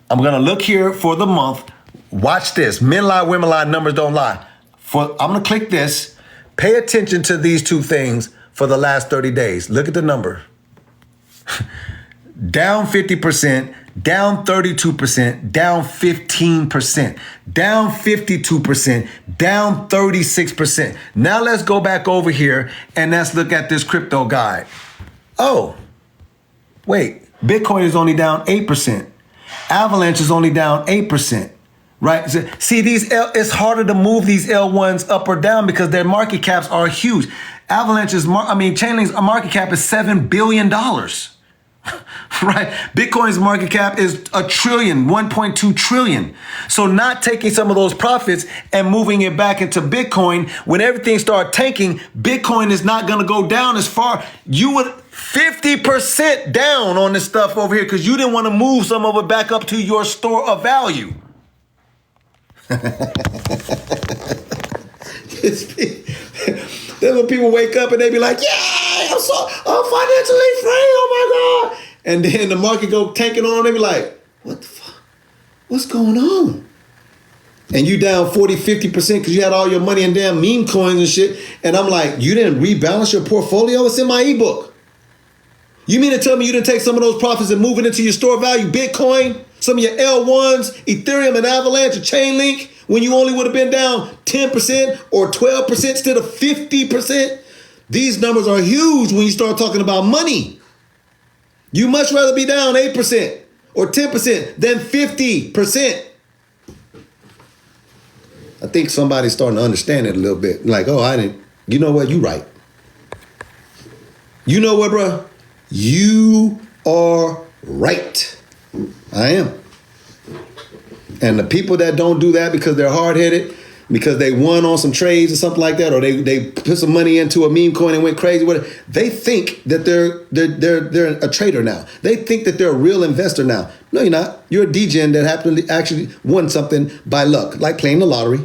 I'm going to look here for the month. Watch this. Men lie, women lie, numbers don't lie. I'm going to click this. Pay attention to these two things for the last 30 days. Look at the number. Down 50%, down 32%, down 15%, down 52%, down 36%. Now let's go back over here and let's look at this crypto guide. Oh, wait, Bitcoin is only down 8%. Avalanche is only down 8%, right? See, it's harder to move these L1s up or down because their market caps are huge. Chainlink's market cap is $7 billion. Right? Bitcoin's market cap is $1 trillion, 1.2 trillion. So not taking some of those profits and moving it back into Bitcoin, when everything starts tanking, Bitcoin is not going to go down as far. You would 50% down on this stuff over here because you didn't want to move some of it back up to your store of value. Then when people wake up and they be like, yeah, I'm financially free, oh my God. And then the market go tanking on, they be like, what the fuck? What's going on? and you down 40, 50% because you had all your money in damn meme coins and shit. And I'm like, you didn't rebalance your portfolio? It's in my ebook. You mean to tell me you didn't take some of those profits and move it into your store value, Bitcoin, some of your L1s, Ethereum and Avalanche or Chainlink, when you only would have been down 10% or 12% instead of 50%? These numbers are huge when you start talking about money. You much rather be down 8% or 10% than 50%. I think somebody's starting to understand it a little bit. Like, oh, I didn't. You know what? You right. You know what, bro? You are right. I am. And the people that don't do that because they're hard-headed, because they won on some trades or something like that, or they put some money into a meme coin and went crazy with it, they think that they're a trader now. They think that they're a real investor now. No, you're not. You're a degen that happened to actually won something by luck, like playing the lottery,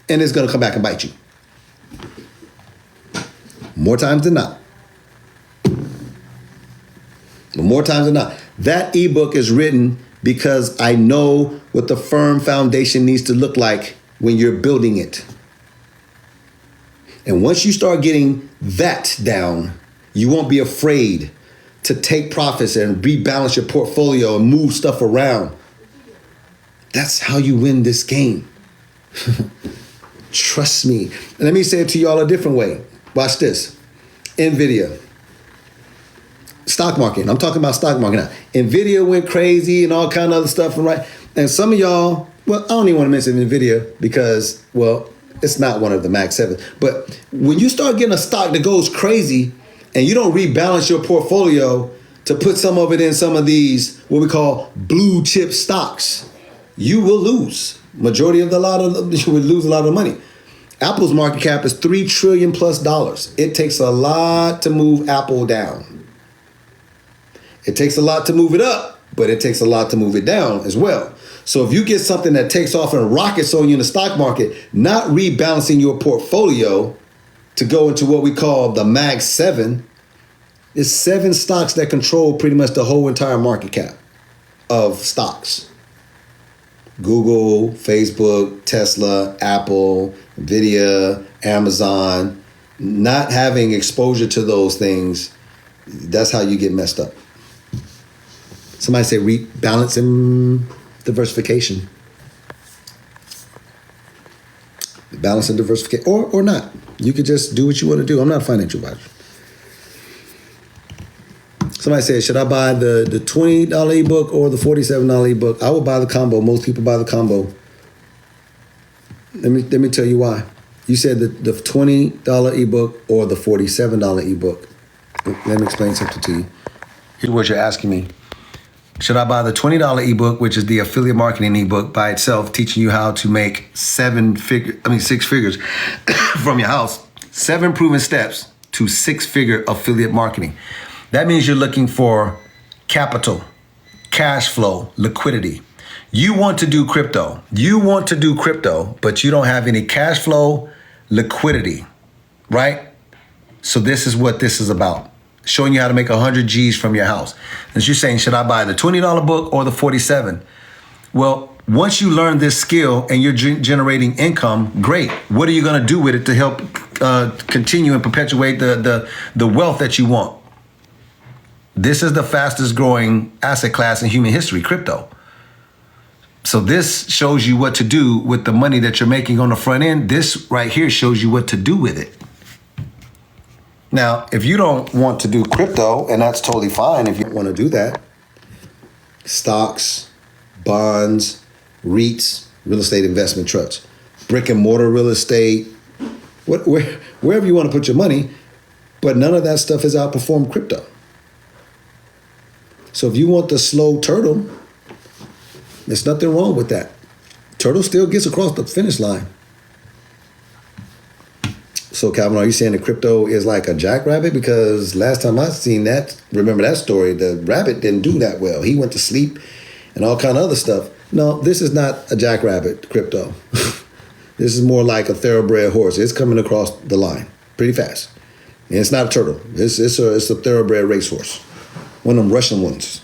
and it's going to come back and bite you. More times than not. More times than not. That ebook is written because I know what the firm foundation needs to look like when you're building it. And once you start getting that down, you won't be afraid to take profits and rebalance your portfolio and move stuff around. That's how you win this game. Trust me. And let me say it to y'all a different way. Watch this. NVIDIA. Stock market. I'm talking about stock market now. NVIDIA went crazy and all kind of other stuff. And some of y'all, well, I don't even want to mention NVIDIA because, well, it's not one of the Mag 7. But when you start getting a stock that goes crazy and you don't rebalance your portfolio to put some of it in some of these, what we call blue chip stocks, you will lose. Majority of you will lose a lot of money. Apple's market cap is $3 trillion plus. It takes a lot to move Apple down. It takes a lot to move it up, but it takes a lot to move it down as well. So if you get something that takes off and rockets on you in the stock market, not rebalancing your portfolio to go into what we call the Mag 7, is 7 stocks that control pretty much the whole entire market cap of stocks. Google, Facebook, Tesla, Apple, Nvidia, Amazon. Not having exposure to those things, that's how you get messed up. Somebody say rebalance and diversification. Balance and diversification, or not. You could just do what you want to do. I'm not a financial advisor. Somebody said, should I buy the $20 ebook or the $47 ebook? I would buy the combo. Most people buy the combo. Let me tell you why. You said the $20 ebook or the $47 ebook. Let me explain something to you. Here's what you're asking me. Should I buy the $20 ebook, which is the affiliate marketing ebook by itself, teaching you how to make 6 figures from your house, 7 proven steps to 6-figure affiliate marketing. That means you're looking for capital, cash flow, liquidity. You want to do crypto. But you don't have any cash flow, liquidity, right? So this is what this is about. Showing you how to make 100 G's from your house. And you're saying, should I buy the $20 book or the 47? Well, once you learn this skill and you're generating income, great. What are you going to do with it to help continue and perpetuate the wealth that you want? This is the fastest growing asset class in human history, crypto. So this shows you what to do with the money that you're making on the front end. This right here shows you what to do with it. Now, if you don't want to do crypto, and that's totally fine if you want to do that, stocks, bonds, REITs, real estate investment trusts, brick and mortar real estate, wherever you want to put your money, but none of that stuff has outperformed crypto. So if you want the slow turtle, there's nothing wrong with that. Turtle still gets across the finish line. So Calvin, are you saying that crypto is like a jackrabbit? Because last time I seen that, remember that story, the rabbit didn't do that well. He went to sleep and all kind of other stuff. No, this is not a jackrabbit crypto. This is more like a thoroughbred horse. It's coming across the line pretty fast. And it's not a turtle. It's a thoroughbred racehorse. One of them Russian ones.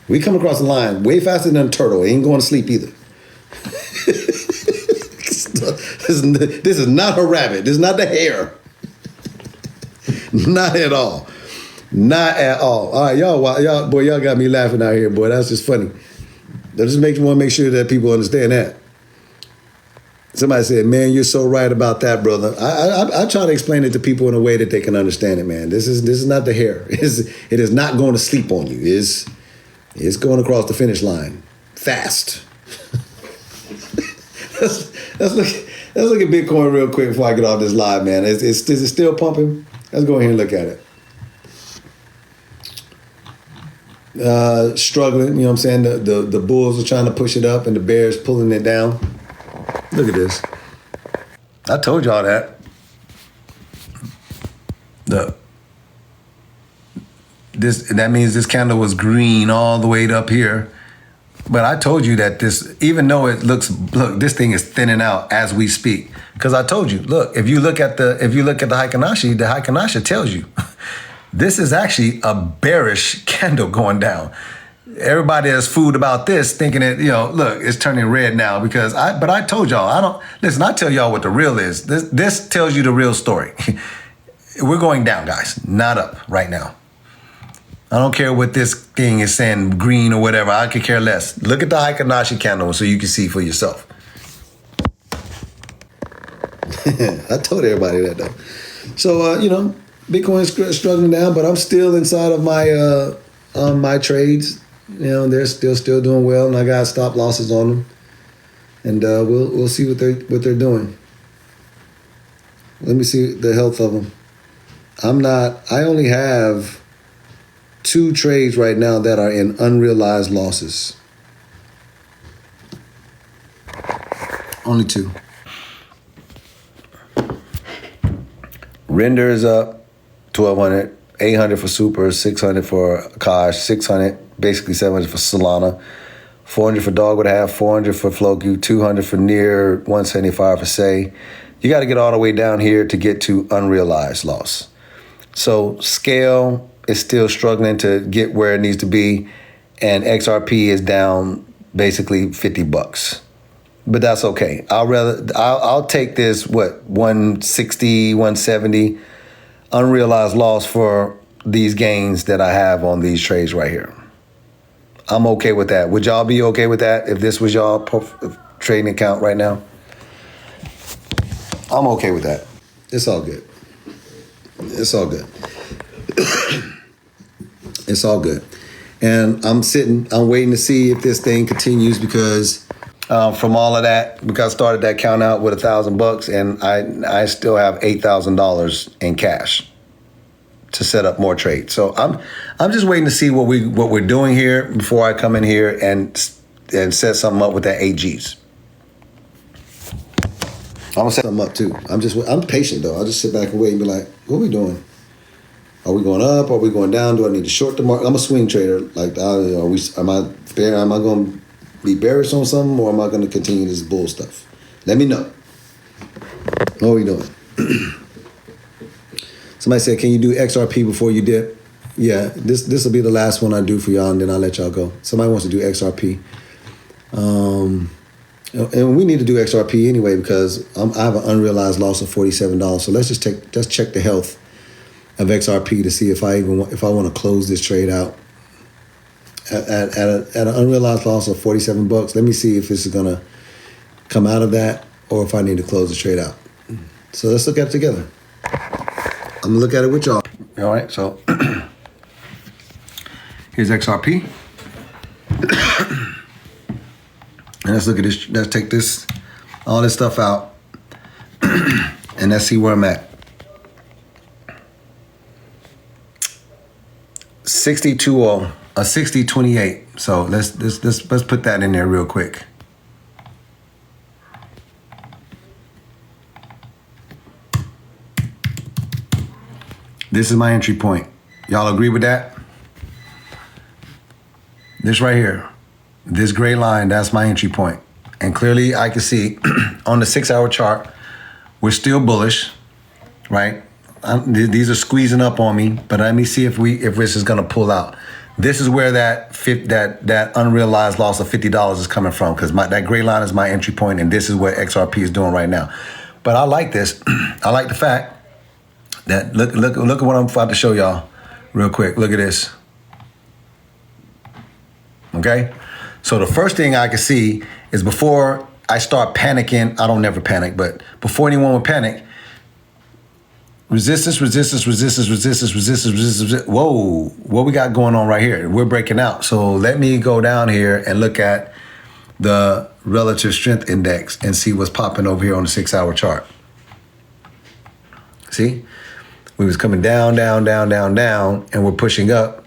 We come across the line way faster than a turtle. Ain't going to sleep either. This is not a rabbit. This is not the hare. Not at all. Not at all. All right, y'all got me laughing out here, boy. That's just funny. I just want to make sure that people understand that. Somebody said, "Man, you're so right about that, brother." I try to explain it to people in a way that they can understand it, man. This is not the hare. It is not going to sleep on you. It's going across the finish line fast. let's look at Bitcoin real quick before I get off this live, man. Is it still pumping? Let's go ahead and look at it. Struggling, you know what I'm saying? The bulls are trying to push it up and the bears pulling it down. Look at this. I told y'all that. That means this candle was green all the way up here. But I told you that this, even though this thing is thinning out as we speak. Because I told you, look, if you look at the Heikin-Ashi tells you this is actually a bearish candle going down. Everybody has fooled about this, thinking that, look, it's turning red now but I told y'all, I tell y'all what the real is. This tells you the real story. We're going down, guys, not up right now. I don't care what this thing is saying, green or whatever. I could care less. Look at the Heikin-Ashi candle so you can see for yourself. I told everybody that, though. So, Bitcoin's struggling down, but I'm still inside of my trades. They're still doing well, and I got stop losses on them. And we'll see what they're doing. Let me see the health of them. I only have 2 trades right now that are in unrealized losses. Only 2. Render is up 1,200, 800 for Super, 600 for Akash, 600, basically 700 for Solana, 400 for Dogwood Half, 400 for Floki, 200 for Near, 175 for Say. You got to get all the way down here to get to unrealized loss. So Scale is still struggling to get where it needs to be, and XRP is down basically $50. But that's okay. I'll take this 160, 170 unrealized loss for these gains that I have on these trades right here. I'm okay with that. Would y'all be okay with that if this was y'all trading account right now? I'm okay with that. It's all good. It's all good. It's all good. And I'm waiting to see if this thing continues because from all of that, because I started that count out with $1,000 and I still have $8,000 in cash to set up more trades. So I'm just waiting to see what we're doing here before I come in here and set something up with that 8Gs. I'm gonna set them up too. I'm patient though. I'll just sit back and wait and be like, what are we doing? Are we going up? Are we going down? Do I need to short the market? I'm a swing trader. Like, am I going to be bearish on something, or am I going to continue this bull stuff? Let me know. What are we doing? Somebody said, can you do XRP before you dip? Yeah, this will be the last one I do for y'all, and then I'll let y'all go. Somebody wants to do XRP. And we need to do XRP anyway because I have an unrealized loss of $47. So let's check the health of XRP to see if I want to close this trade out at an unrealized loss of $47. Let me see if this is gonna come out of that or if I need to close the trade out. So let's look at it together. I'm gonna look at it with y'all. All right. So here's XRP. And let's look at this. Let's take all this stuff out, and let's see where I'm at. 60.28. So let's put that in there real quick. This is my entry point. Y'all agree with that? This right here, this gray line, that's my entry point. And clearly I can see on the 6-hour chart, we're still bullish, right? These are squeezing up on me, but let me see if this is gonna pull out. This is where that unrealized loss of $50 is coming from, because that gray line is my entry point, and this is what XRP is doing right now. But I like this. I like the fact that look at what I'm about to show y'all real quick. Look at this. Okay? So the first thing I can see is, before I start panicking, I don't never panic, but before anyone would panic, resistance, resistance, resistance, resistance, resistance, resistance. Whoa, what we got going on right here? We're breaking out. So let me go down here and look at the relative strength index and see what's popping over here on the 6-hour chart. See? We was coming down, down, down, down, down, and we're pushing up.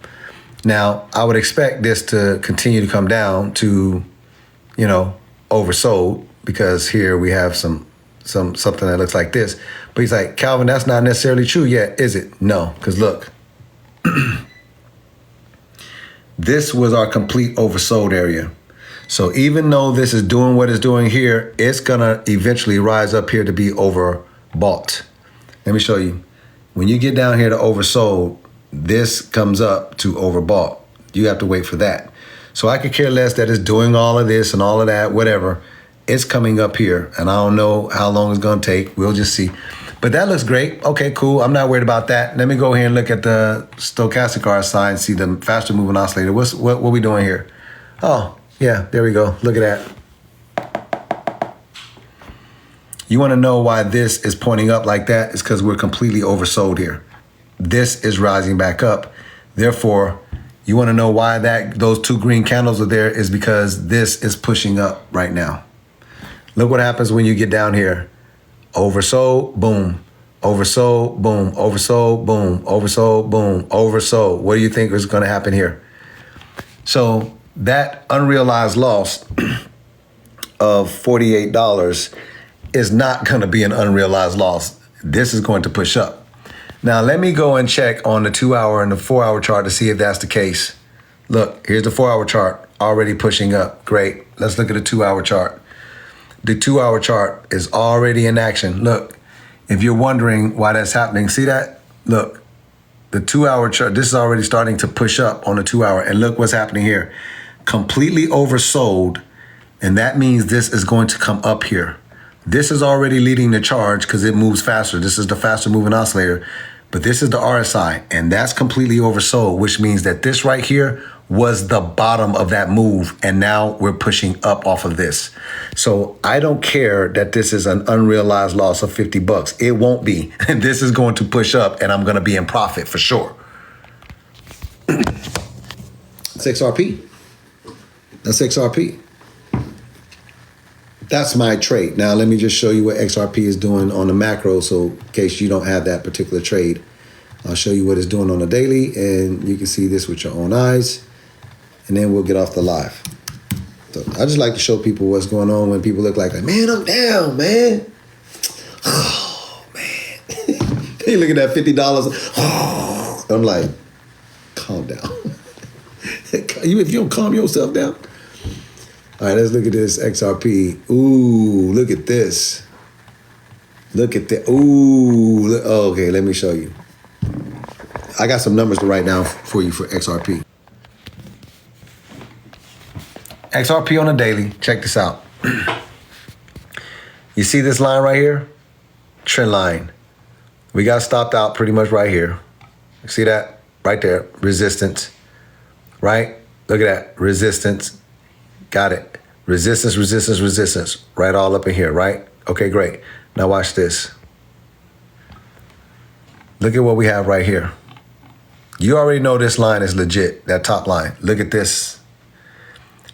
Now, I would expect this to continue to come down to, oversold, because here we have something that looks like this. But he's like, Calvin, that's not necessarily true yet, is it? No, because look, this was our complete oversold area. So even though this is doing what it's doing here, it's gonna eventually rise up here to be overbought. Let me show you. When you get down here to oversold, this comes up to overbought. You have to wait for that. So I could care less that it's doing all of this and all of that, whatever. It's coming up here, and I don't know how long it's gonna take. We'll just see. But that looks great. Okay, cool. I'm not worried about that. Let me go here and look at the stochastic RSI and see the faster moving oscillator. What we doing here? Oh, yeah, there we go. Look at that. You wanna know why this is pointing up like that? It's because we're completely oversold here. This is rising back up. Therefore, you wanna know why those two green candles are there, is because this is pushing up right now. Look what happens when you get down here. Oversold, boom. Oversold, boom. Oversold, boom. Oversold, boom. Oversold. What do you think is going to happen here? So that unrealized loss of $48 is not going to be an unrealized loss. This is going to push up. Now, let me go and check on the 2-hour and the 4-hour chart to see if that's the case. Look, here's the 4-hour chart already pushing up. Great. Let's look at the 2-hour chart. The 2-hour chart is already in action. Look, if you're wondering why that's happening, see that? Look, the 2-hour chart, this is already starting to push up on the 2-hour. And look what's happening here. Completely oversold. And that means this is going to come up here. This is already leading the charge because it moves faster. This is the faster moving oscillator. But this is the RSI, and that's completely oversold, which means that this right here was the bottom of that move, and now we're pushing up off of this. So I don't care that this is an unrealized loss of $50. It won't be. This is going to push up, and I'm going to be in profit for sure. That's XRP. That's XRP. That's my trade. Now, let me just show you what XRP is doing on the macro. So in case you don't have that particular trade, I'll show you what it's doing on the daily, and you can see this with your own eyes. And then we'll get off the live. So I just like to show people what's going on when people look like, man, I'm down, man. Oh, man. You look at that $50. Oh, I'm like, calm down. If you don't calm yourself down. All right, let's look at this XRP. Ooh, look at this. Look at that. Ooh, look, oh, okay, let me show you. I got some numbers to write down for you for XRP. XRP on a daily, check this out. You see this line right here? Trend line. We got stopped out pretty much right here. See that? Right there, resistance, right? Look at that, resistance. Got it. Resistance, resistance, resistance. Right all up in here, right? Okay, great. Now watch this. Look at what we have right here. You already know this line is legit, that top line. Look at this.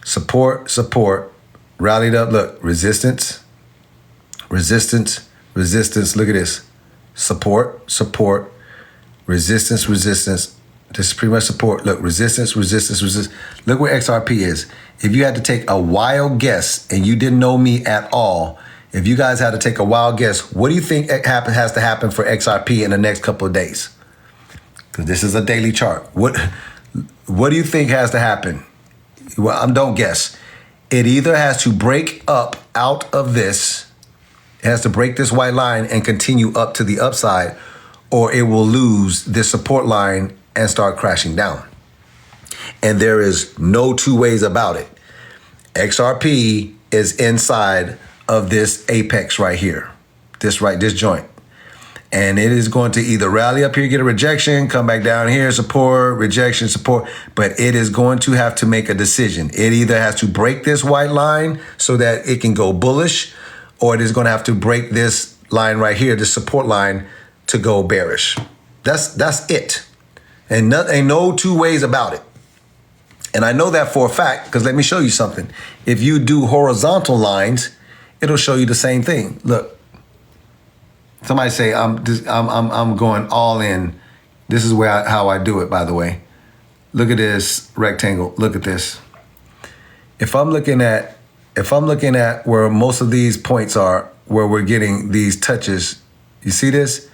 Support, support, rallied up. Look, resistance, resistance, resistance. Look at this. Support, support, resistance, resistance. This is pretty much support. Look, resistance, resistance, resistance. Look where XRP is. If you had to take a wild guess and you didn't know me at all, if you guys had to take a wild guess, what do you think has to happen for XRP in the next couple of days? Because this is a daily chart. What do you think has to happen? Well, don't guess. It either has to break up out of this, it has to break this white line and continue up to the upside, or it will lose this support line and start crashing down. And there is no two ways about it. XRP is inside of this apex right here, this joint. And it is going to either rally up here, get a rejection, come back down here, support, rejection, support. But it is going to have to make a decision. It either has to break this white line so that it can go bullish, or it is going to have to break this line right here, this support line, to go bearish. That's it. And ain't no two ways about it. And I know that for a fact, because let me show you something. If you do horizontal lines, it'll show you the same thing. Look, somebody say I'm going all in. This is how I do it, by the way. Look at this rectangle. Look at this. If I'm looking at where most of these points are, where we're getting these touches, you see this?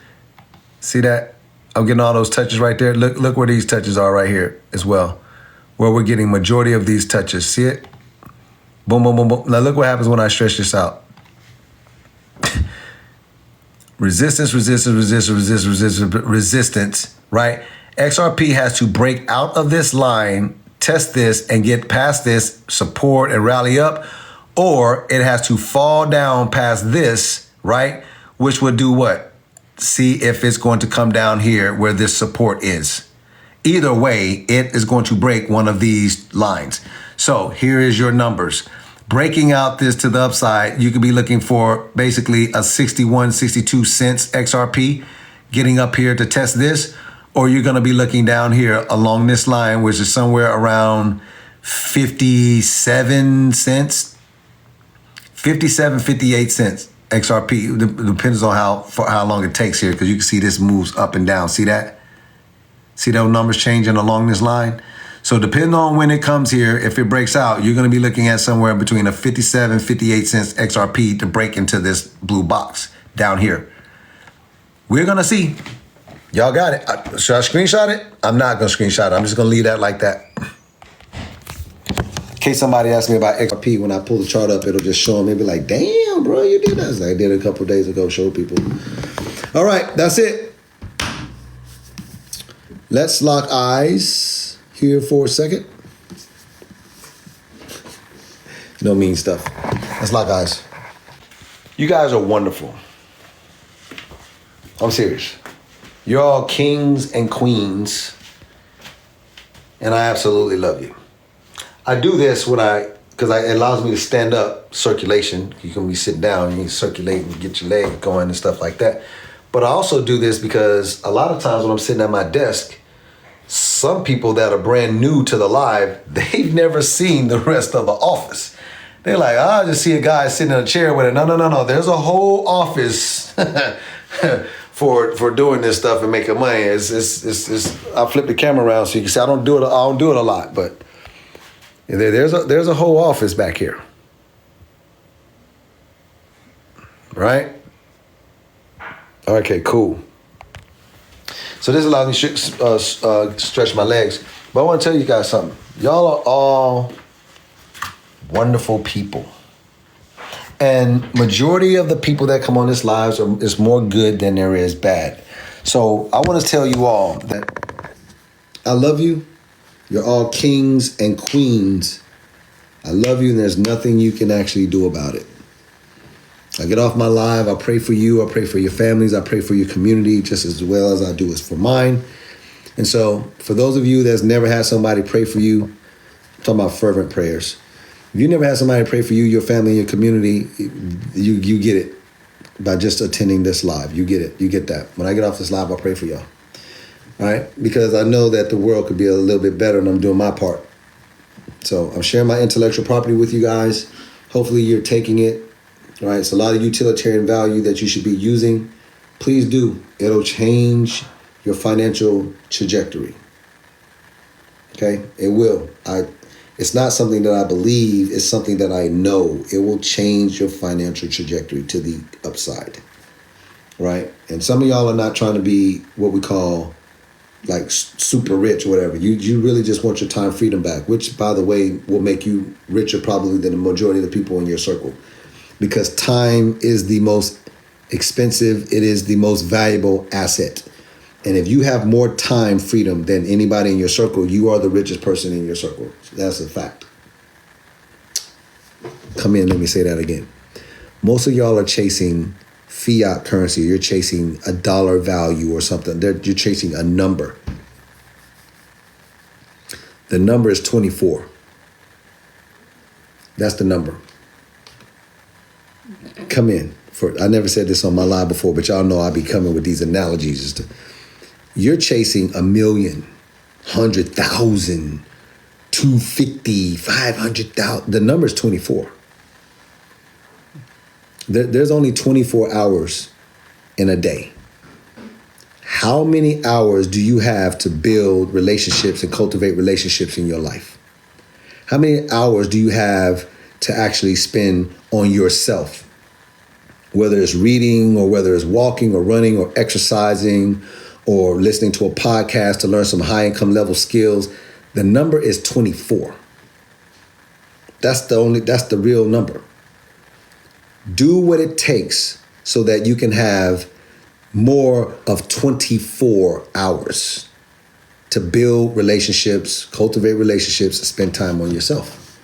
See that? I'm getting all those touches right there. Look where these touches are right here as well, where we're getting majority of these touches. See it? Boom, boom, boom, boom. Now look what happens when I stretch this out. Resistance, right? XRP has to break out of this line, test this, and get past this support and rally up, or it has to fall down past this, right? Which would do what? See if it's going to come down here where this support is. Either way, it is going to break one of these lines. So here is your numbers. Breaking out this to the upside, you could be looking for basically a 61, 62 cents XRP getting up here to test this, or you're going to be looking down here along this line, which is somewhere around 57 cents, 57, 58 cents XRP. Depends on how long it takes here, because you can see this moves up and down. See that? See those numbers changing along this line? So depending on when it comes here, if it breaks out, you're going to be looking at somewhere between a 57, 58 cents XRP to break into this blue box down here. We're going to see. Y'all got it. Should I screenshot it? I'm not going to screenshot it. I'm just going to leave that like that. In case somebody asks me about XRP, when I pull the chart up, it'll just show them. They'll be like, damn, bro, you did that. I did it a couple of days ago, show people. All right, that's it. Let's lock eyes here for a second. No mean stuff. Let's lock eyes. You guys are wonderful. I'm serious. You're all kings and queens, and I absolutely love you. I do this because it allows me to stand up, circulation. You can be sitting down, you can circulate and get your leg going and stuff like that. But I also do this because a lot of times when I'm sitting at my desk, some people that are brand new to the live, they've never seen the rest of the office. They're like, I just see a guy sitting in a chair with it. No. There's a whole office for doing this stuff and making money. I'll flip the camera around so you can see. I don't do it a lot, but there's a whole office back here, right? Okay, cool. So this allows me to stretch my legs. But I want to tell you guys something. Y'all are all wonderful people. And majority of the people that come on this live is more good than there is bad. So I want to tell you all that I love you. You're all kings and queens. I love you, and there's nothing you can actually do about it. I get off my live, I pray for you, I pray for your families, I pray for your community just as well as I do it for mine. And so for those of you that's never had somebody pray for you, I'm talking about fervent prayers. If you never had somebody pray for you, your family, your community, you get it by just attending this live. You get it. You get that. When I get off this live, I'll pray for y'all. All right? Because I know that the world could be a little bit better, and I'm doing my part. So I'm sharing my intellectual property with you guys. Hopefully you're taking it. All right? It's a lot of utilitarian value that you should be using. Please do. It'll change your financial trajectory. Okay? It will. It's not something that I believe. It's something that I know. It will change your financial trajectory to the upside. Right? And some of y'all are not trying to be what we call like super rich or whatever. You really just want your time freedom back, which, by the way, will make you richer probably than the majority of the people in your circle. Because time is the most expensive. It is the most valuable asset. And if you have more time freedom than anybody in your circle, you are the richest person in your circle. That's a fact. Come in, let me say that again. Most of y'all are chasing fiat currency. You're chasing a dollar value or something. You're chasing a number. The number is 24. That's the number. Come in. I never said this on my live before, but y'all know I be coming with these analogies. You're chasing 1,000,000, 100,000, 250, 500,000. The number is 24. There's only 24 hours in a day. How many hours do you have to build relationships and cultivate relationships in your life? How many hours do you have to actually spend on yourself? Whether it's reading or whether it's walking or running or exercising or listening to a podcast to learn some high income level skills, the number is 24. That's the real number. Do what it takes so that you can have more of 24 hours to build relationships, cultivate relationships, and spend time on yourself.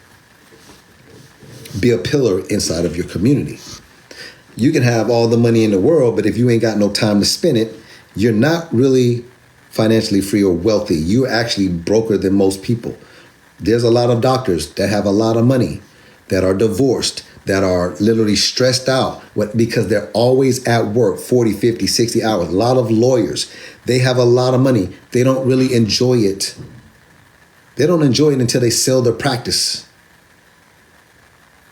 Be a pillar inside of your community. You can have all the money in the world, but if you ain't got no time to spend it, you're not really financially free or wealthy. You're actually broker than most people. There's a lot of doctors that have a lot of money, that are divorced, that are literally stressed out because they're always at work 40, 50, 60 hours. A lot of lawyers, they have a lot of money. They don't really enjoy it. They don't enjoy it until they sell their practice.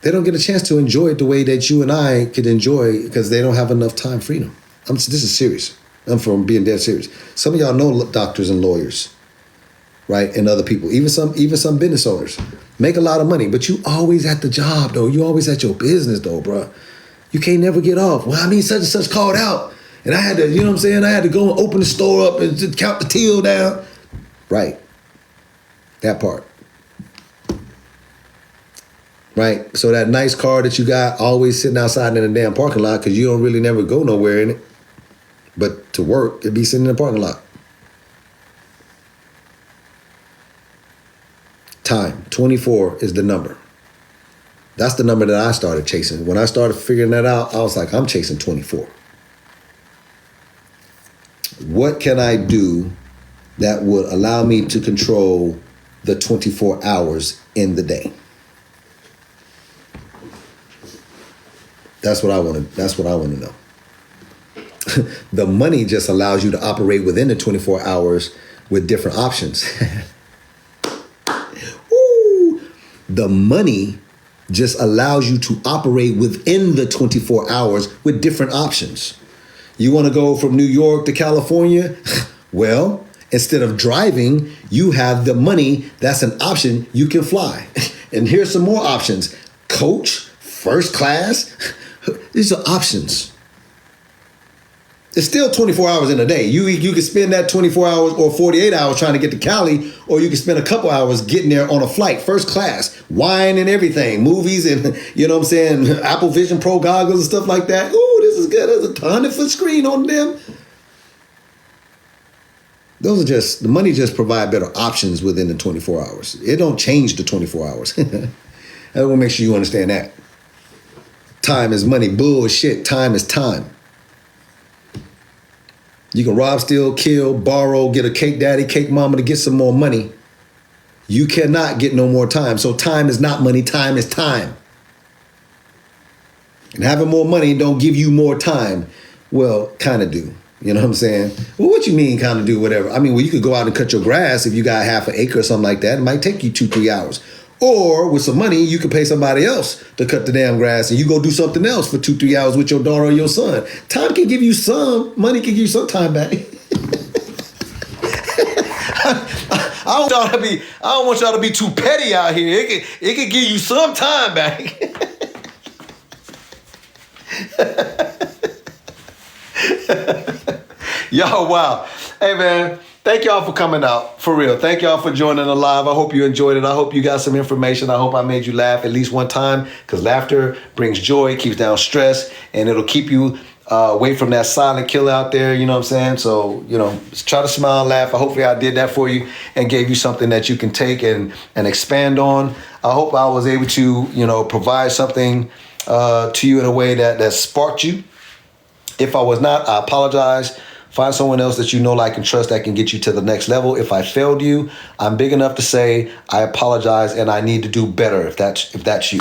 They don't get a chance to enjoy it the way that you and I could enjoy because they don't have enough time freedom. This is serious. I'm from being dead serious. Some of y'all know doctors and lawyers, right? And other people, even some business owners make a lot of money, but you always at the job though. You always at your business though, bro. You can't never get off. Well, I mean, such and such called out and I had to, you know what I'm saying? I had to go and open the store up and just count the till down. Right. That part. Right? So that nice car that you got always sitting outside in the damn parking lot because you don't really never go nowhere in it. But to work, it'd be sitting in the parking lot. Time, 24 is the number. That's the number that I started chasing. When I started figuring that out, I was like, I'm chasing 24. What can I do that would allow me to control the 24 hours in the day? That's what I want to know. The money just allows you to operate within the 24 hours with different options. Ooh, the money just allows you to operate within the 24 hours with different options. You want to go from New York to California? Well, instead of driving, you have the money. That's an option. You can fly. And here's some more options. Coach, first class. These are options. It's still 24 hours in a day. You can spend that 24 hours or 48 hours trying to get to Cali, or you can spend a couple hours getting there on a flight, first class, wine and everything, movies and, you know what I'm saying, Apple Vision Pro goggles and stuff like that. Ooh, this is good. There's a 100-foot screen on them. Those are just, the money just provide better options within the 24 hours. It don't change the 24 hours. I want to make sure you understand that. Time is money. Bullshit. Time is time. You can rob, steal, kill, borrow, get a cake daddy, cake mama to get some more money. You cannot get no more time. So time is not money. Time is time. And having more money don't give you more time. Well, kind of do. You know what I'm saying? Well, what you mean kind of do whatever? I mean, well, you could go out and cut your grass if you got half an acre or something like that. It might take you 2-3 hours. Or with some money, you can pay somebody else to cut the damn grass and you go do something else for 2-3 hours with your daughter or your son. Time can give you some, money can give you some time back. I don't want y'all to be too petty out here. It can give you some time back. Yo, wow. Hey, man. Thank y'all for coming out, for real. Thank y'all for joining the live. I hope you enjoyed it. I hope you got some information. I hope I made you laugh at least one time because laughter brings joy, keeps down stress, and it'll keep you away from that silent killer out there, you know what I'm saying? So, you know, try to smile and laugh. Hopefully I did that for you and gave you something that you can take and expand on. I hope I was able to, you know, provide something to you in a way that sparked you. If I was not, I apologize. Find someone else that you know, like, and trust that can get you to the next level. If I failed you, I'm big enough to say I apologize and I need to do better if that's you.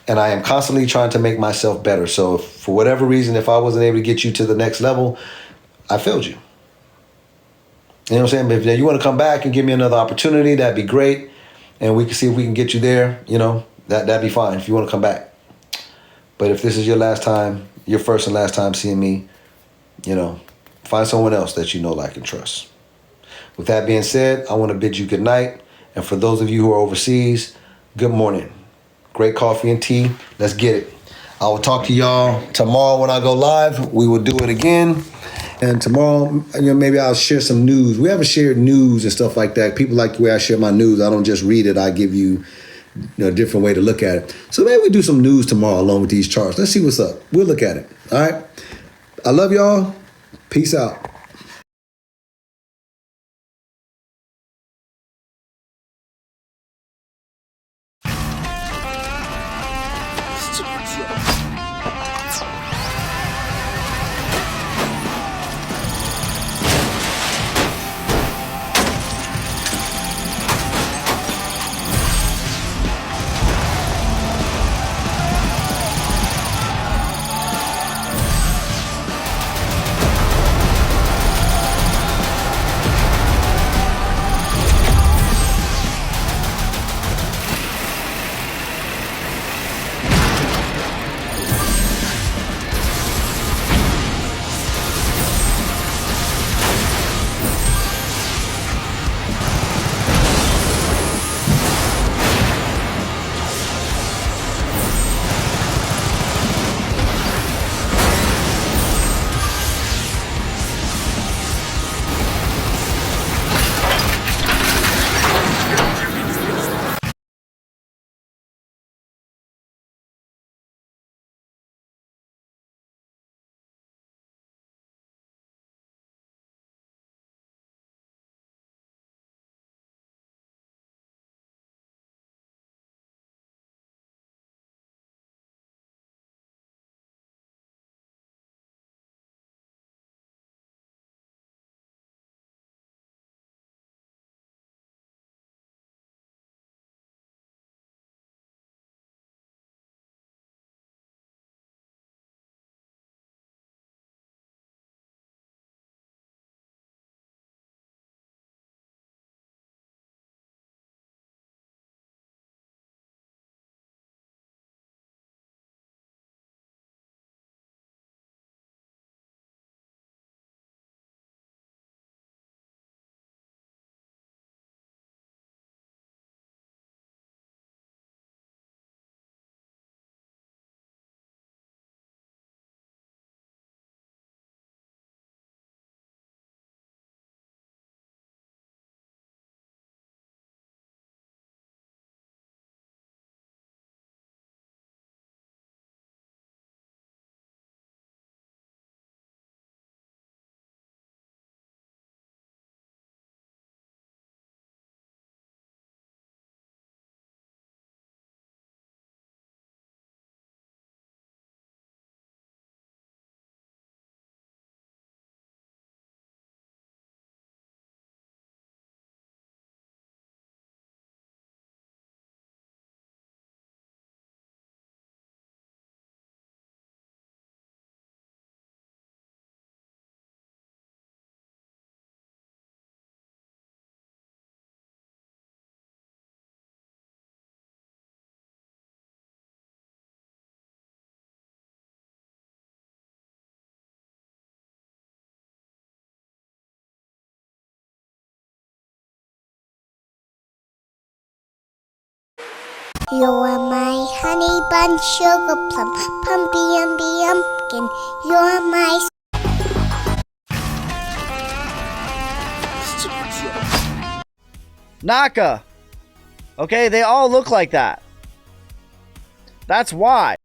And I am constantly trying to make myself better. So if, for whatever reason, if I wasn't able to get you to the next level, I failed you. You know what I'm saying? But if you want to come back and give me another opportunity, that'd be great. And we can see if we can get you there, you know, that'd be fine if you want to come back. But if this is your last time, your first and last time seeing me, you know, find someone else that you know, like, and trust. With that being said, I want to bid you good night. And for those of you who are overseas, good morning. Great coffee and tea. Let's get it. I will talk to y'all tomorrow when I go live. We will do it again. And tomorrow, you know, maybe I'll share some news. We haven't shared news and stuff like that. People like the way I share my news. I don't just read it. I give you, a different way to look at it. So maybe we do some news tomorrow along with these charts. Let's see what's up. We'll look at it. All right. I love y'all. Peace out. You are my honey bun, sugar plum, pumpy umby umpkin. You are my Naka. Okay, they all look like that. That's why.